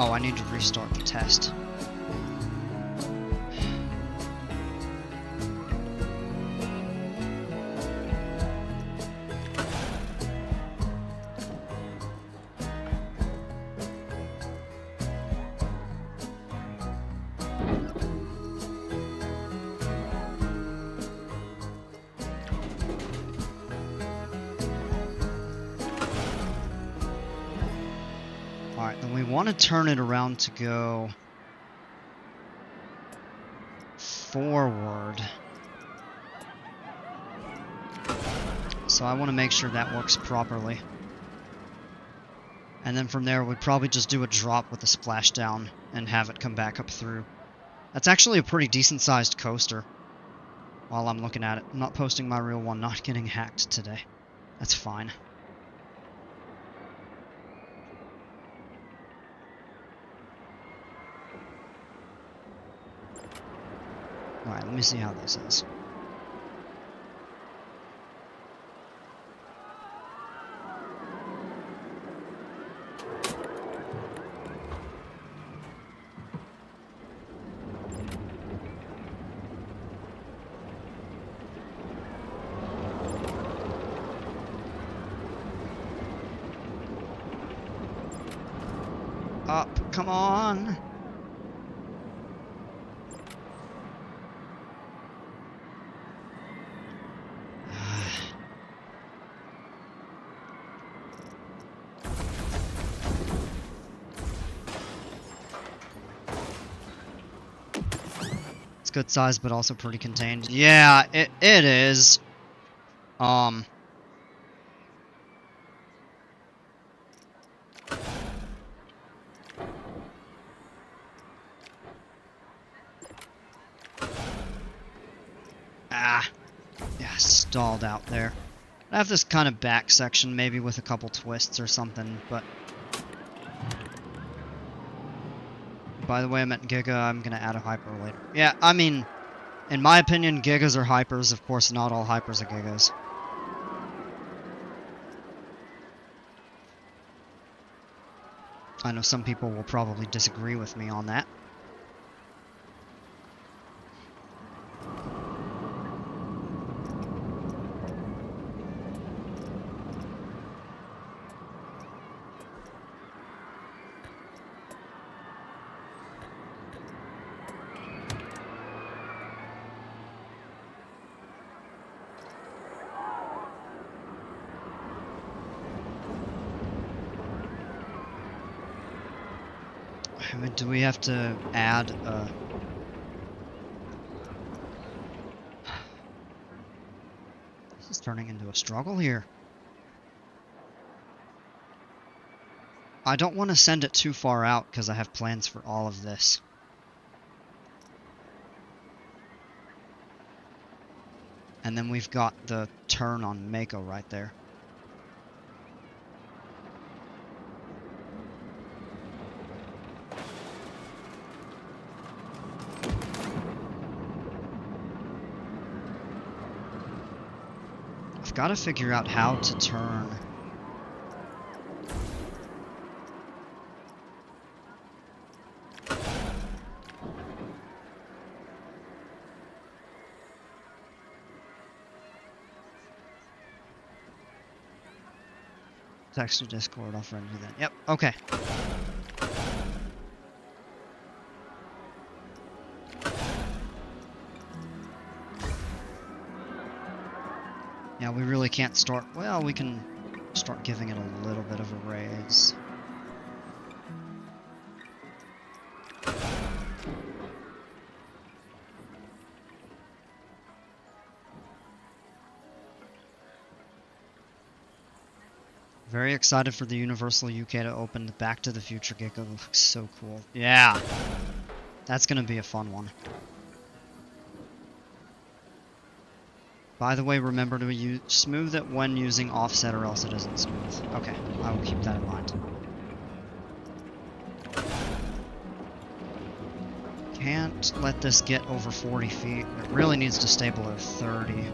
Oh, I need to restart the test. Alright, then we want to turn it around to go forward. So I want to make sure that works properly. And then from there, we'd probably just do a drop with a splashdown and have it come back up through. That's actually a pretty decent-sized coaster while I'm looking at it. I'm not posting my real one, not getting hacked today. That's fine. Alright, let me see how this is. Up, come on! It's good size, but also pretty contained. Yeah, it is. Yeah, stalled out there. I have this kind of back section, maybe with a couple twists or something, but... By the way, I'm at Giga, I'm gonna add a hyper later. Yeah, I mean, in my opinion, Gigas are hypers. Of course, not all hypers are Gigas. I know some people will probably disagree with me on that. I mean, do we have to add a... This is turning into a struggle here. I don't want to send it too far out because I have plans for all of this. And then we've got the turn on Mako right there. I've got to figure out how to turn. Text to Discord, I'll friend you then. Yep, okay. Yeah, we really can't start... Well, we can start giving it a little bit of a raise. Very excited for the Universal UK to open. The Back to the Future gig. It looks so cool. Yeah! That's gonna be a fun one. By the way, remember to smooth it when using offset or else it isn't smooth. Okay, I will keep that in mind. Can't let this get over 40 feet. It really needs to stay below 30.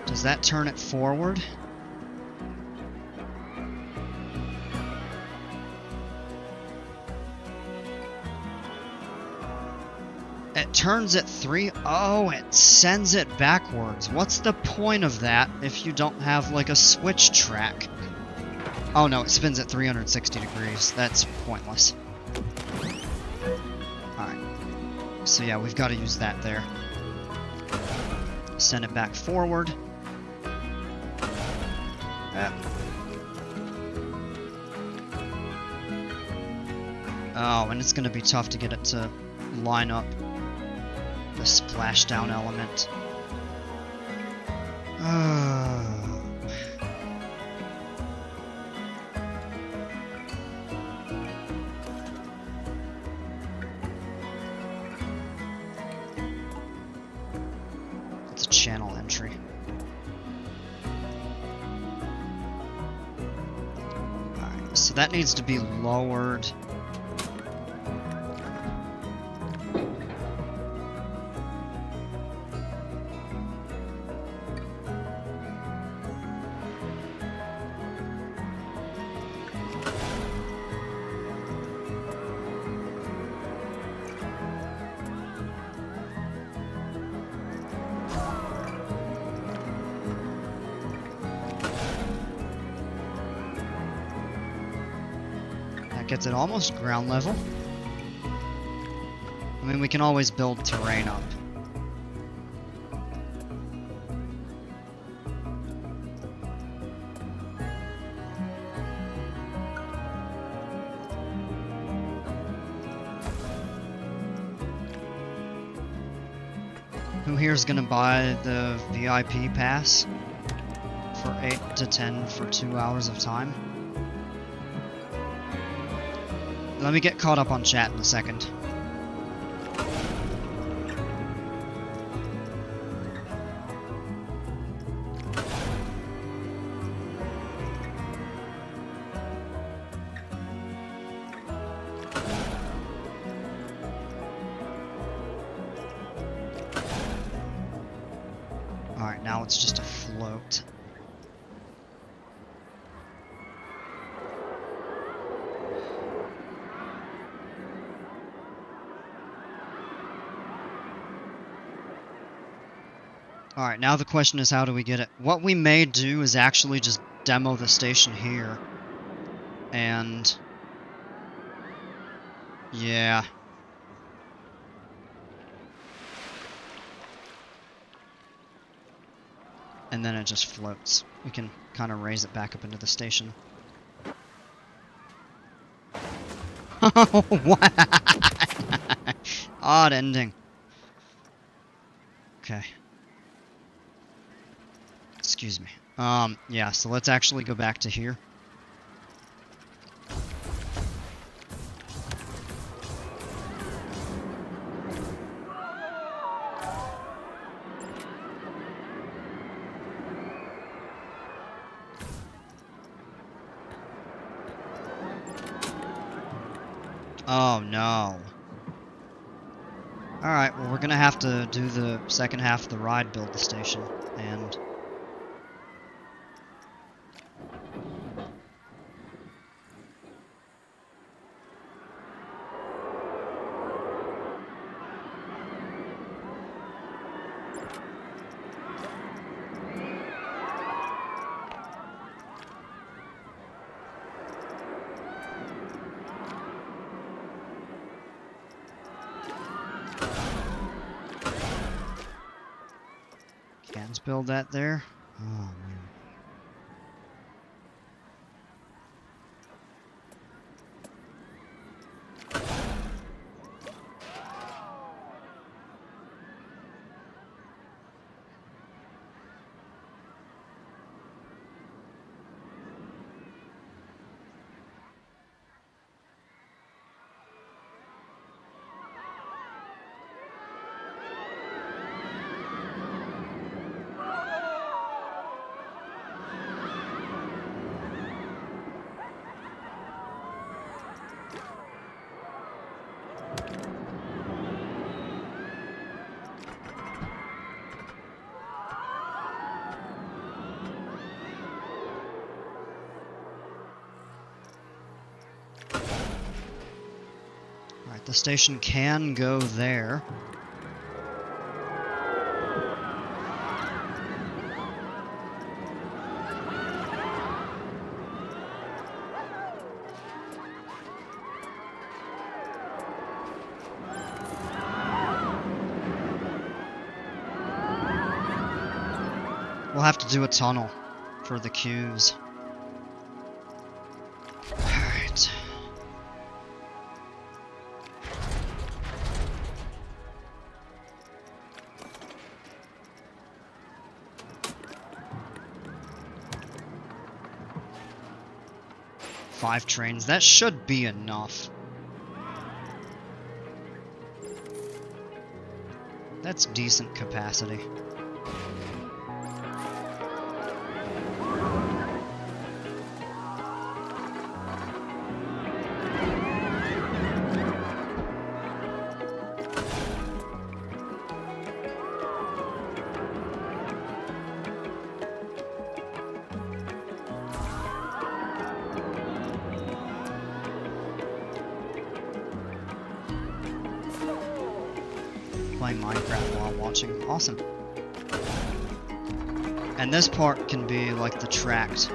Does that turn it forward? It turns it 3. Oh, it sends it backwards. What's the point of that if you don't have like a switch track? Oh no, it spins at 360 degrees. That's pointless. Alright. So yeah, we've got to use that there. Send it back forward. Oh, and it's going to be tough to get it to line up the splashdown element. It's a channel entry. Alright, so that needs to be lowered. Gets it almost ground level. I mean, we can always build terrain up. Who here is gonna buy the VIP pass for 8 to 10 for 2 hours of time? Let me get caught up on chat in a second. Alright, now it's just a float. Alright, now the question is how do we get it? What we may do is actually just demo the station here. And... yeah. And then it just floats. We can kind of raise it back up into the station. Oh, what? Odd ending. Okay. Excuse me. Yeah, so let's actually go back to here. Oh no. Alright, well we're gonna have to do the second half of the ride, build the station, and... build that there. Oh, man. Alright, the station can go there. We'll have to do a tunnel for the queues. Alright. Five trains, that should be enough. That's decent capacity. Playing Minecraft while watching. Awesome. And this part can be like the tracked.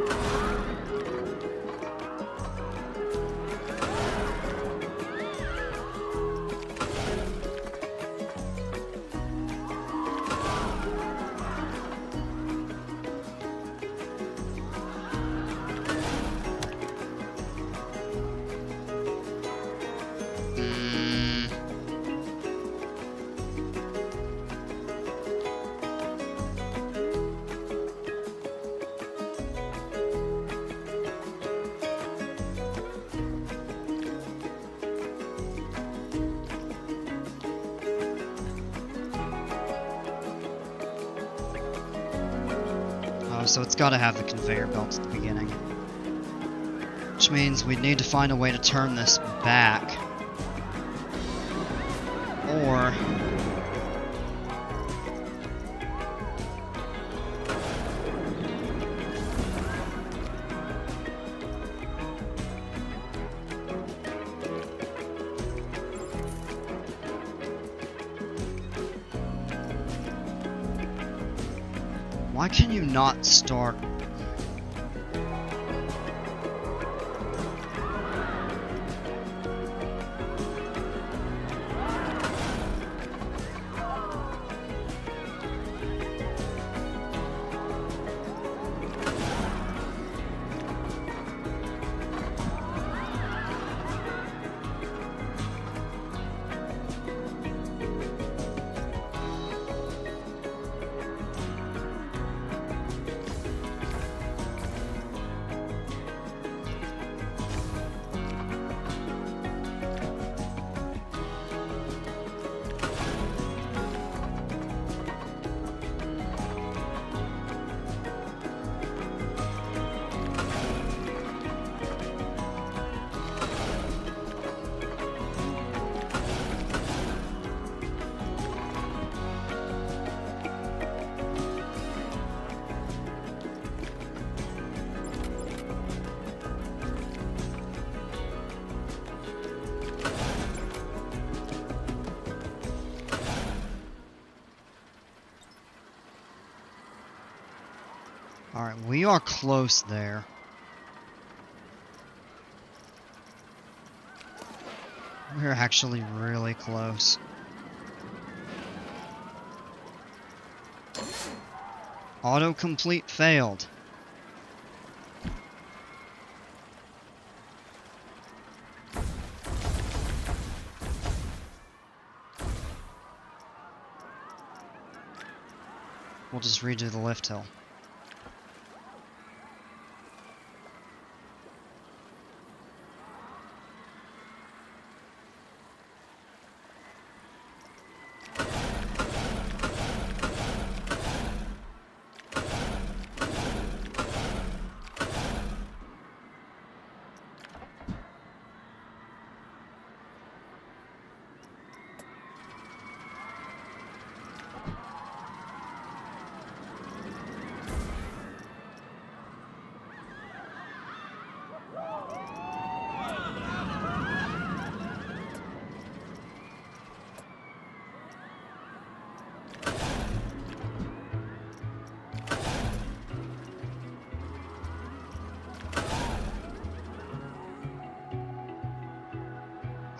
So it's got to have the conveyor belts at the beginning. Which means we need to find a way to turn this back. Or... why can you not start? Alright, we are close there. We're actually really close. Autocomplete failed. We'll just redo the lift hill.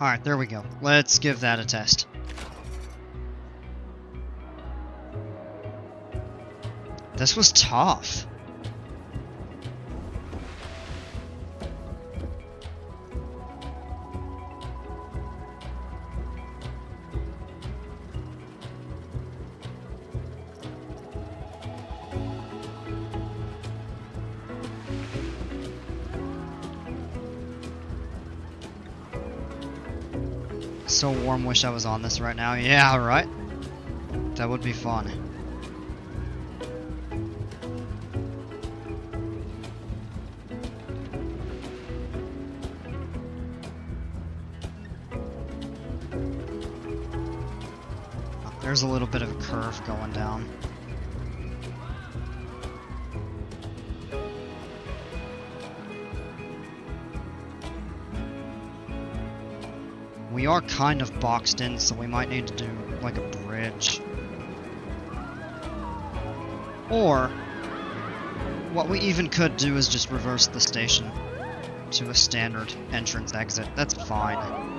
Alright, there we go. Let's give that a test. This was tough. So warm, wish I was on this right now. Yeah, right? That would be fun. There's a little bit of a curve going down. We are kind of boxed in, so we might need to do like a bridge. Or, what we even could do is just reverse the station to a standard entrance exit. That's fine.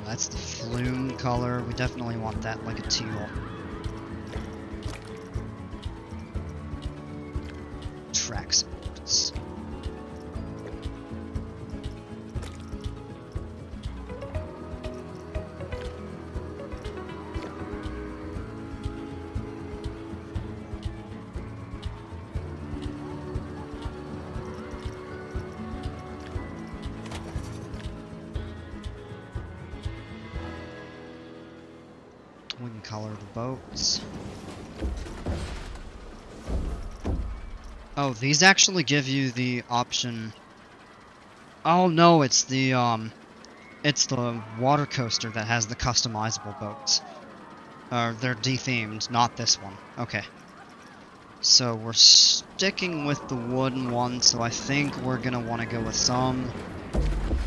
That's the flume color. We definitely want that like a teal. Tracks. We can color the boats. Oh, these actually give you the option. Oh no, it's the water coaster that has the customizable boats. They're de-themed, not this one. Okay. So we're sticking with the wooden one, so I think we're gonna want to go with some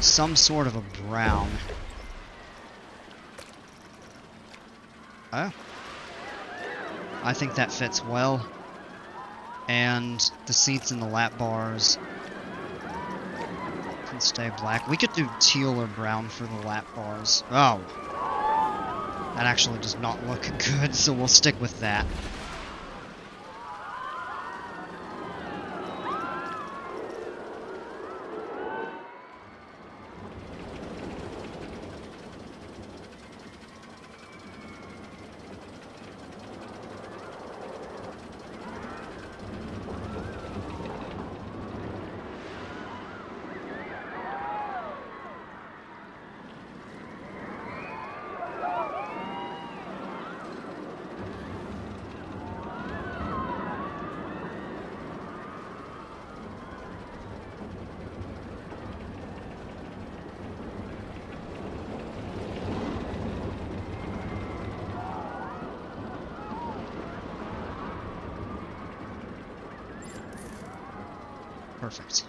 sort of a brown. Oh. I think that fits well. And the seats and the lap bars can stay black. We could do teal or brown for the lap bars. Oh. That actually does not look good, so we'll stick with that. Perfect.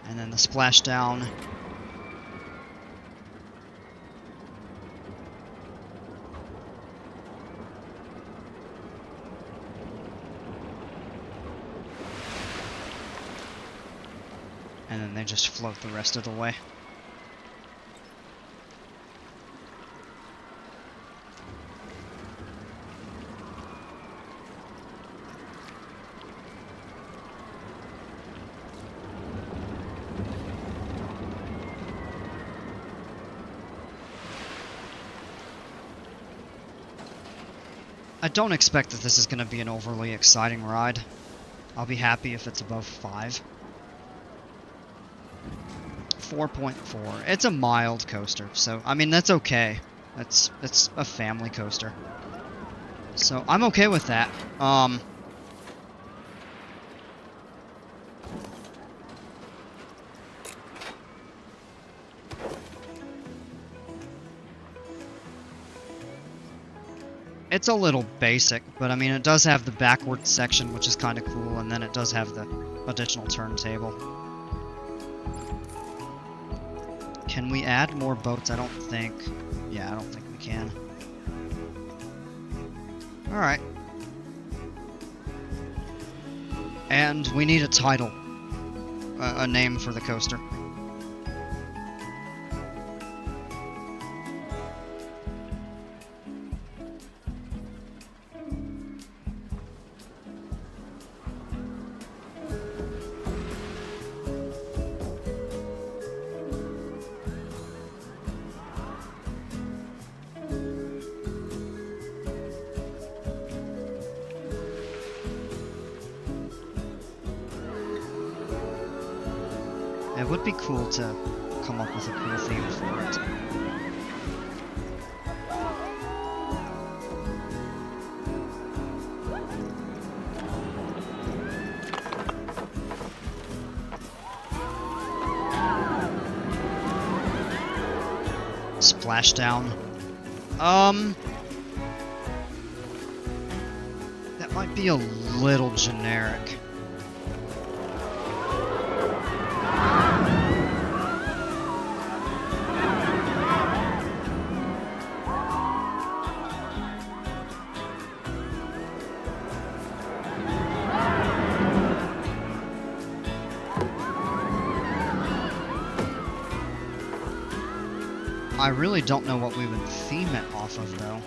And then the splashdown. And then they just float the rest of the way. I don't expect that this is going to be an overly exciting ride. I'll be happy if it's above 5. 4.4. It's a mild coaster, so I mean that's okay. It's a family coaster. So I'm okay with that. It's a little basic, but I mean it does have the backward section, which is kind of cool, and then it does have the additional turntable. Can we add more boats? I don't think. Yeah, I don't think we can. Alright. And we need a title. A name for the coaster. It would be cool to come up with a cool theme for it. Splashdown. That might be a little generic. I really don't know what we would theme it off of, though.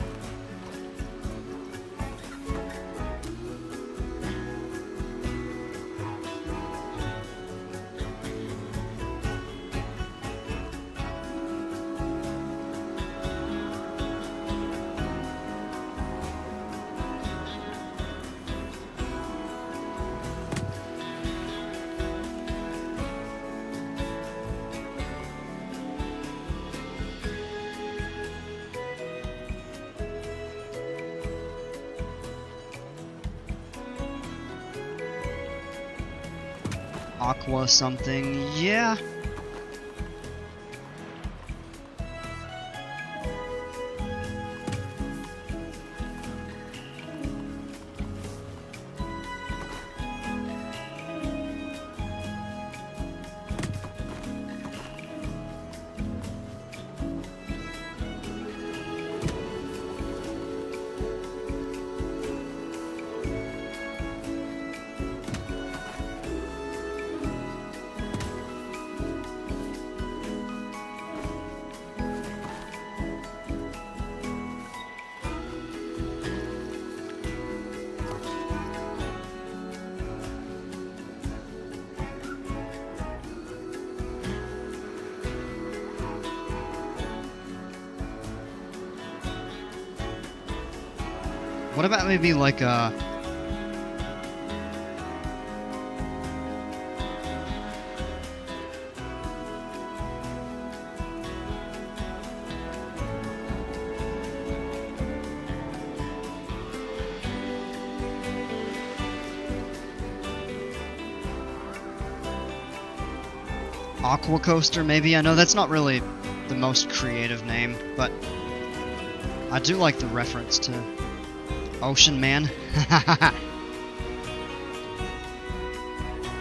Aqua something, yeah. What about maybe like a... Aqua Coaster, maybe? I know that's not really the most creative name, but I do like the reference to Ocean Man.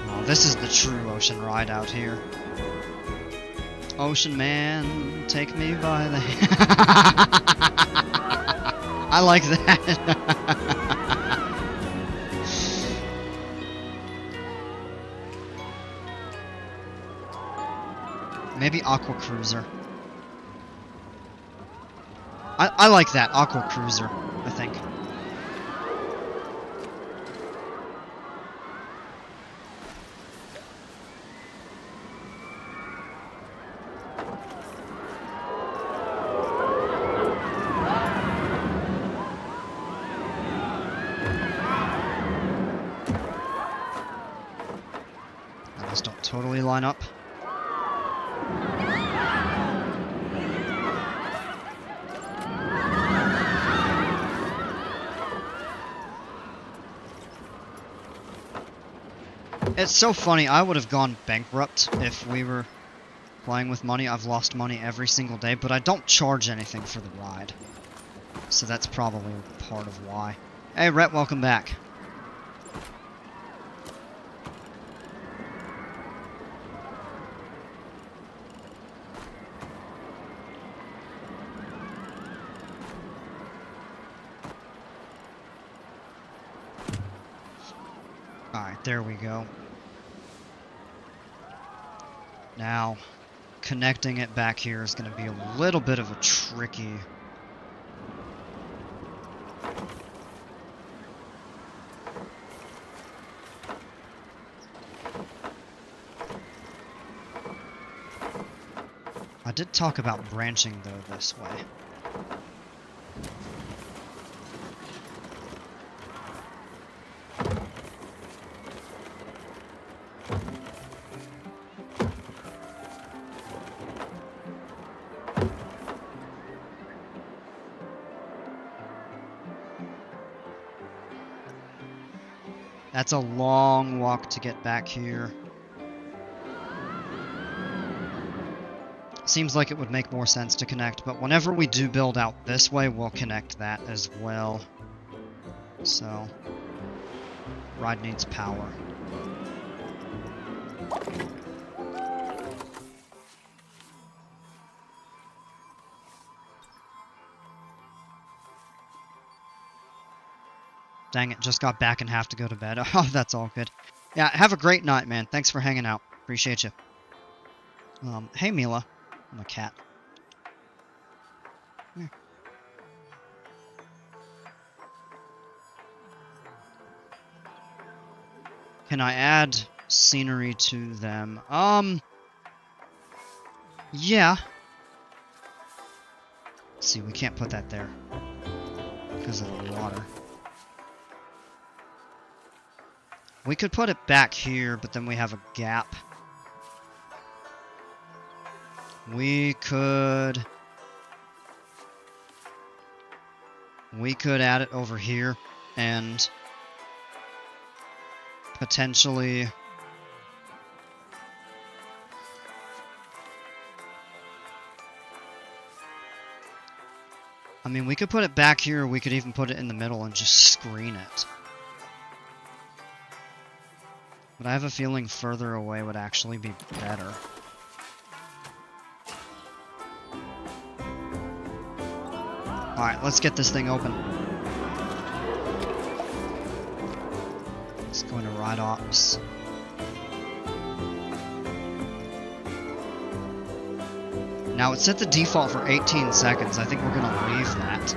Oh, this is the true ocean ride out here. Ocean Man, take me by the hand. I like that. Maybe Aqua Cruiser. I like that, Aqua Cruiser, I think. Now those don't totally line up. It's so funny, I would have gone bankrupt if we were playing with money. I've lost money every single day, but I don't charge anything for the ride. So that's probably part of why. Hey, Rhett, welcome back. Alright, there we go. Now, connecting it back here is going to be a little bit of a tricky... I did talk about branching, though, this way. That's a long walk to get back here. Seems like it would make more sense to connect, but whenever we do build out this way, we'll connect that as well. So, ride needs power. Dang it, just got back and have to go to bed. Oh, that's all good. Yeah, have a great night, man. Thanks for hanging out. Appreciate you. Hey, Mila. I'm a cat. Here. Can I add scenery to them? Yeah. Let's see, we can't put that there because of the water. We could put it back here, but then we have a gap. We could add it over here and potentially I mean, we could put it back here, or we could even put it in the middle and just screen it. But I have a feeling further away would actually be better. Alright, let's get this thing open. Let's go into Ride Ops. Now, it set the default for 18 seconds. I think we're going to leave that.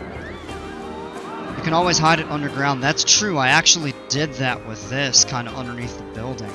You can always hide it underground. That's true. I actually did that with this, kind of underneath the building.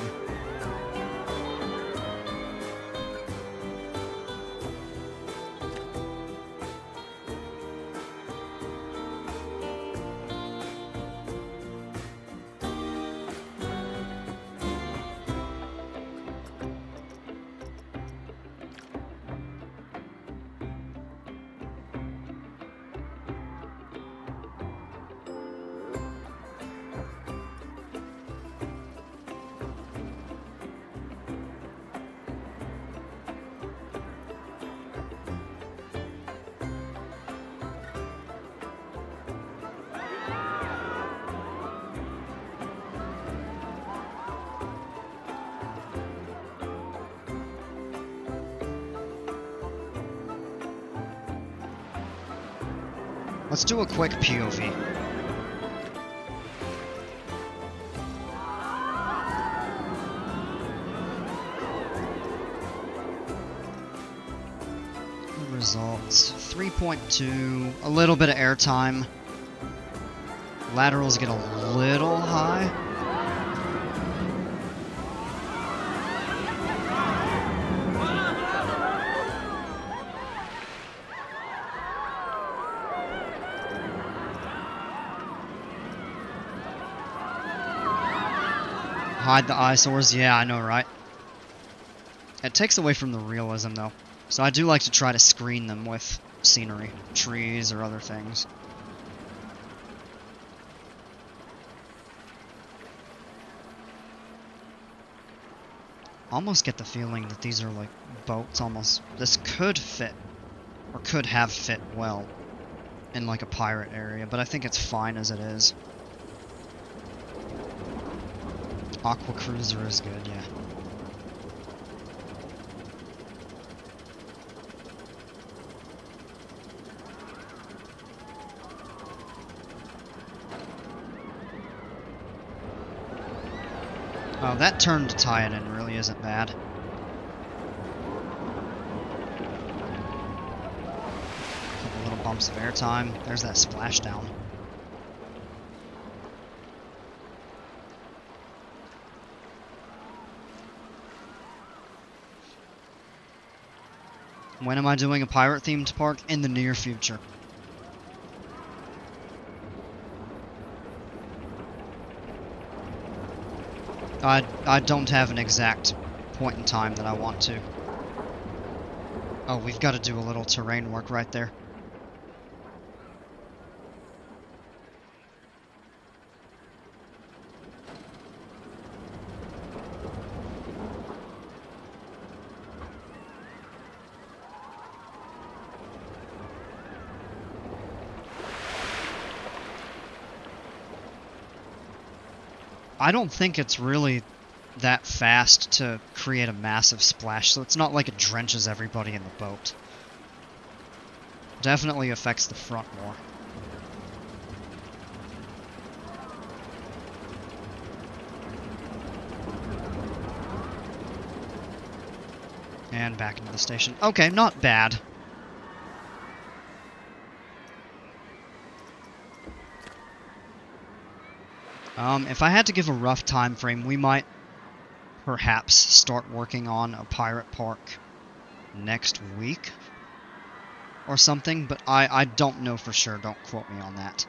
Let's do a quick POV. The results, 3.2, a little bit of airtime. Laterals get a little high. Hide the eyesores, yeah, I know, right? It takes away from the realism, though. So I do like to try to screen them with scenery, trees, or other things. Almost get the feeling that these are like boats almost. This could fit, or could have fit well in like a pirate area, but I think it's fine as it is. Aqua Cruiser is good, yeah. Oh, that turn to tie it in really isn't bad. Couple little bumps of airtime. There's that splashdown. When am I doing a pirate-themed park? In the near future. I don't have an exact point in time that I want to. Oh, we've got to do a little terrain work right there. I don't think it's really that fast to create a massive splash, so it's not like it drenches everybody in the boat. Definitely affects the front more. And back into the station. Okay, not bad. If I had to give a rough time frame, we might perhaps start working on a pirate park next week or something, but I don't know for sure. Don't quote me on that.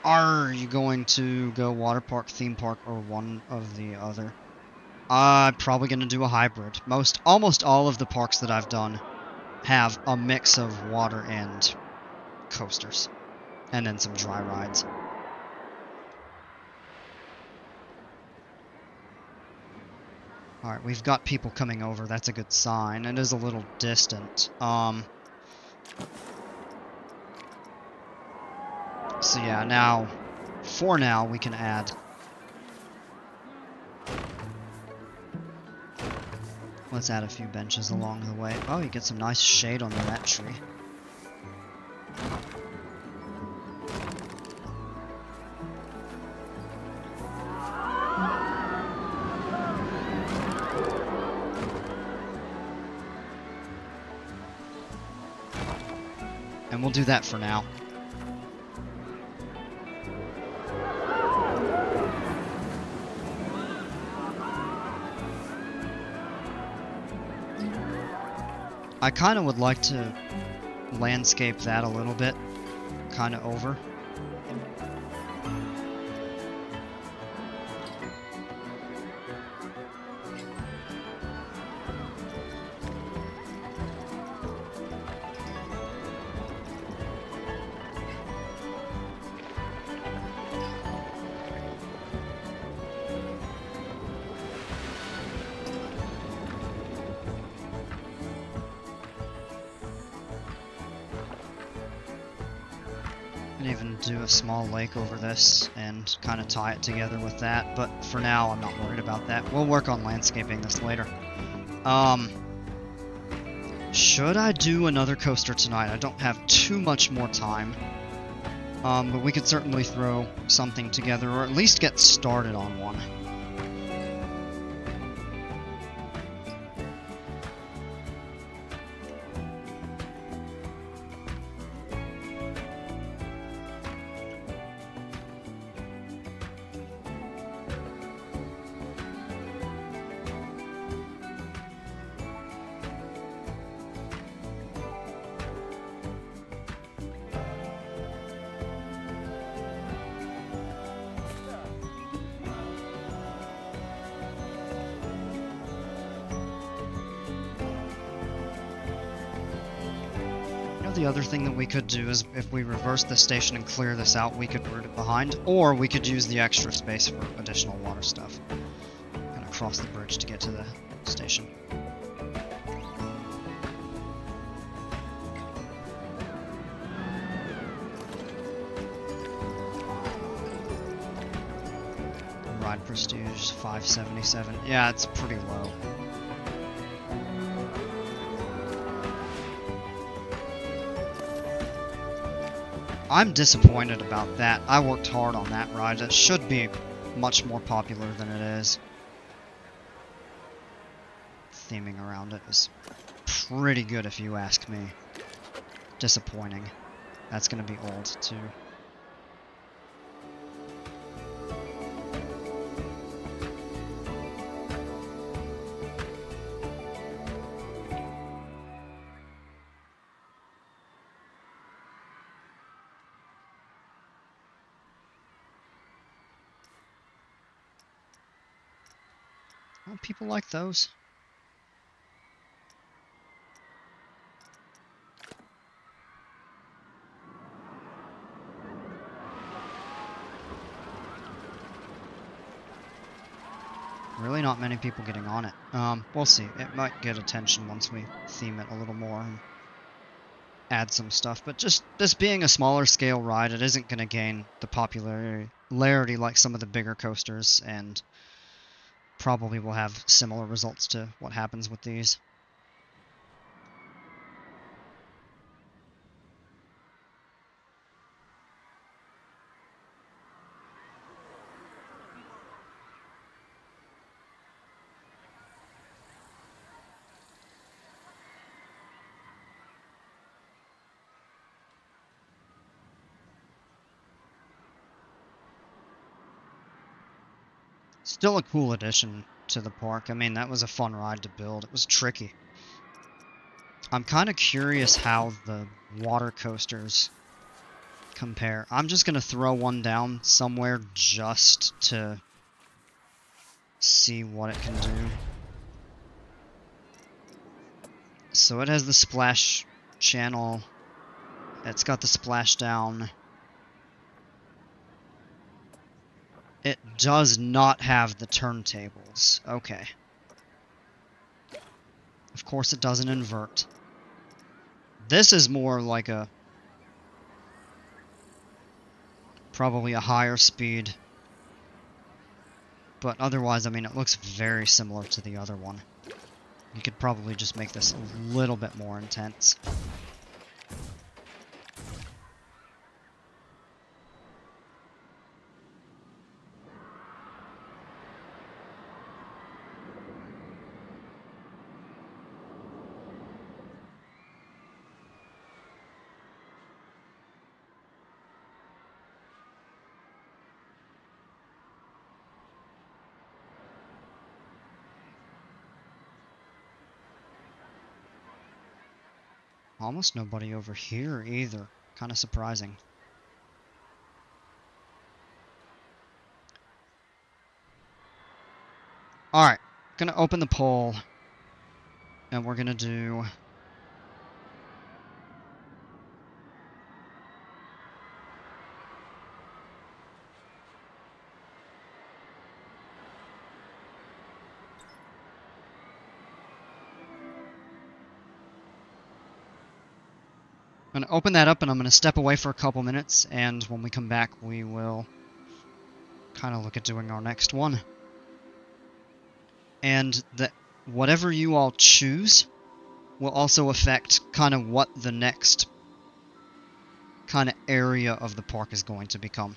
Are you going to go water park, theme park, or one of the other? I'm probably going to do a hybrid. Almost all of the parks that I've done have a mix of water and coasters, and then some dry rides. Alright, we've got people coming over. That's a good sign. It is a little distant. So yeah, now, for now, we can add. Let's add a few benches along the way. Oh, you get some nice shade on that tree. And we'll do that for now. I kind of would like to landscape that a little bit, kind of over. And even do a small lake over this and kind of tie it together with that, but for now I'm not worried about that. We'll work on landscaping this later. Should I do another coaster tonight? I don't have too much more time. But we could certainly throw something together, or at least get started on one. The other thing that we could do is if we reverse the station and clear this out, we could route it behind, or we could use the extra space for additional water stuff. Kind of cross the bridge to get to the station. Ride Prestige 577. Yeah, it's pretty low. I'm disappointed about that. I worked hard on that ride. It should be much more popular than it is. Theming around it is pretty good if you ask me. Disappointing. That's gonna be old too. Oh, people like those. Really not many people getting on it. We'll see. It might get attention once we theme it a little more and add some stuff. But just this being a smaller scale ride, it isn't going to gain the popularity like some of the bigger coasters, and probably will have similar results to what happens with these. Still a cool addition to the park. I mean, that was a fun ride to build. It was tricky. I'm kind of curious how the water coasters compare. I'm just going to throw one down somewhere just to see what it can do. So it has the splash channel. It's got the splashdown. It does not have the turntables. Okay. Of course it doesn't invert. This is more like a... probably a higher speed. But otherwise, I mean, it looks very similar to the other one. You could probably just make this a little bit more intense. Almost nobody over here either. Kind of surprising. Alright, gonna open the poll. And we're gonna do... I'm going to open that up and I'm going to step away for a couple minutes, and when we come back we will kind of look at doing our next one. And whatever you all choose, will also affect kind of what the next kind of area of the park is going to become.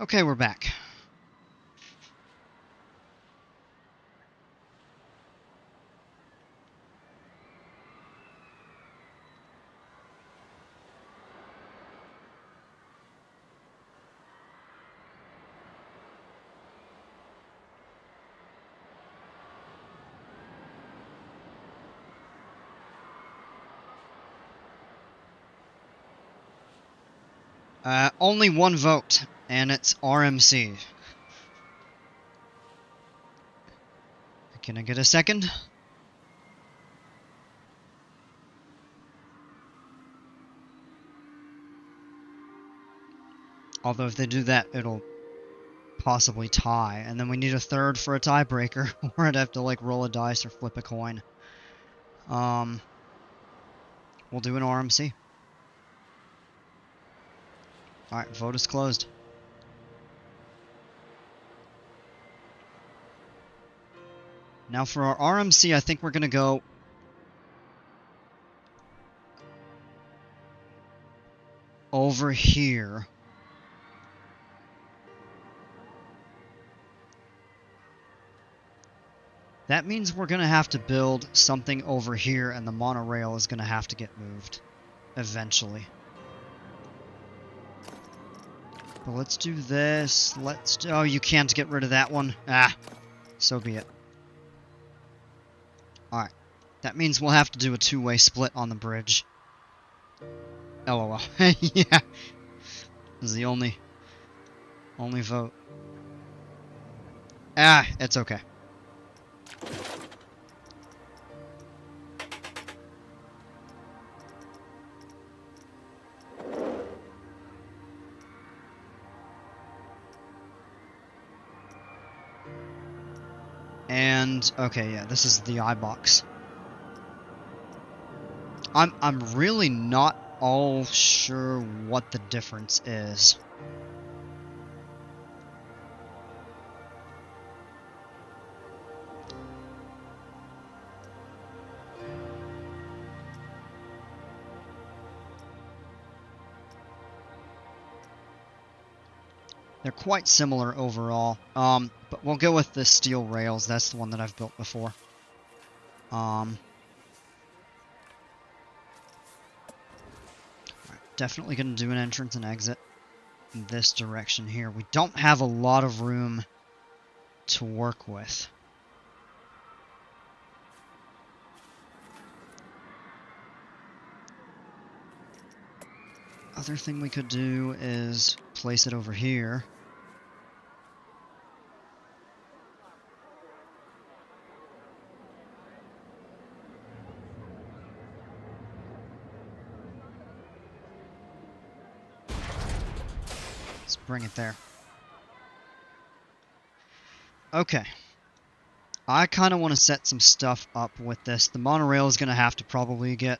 Okay, we're back. Only one vote, and it's RMC. Can I get a second? Although if they do that, it'll possibly tie, and then we need a third for a tiebreaker, or I'd have to like roll a dice or flip a coin. We'll do an RMC. Alright, vote is closed. Now for our RMC, I think we're gonna go over here. That means we're gonna have to build something over here, and the monorail is gonna have to get moved eventually. But let's do this. Oh, you can't get rid of that one. Ah, so be it. Alright. That means we'll have to do a two-way split on the bridge. LOL. Yeah. This is the only vote. Ah, it's okay. And, okay, yeah, this is the I box. I'm really not all sure what the difference is. They're quite similar overall. But we'll go with the steel rails. That's the one that I've built before. Definitely going to do an entrance and exit in this direction here. We don't have a lot of room to work with. Other thing we could do is place it over here. Let's bring it there. Okay. I kind of want to set some stuff up with this. The monorail is going to have to probably get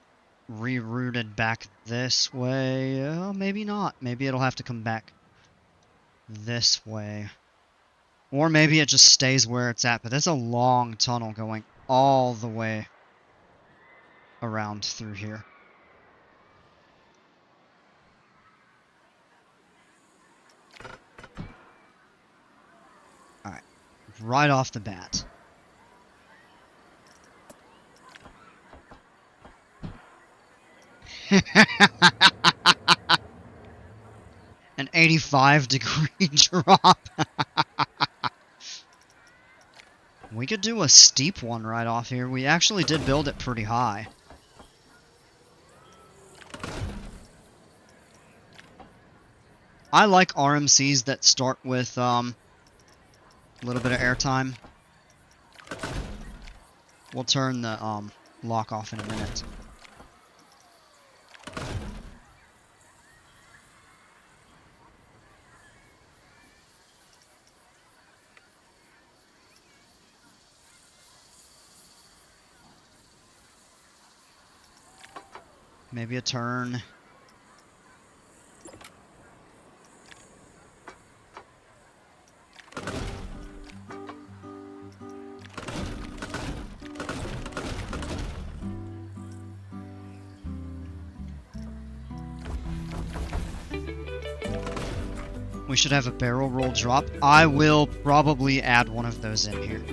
rerouted back this way. Maybe not. Maybe it'll have to come back this way. Or maybe it just stays where it's at. But there's a long tunnel going all the way around through here. Alright. Right off the bat. An 85-degree drop. We could do a steep one right off here. We actually did build it pretty high. I like RMCs that start with a little bit of airtime. We'll turn the lock off in a minute. Maybe a turn. We should have a barrel roll drop. I will probably add one of those in here.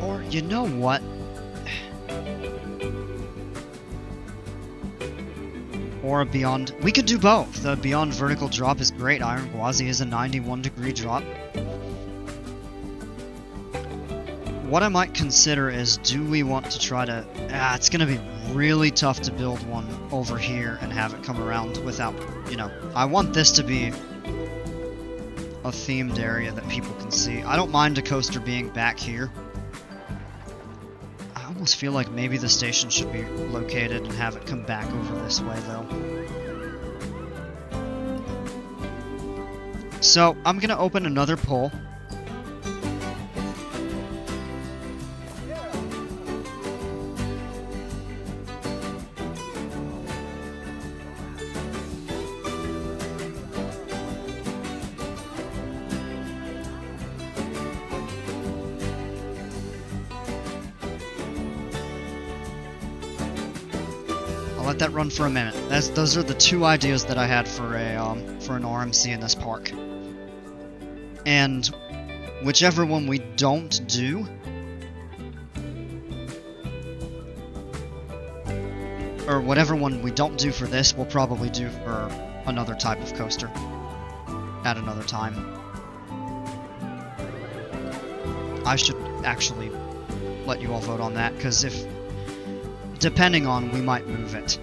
Or, you know what? Or a beyond... We could do both. The beyond vertical drop is great. Iron Gwazi is a 91-degree drop. What I might consider is, do we want to try to... it's going to be really tough to build one over here and have it come around without, you know... I want this to be a themed area that people can see. I don't mind a coaster being back here. I almost feel like maybe the station should be located and have it come back over this way, though. So, I'm going to open another poll. Let that run for a minute. Those are the two ideas that I had for an RMC in this park. And whichever one we don't do, or whatever one we don't do for this, we'll probably do for another type of coaster at another time. I should actually let you all vote on that, because depending on, we might move it.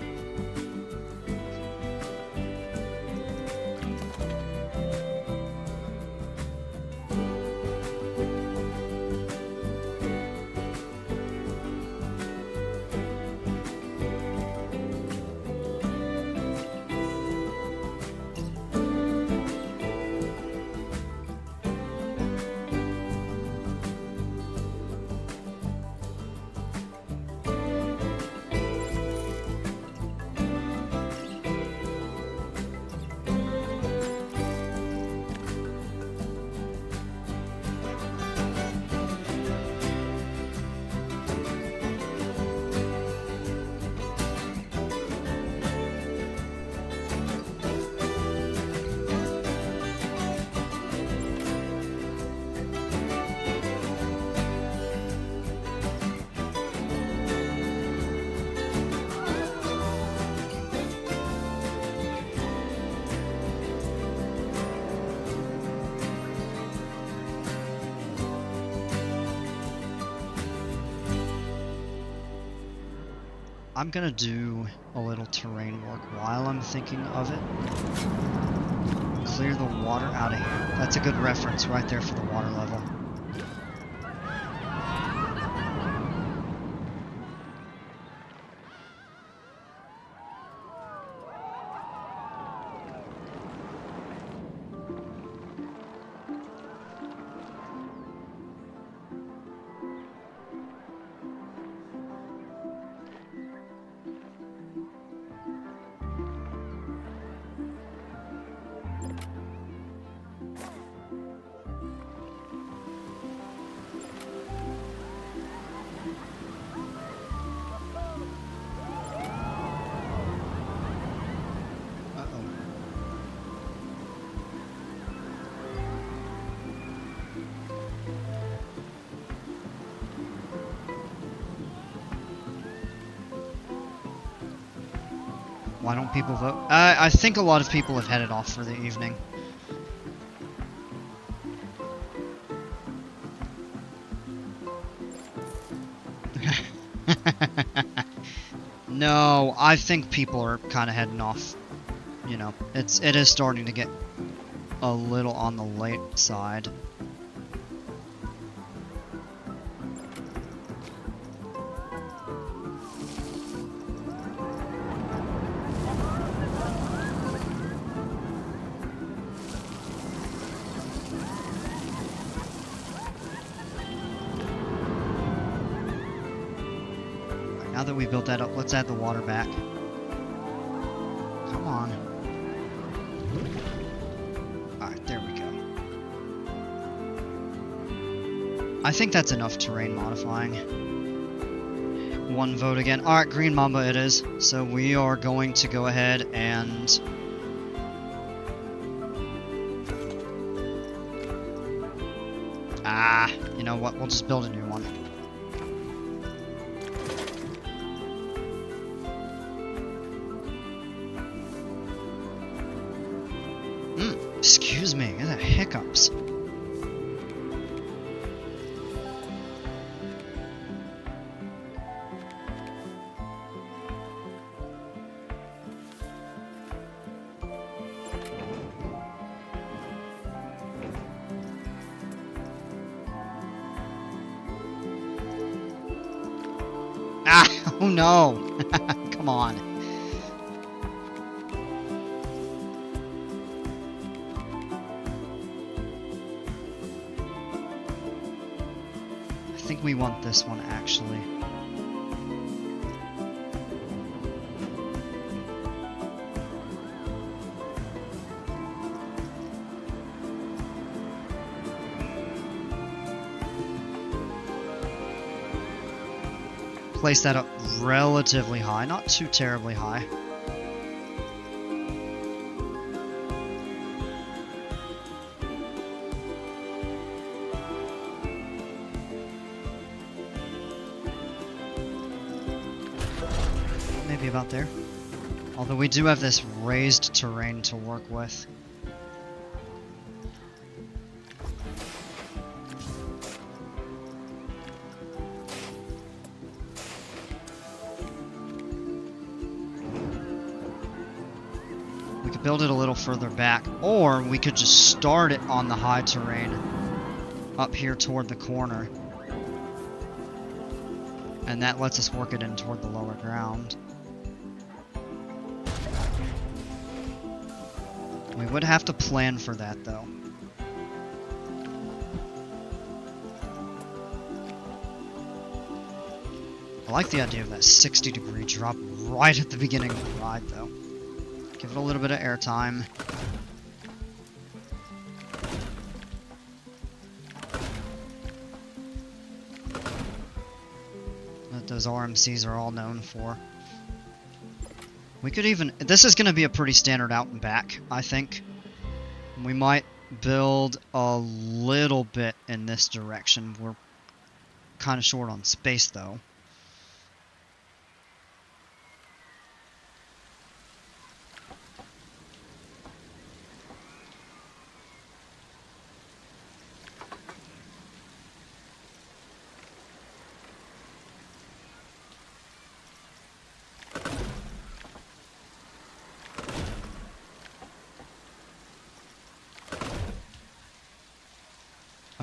I'm gonna do a little terrain work while I'm thinking of it. Clear the water out of here. That's a good reference right there for the water level. Why don't people vote? I think a lot of people have headed off for the evening. No, I think people are kind of heading off. You know, it is starting to get a little on the late side. Now that we built that up, let's add the water back. Come on. Alright, there we go. I think that's enough terrain modifying. One vote again. Alright, Green Mamba it is. So we are going to go ahead and... you know what? We'll just build a new one. Excuse me, the hiccups. Oh no! Come on. I think we want this one actually. Place that up relatively high, not too terribly high. Maybe about there. Although we do have this raised terrain to work with. Build it a little further back, or we could just start it on the high terrain up here toward the corner, and that lets us work it in toward the lower ground. We would have to plan for that though. I like the idea of that 60-degree drop right at the beginning of the ride though. Give it a little bit of airtime. That those RMCs are all known for. We could even... This is going to be a pretty standard out and back, I think. We might build a little bit in this direction. We're kind of short on space, though.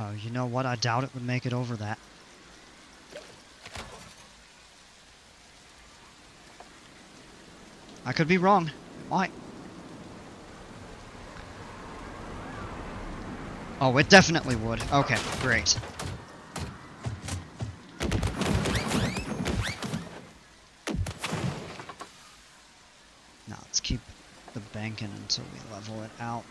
Oh, you know what? I doubt it would make it over that. I could be wrong. It might. Oh, it definitely would. Okay, great. Now let's keep the banking until we level it out.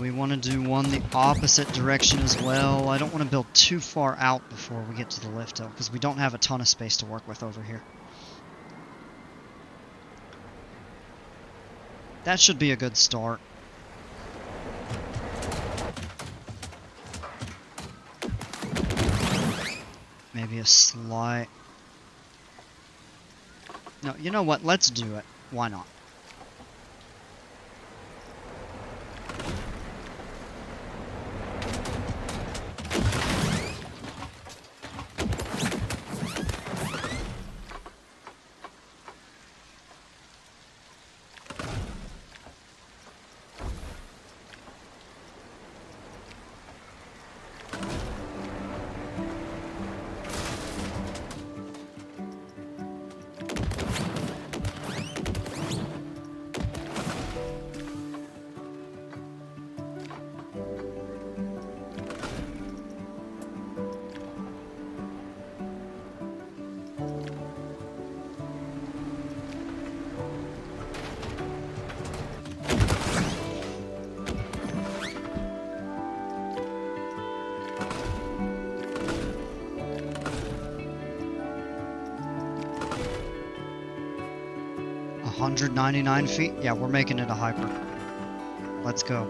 We want to do one the opposite direction as well. I don't want to build too far out before we get to the lift hill, because we don't have a ton of space to work with over here. That should be a good start. Maybe a slight... No, you know what? Let's do it. Why not? $199 feet? Yeah, we're making it a hyper. Let's go.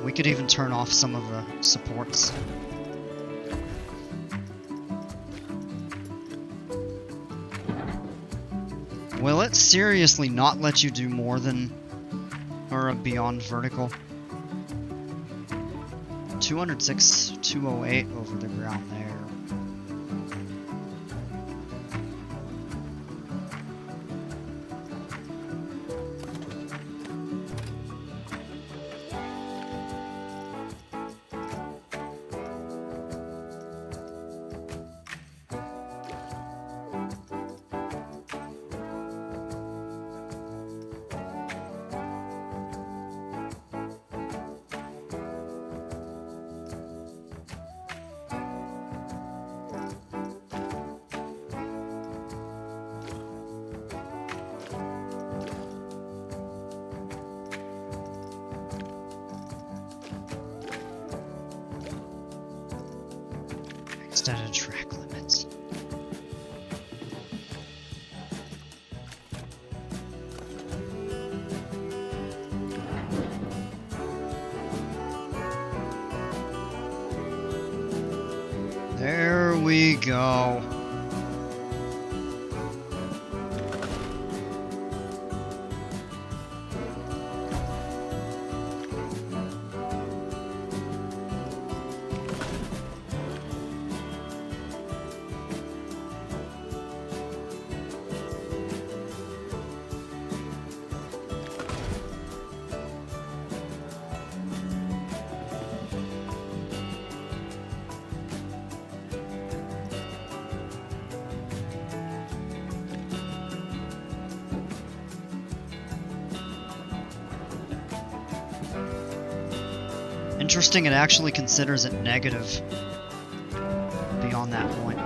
We could even turn off some of the supports. Will it seriously not let you do more than or beyond vertical? 206, 208 over the ground there. Extended track limits. There we go. Interesting, it actually considers it negative beyond that point.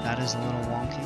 That is a little wonky.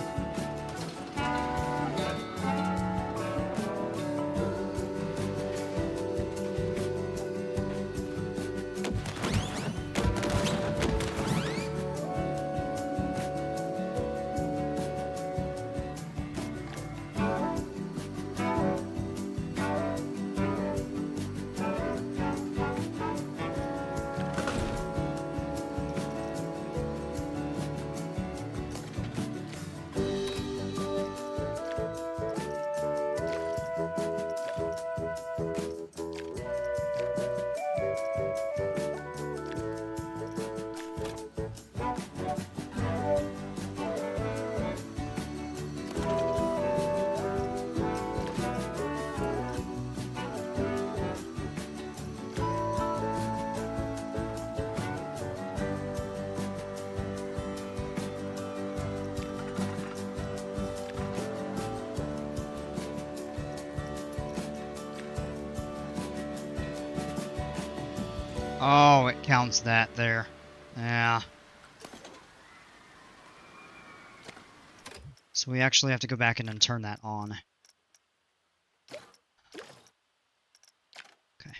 Oh, it counts that there. Yeah. So we actually have to go back in and turn that on. Okay.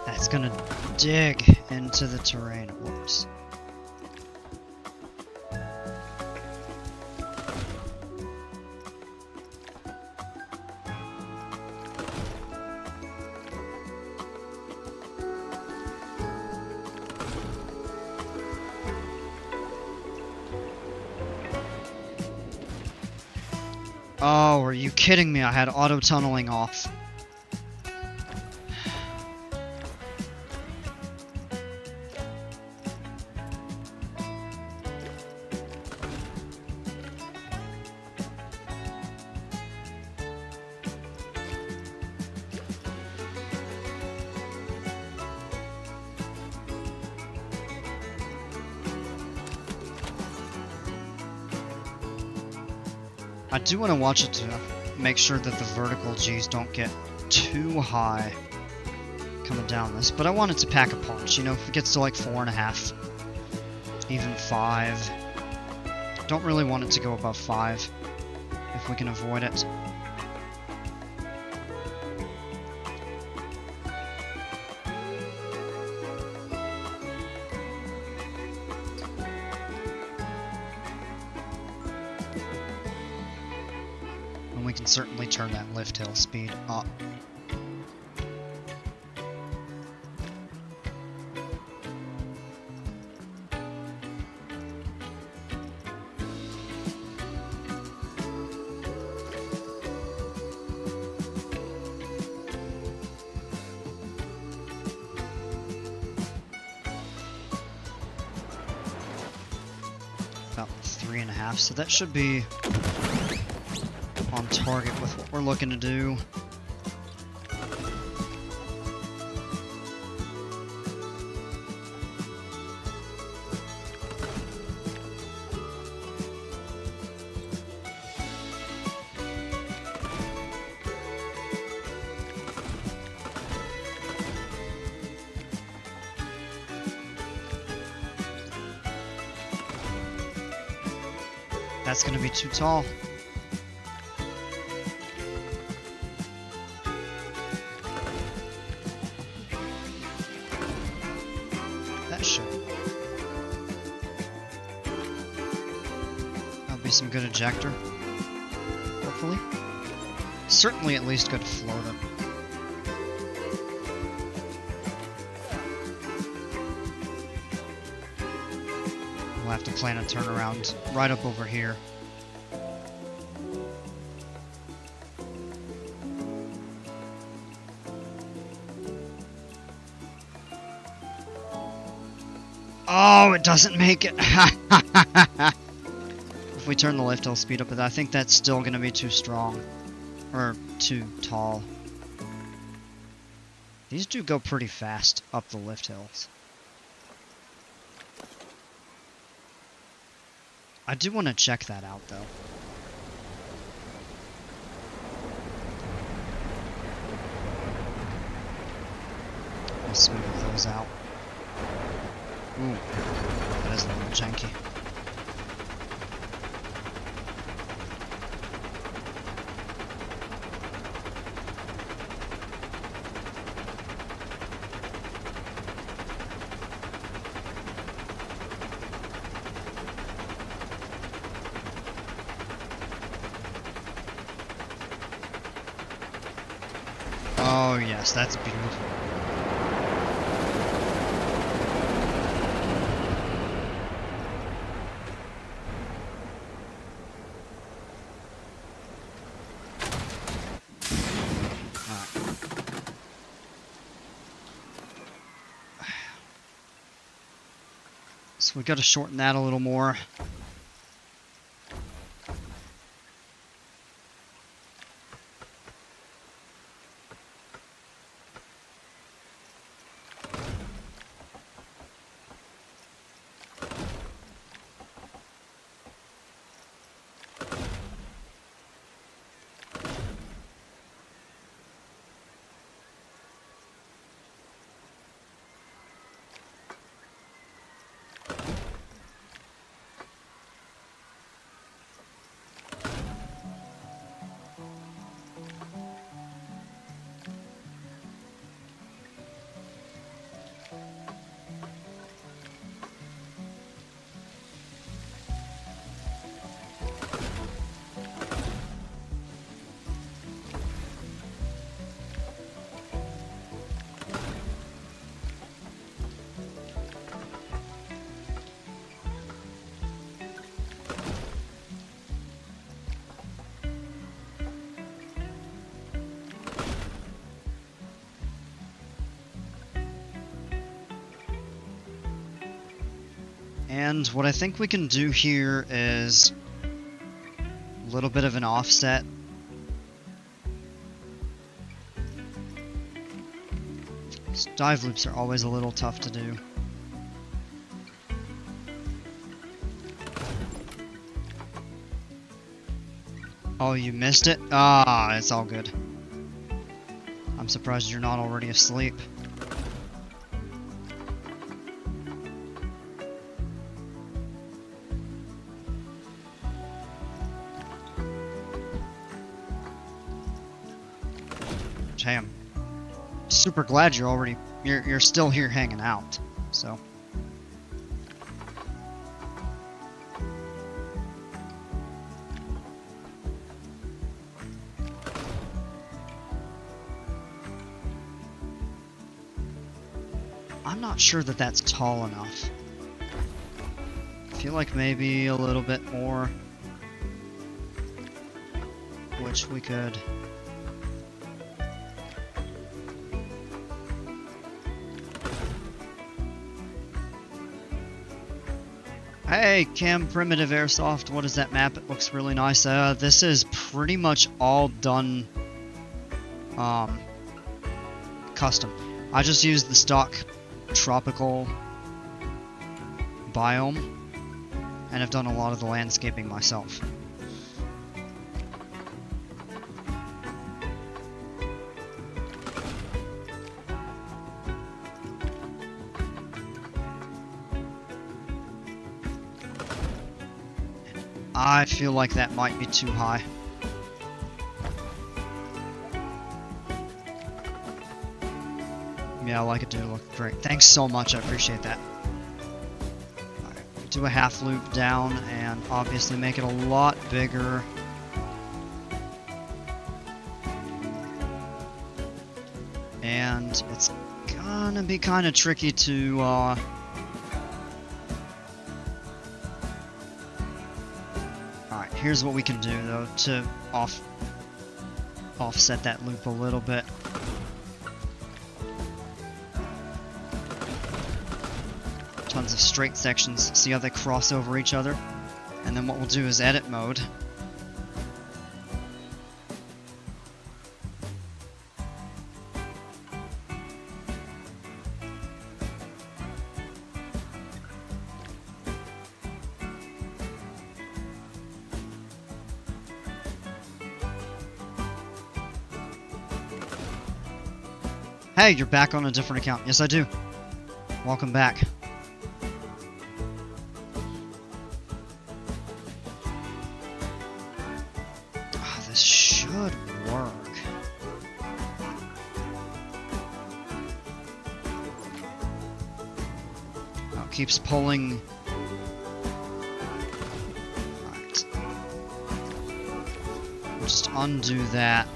That's gonna dig into the terrain. Whoops. Oh, are you kidding me? I had auto-tunneling off. I do want to watch it to make sure that the vertical G's don't get too high coming down this, but I want it to pack a punch, you know, if it gets to like 4.5, even 5. Don't really want it to go above 5, if we can avoid it. And we can certainly turn that lift hill speed up. About 3.5, so that should be on target with what we're looking to do. That's gonna be too tall. That should. That'll be some good ejector. Hopefully. Certainly at least good floater. We'll have to plan a turnaround right up over here. Oh, it doesn't make it. If we turn the lift hill speed up, but I think that's still going to be too strong. Or too tall. These do go pretty fast up the lift hills. I do want to check that out, though. Let's smooth those out. Ooh, that is a little janky. Oh yes, that's beautiful. So we got to shorten that a little more. And what I think we can do here is a little bit of an offset. Dive loops are always a little tough to do. Oh, you missed it? Ah, it's all good. I'm surprised you're not already asleep. Hey, I'm super glad you're still here hanging out. So I'm not sure that that's tall enough. I feel like maybe a little bit more, which we could. Hey, Cam Primitive Airsoft, what is that map? It looks really nice. This is pretty much all done custom. I just used the stock tropical biome and have done a lot of the landscaping myself. I feel like that might be too high. Yeah, I like it, dude. Look great. Thanks so much. I appreciate that. Alright, do a half loop down and obviously make it a lot bigger. And it's gonna be kind of tricky to here's what we can do though to offset that loop a little bit. Tons of straight sections, see how they cross over each other? And then what we'll do is edit mode. Hey, you're back on a different account. Yes, I do. Welcome back. Ah, this should work. Oh, it keeps pulling. Alright. We'll just undo that.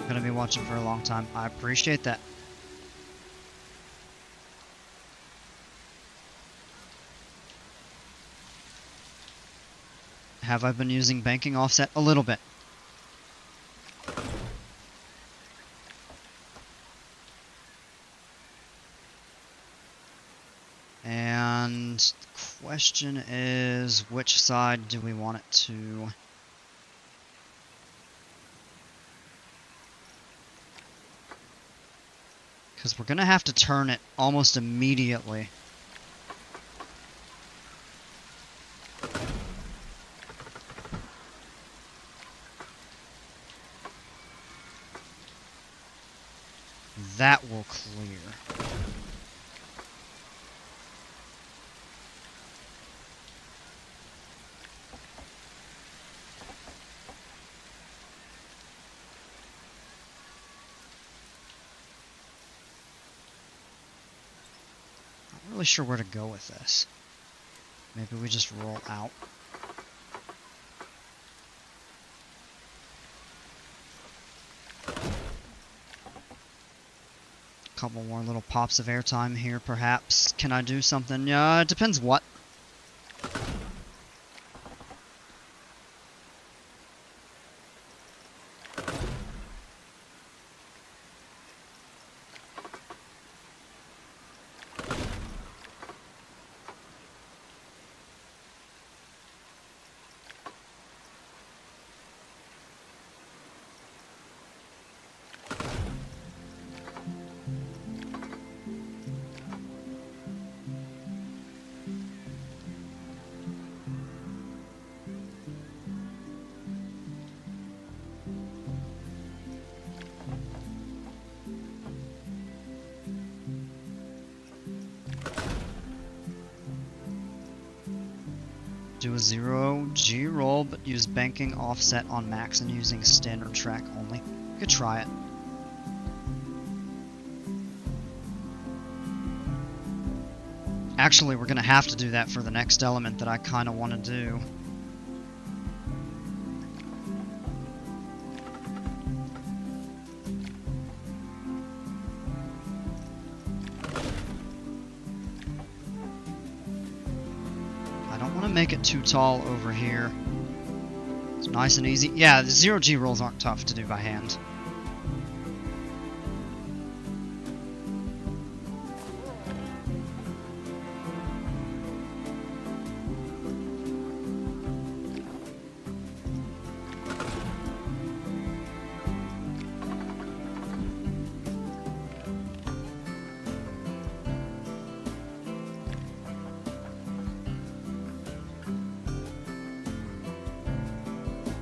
Gonna be watching for a long time. I appreciate that. Have I been using banking offset? A little bit. And the question is, which side do we want it to? Because we're going to have to turn it almost immediately. That will clear. Not really sure where to go with this. Maybe we just roll out. Couple more little pops of airtime here, perhaps. Can I do something? Yeah, it depends what. Do a 0G roll, but use banking offset on max and using standard track only. You could try it. Actually, we're going to have to do that for the next element that I kind of want to do. Make it too tall over here. It's nice and easy. Yeah, the 0G rolls aren't tough to do by hand.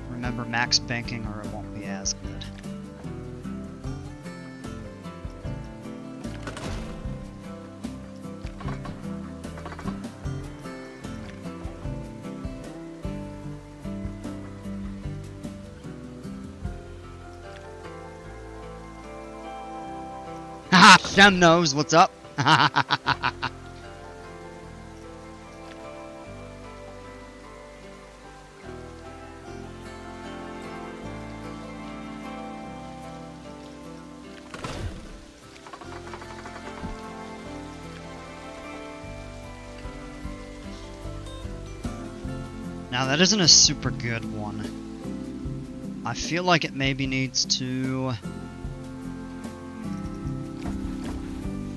Remember max banking or it won't be as good. Haha, Shem knows what's up. Now that isn't a super good one. I feel like it maybe needs to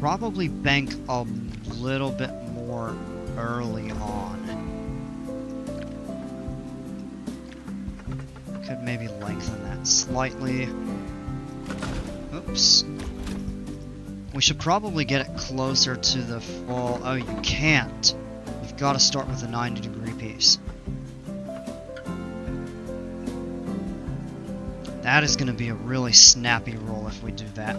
probably bank a little bit more early on. Could maybe lengthen that slightly. Oops. We should probably get it closer to the full... Oh, you can't. You've got to start with a 90-degree piece. That is going to be a really snappy roll if we do that.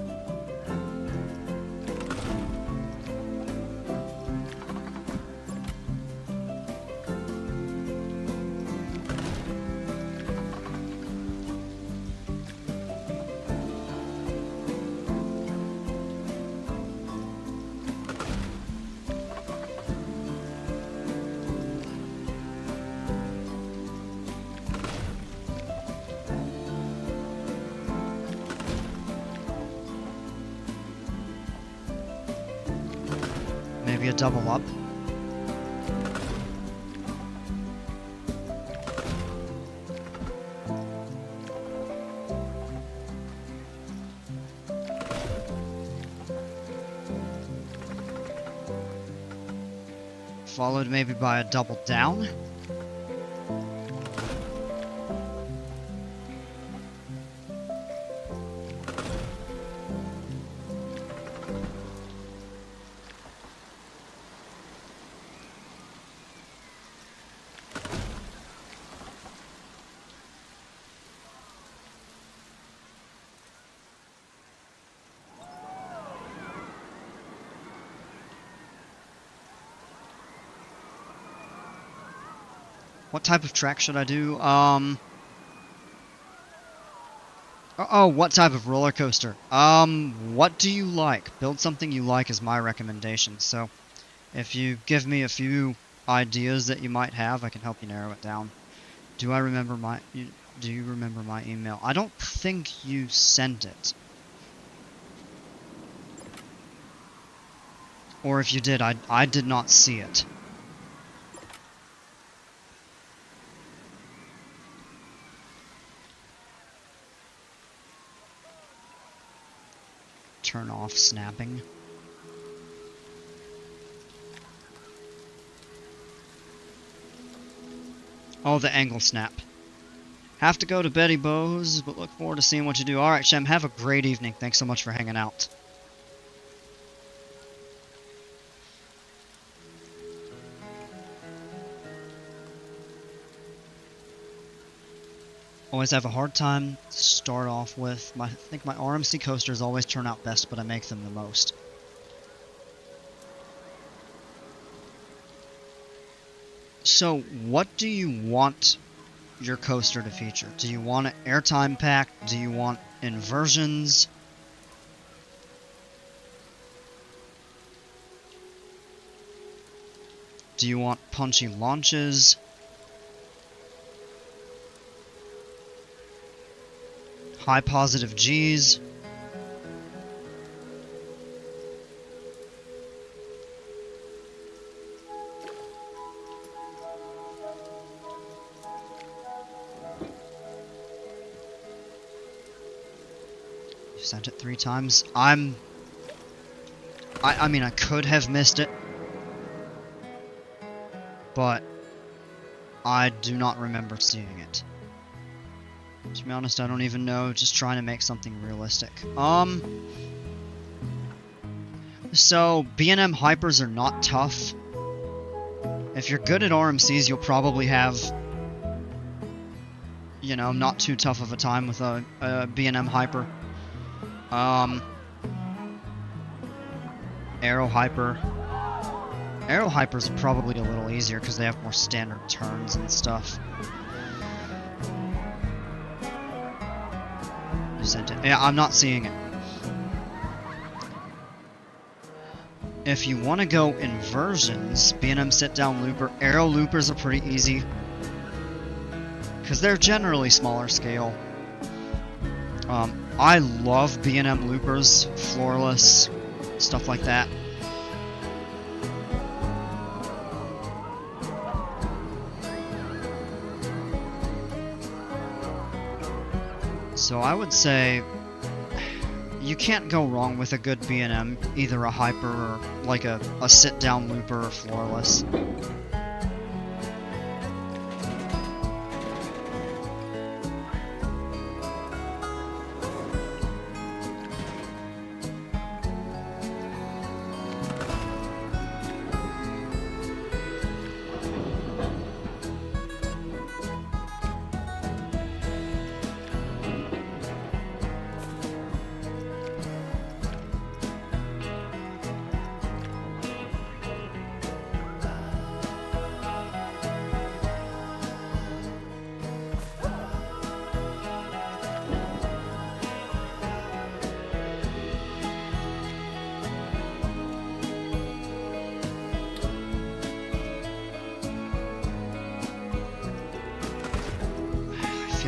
Maybe a double up. Followed maybe by a double down. What type of track should I do? Oh, what type of roller coaster? What do you like? Build something you like is my recommendation. So, if you give me a few ideas that you might have, I can help you narrow it down. Do you remember my email? I don't think you sent it. Or if you did, I did not see it. Turn off snapping. Oh, the angle snap. Have to go to Betty Bo's, but look forward to seeing what you do. Alright, Shem, have a great evening. Thanks so much for hanging out. Always have a hard time to start off with. I think my RMC coasters always turn out best, but I make them the most. So, what do you want your coaster to feature? Do you want it airtime packed? Do you want inversions? Do you want punchy launches? High positive G's? You sent it 3 times. I mean, I could have missed it, but I do not remember seeing it. To be honest, I don't even know, just trying to make something realistic. So, B&M Hypers are not tough. If you're good at RMCs, you'll probably have, you know, not too tough of a time with a B&M Hyper. Aero Hyper. Aero Hypers are probably a little easier because they have more standard turns and stuff. You sent it. Yeah, I'm not seeing it. If you want to go inversions, B&M sit-down looper, aero loopers are pretty easy because they're generally smaller scale. I love B&M loopers, floorless, stuff like that. So I would say you can't go wrong with a good B&M, either a hyper or like a sit-down looper or floorless.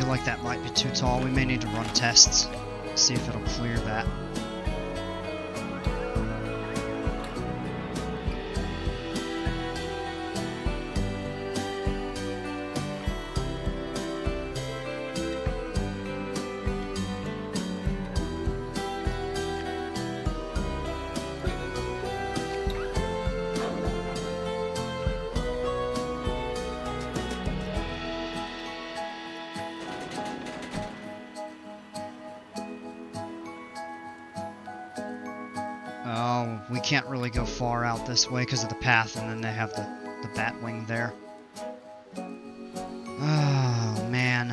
feel like that might be too tall. We may need to run tests, see if it'll clear that. Oh, we can't really go far out this way because of the path, and then they have the bat wing there. Oh, man.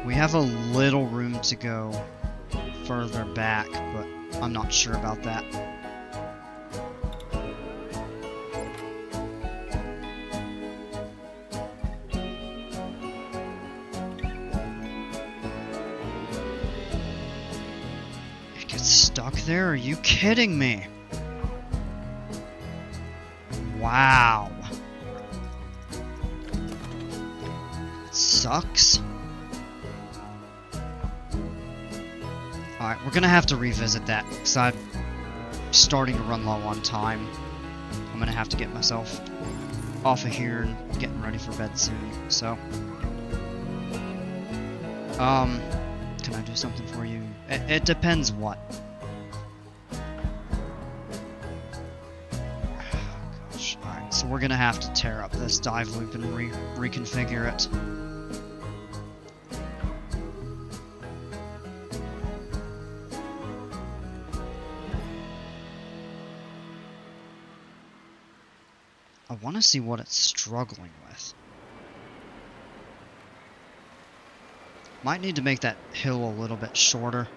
We have a little room to go further back, but I'm not sure about that. Stuck there? Are you kidding me? Wow. It sucks. Alright, we're gonna have to revisit that, because I'm starting to run low on time. I'm gonna have to get myself off of here and getting ready for bed soon, so... can I do something for you? It depends what. Gosh, alright, so we're gonna have to tear up this dive loop and reconfigure it. I want to see what it's struggling with. Might need to make that hill a little bit shorter.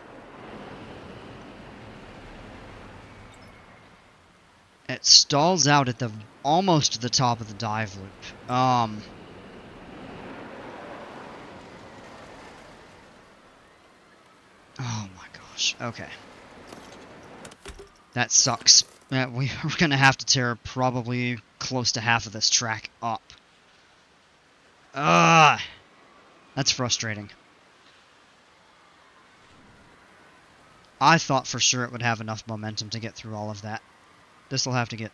It stalls out at the almost the top of the dive loop. Oh my gosh. Okay. That sucks. We're gonna have to tear probably close to half of this track up. That's frustrating. I thought for sure it would have enough momentum to get through all of that. This will have to get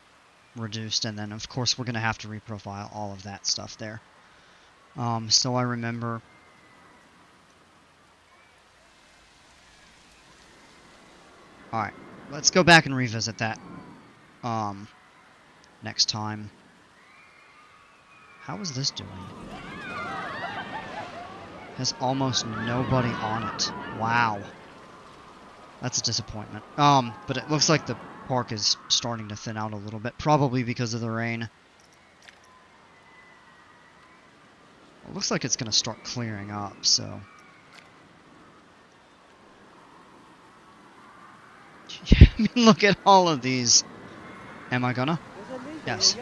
reduced, and then of course we're going to have to reprofile all of that stuff there. So I remember... Alright, let's go back and revisit that next time. How is this doing? Has almost nobody on it. Wow. That's a disappointment. But it looks like the park is starting to thin out a little bit, probably because of the rain. It looks like it's going to start clearing up, so... Yeah, I mean, look at all of these. Am I gonna? Yes.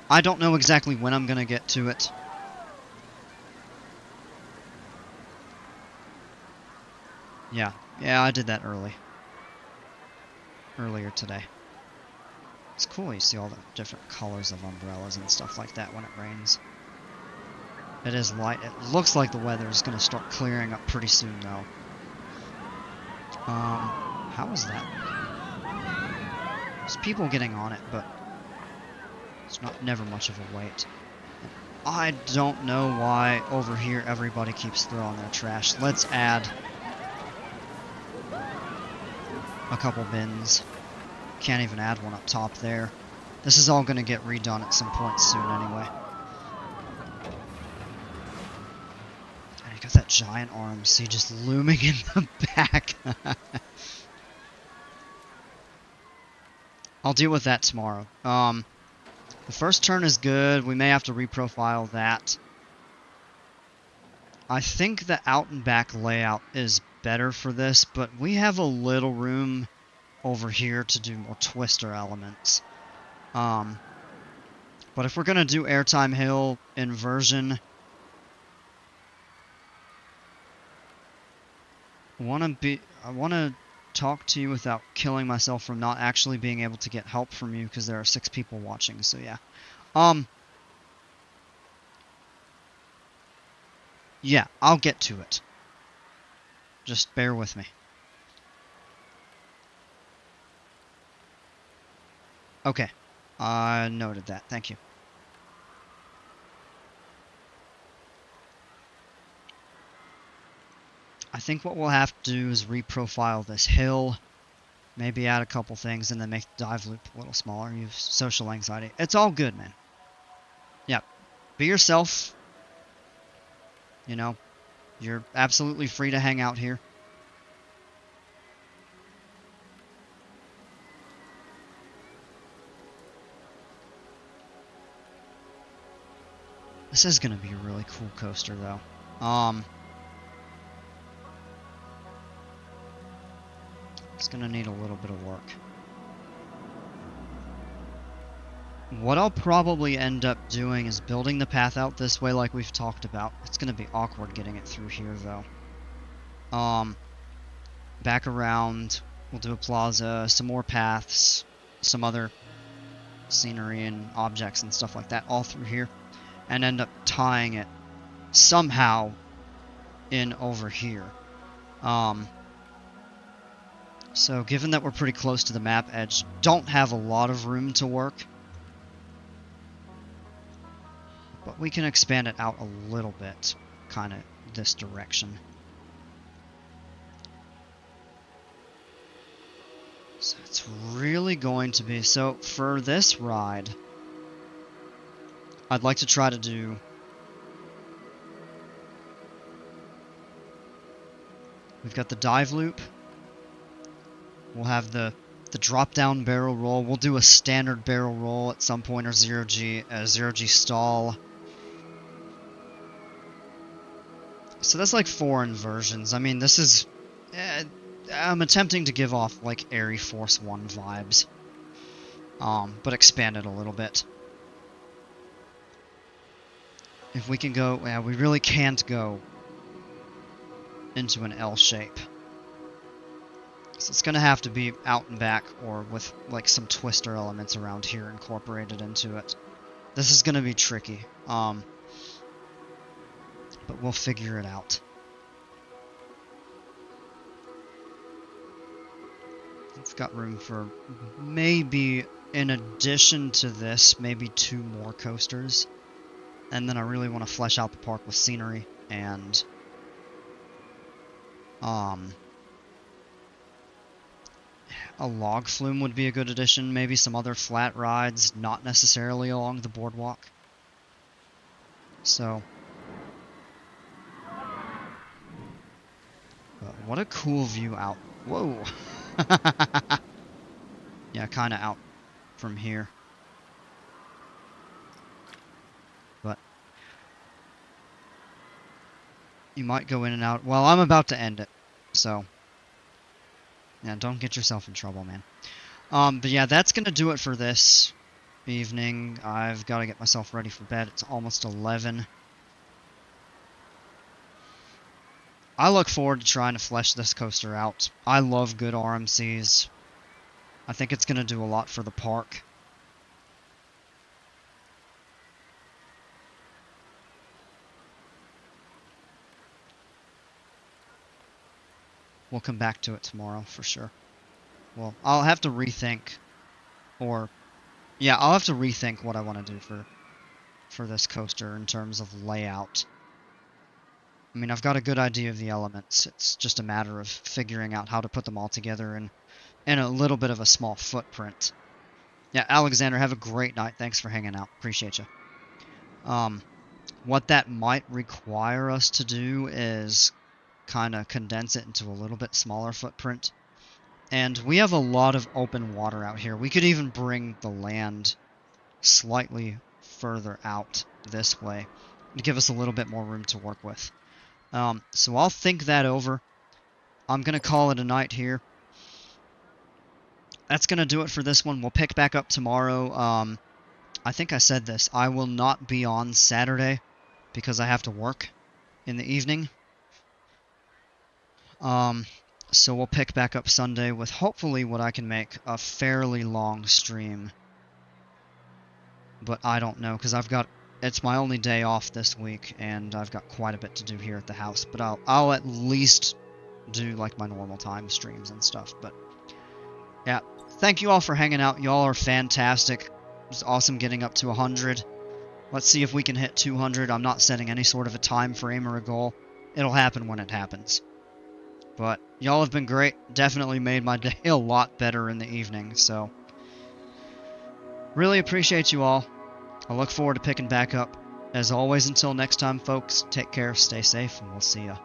I don't know exactly when I'm gonna get to it. Yeah, I did that earlier today. It's cool, you see all the different colors of umbrellas and stuff like that when it rains. It is light. It looks like the weather is going to start clearing up pretty soon, though. How is that? There's people getting on it, but it's never much of a wait. I don't know why over here everybody keeps throwing their trash. Let's add a couple bins. Can't even add one up top there. This is all going to get redone at some point soon anyway. And you got that giant RMC just looming in the back. I'll deal with that tomorrow. The first turn is good. We may have to reprofile that. I think the out and back layout is better for this, but we have a little room over here to do more twister elements. But if we're gonna do airtime hill inversion, I wanna talk to you without killing myself from not actually being able to get help from you because there are 6 people watching, so yeah. Yeah, I'll get to it. Just bear with me. Okay. I noted that. Thank you. I think what we'll have to do is reprofile this hill, maybe add a couple things, and then make the dive loop a little smaller. You have social anxiety. It's all good, man. Yeah. Be yourself. You know, you're absolutely free to hang out here. This is going to be a really cool coaster, though. It's going to need a little bit of work. What I'll probably end up doing is building the path out this way like we've talked about. It's going to be awkward getting it through here, though. Back around, we'll do a plaza, some more paths, some other scenery and objects and stuff like that all through here, and end up tying it somehow in over here. So given that we're pretty close to the map edge, don't have a lot of room to work, but we can expand it out a little bit, kind of this direction. So it's really going to be, so for this ride, I'd like to try to do we've got the dive loop. We'll have the drop down barrel roll. We'll do a standard barrel roll at some point, or zero G stall. So that's like 4 inversions. I mean, this is I'm attempting to give off like Airy Force 1 vibes, but expand it a little bit. If we can go, yeah, we really can't go into an L shape. So it's going to have to be out and back, or with like some twister elements around here incorporated into it. This is going to be tricky, but we'll figure it out. It's got room for maybe, in addition to this, maybe 2 more coasters. And then I really want to flesh out the park with scenery and a log flume would be a good addition. Maybe some other flat rides, not necessarily along the boardwalk. So, what a cool view out. Whoa! Yeah, kind of out from here. But you might go in and out. Well, I'm about to end it, so yeah, don't get yourself in trouble, man. But yeah, that's gonna do it for this evening. I've got to get myself ready for bed. It's almost 11. I look forward to trying to flesh this coaster out. I love good RMCs. I think it's gonna do a lot for the park. We'll come back to it tomorrow for sure. Well, I'll have to rethink, or yeah, I'll have to rethink what I want to do for this coaster in terms of layout. I mean, I've got a good idea of the elements. It's just a matter of figuring out how to put them all together in a little bit of a small footprint. Yeah, Alexander, have a great night. Thanks for hanging out. Appreciate you. What that might require us to do is kind of condense it into a little bit smaller footprint. And we have a lot of open water out here. We could even bring the land slightly further out this way to give us a little bit more room to work with. So I'll think that over. I'm going to call it a night here. That's going to do it for this one. We'll pick back up tomorrow. I think I said this. I will not be on Saturday because I have to work in the evening. So we'll pick back up Sunday with hopefully what I can make a fairly long stream. But I don't know, because it's my only day off this week, and I've got quite a bit to do here at the house. But I'll at least do like my normal time streams and stuff. But yeah, thank you all for hanging out. Y'all are fantastic. It was awesome getting up to 100. Let's see if we can hit 200. I'm not setting any sort of a time frame or a goal. It'll happen when it happens. But y'all have been great. Definitely made my day a lot better in the evening, so really appreciate you all. I look forward to picking back up. As always, until next time, folks, take care, stay safe, and we'll see ya.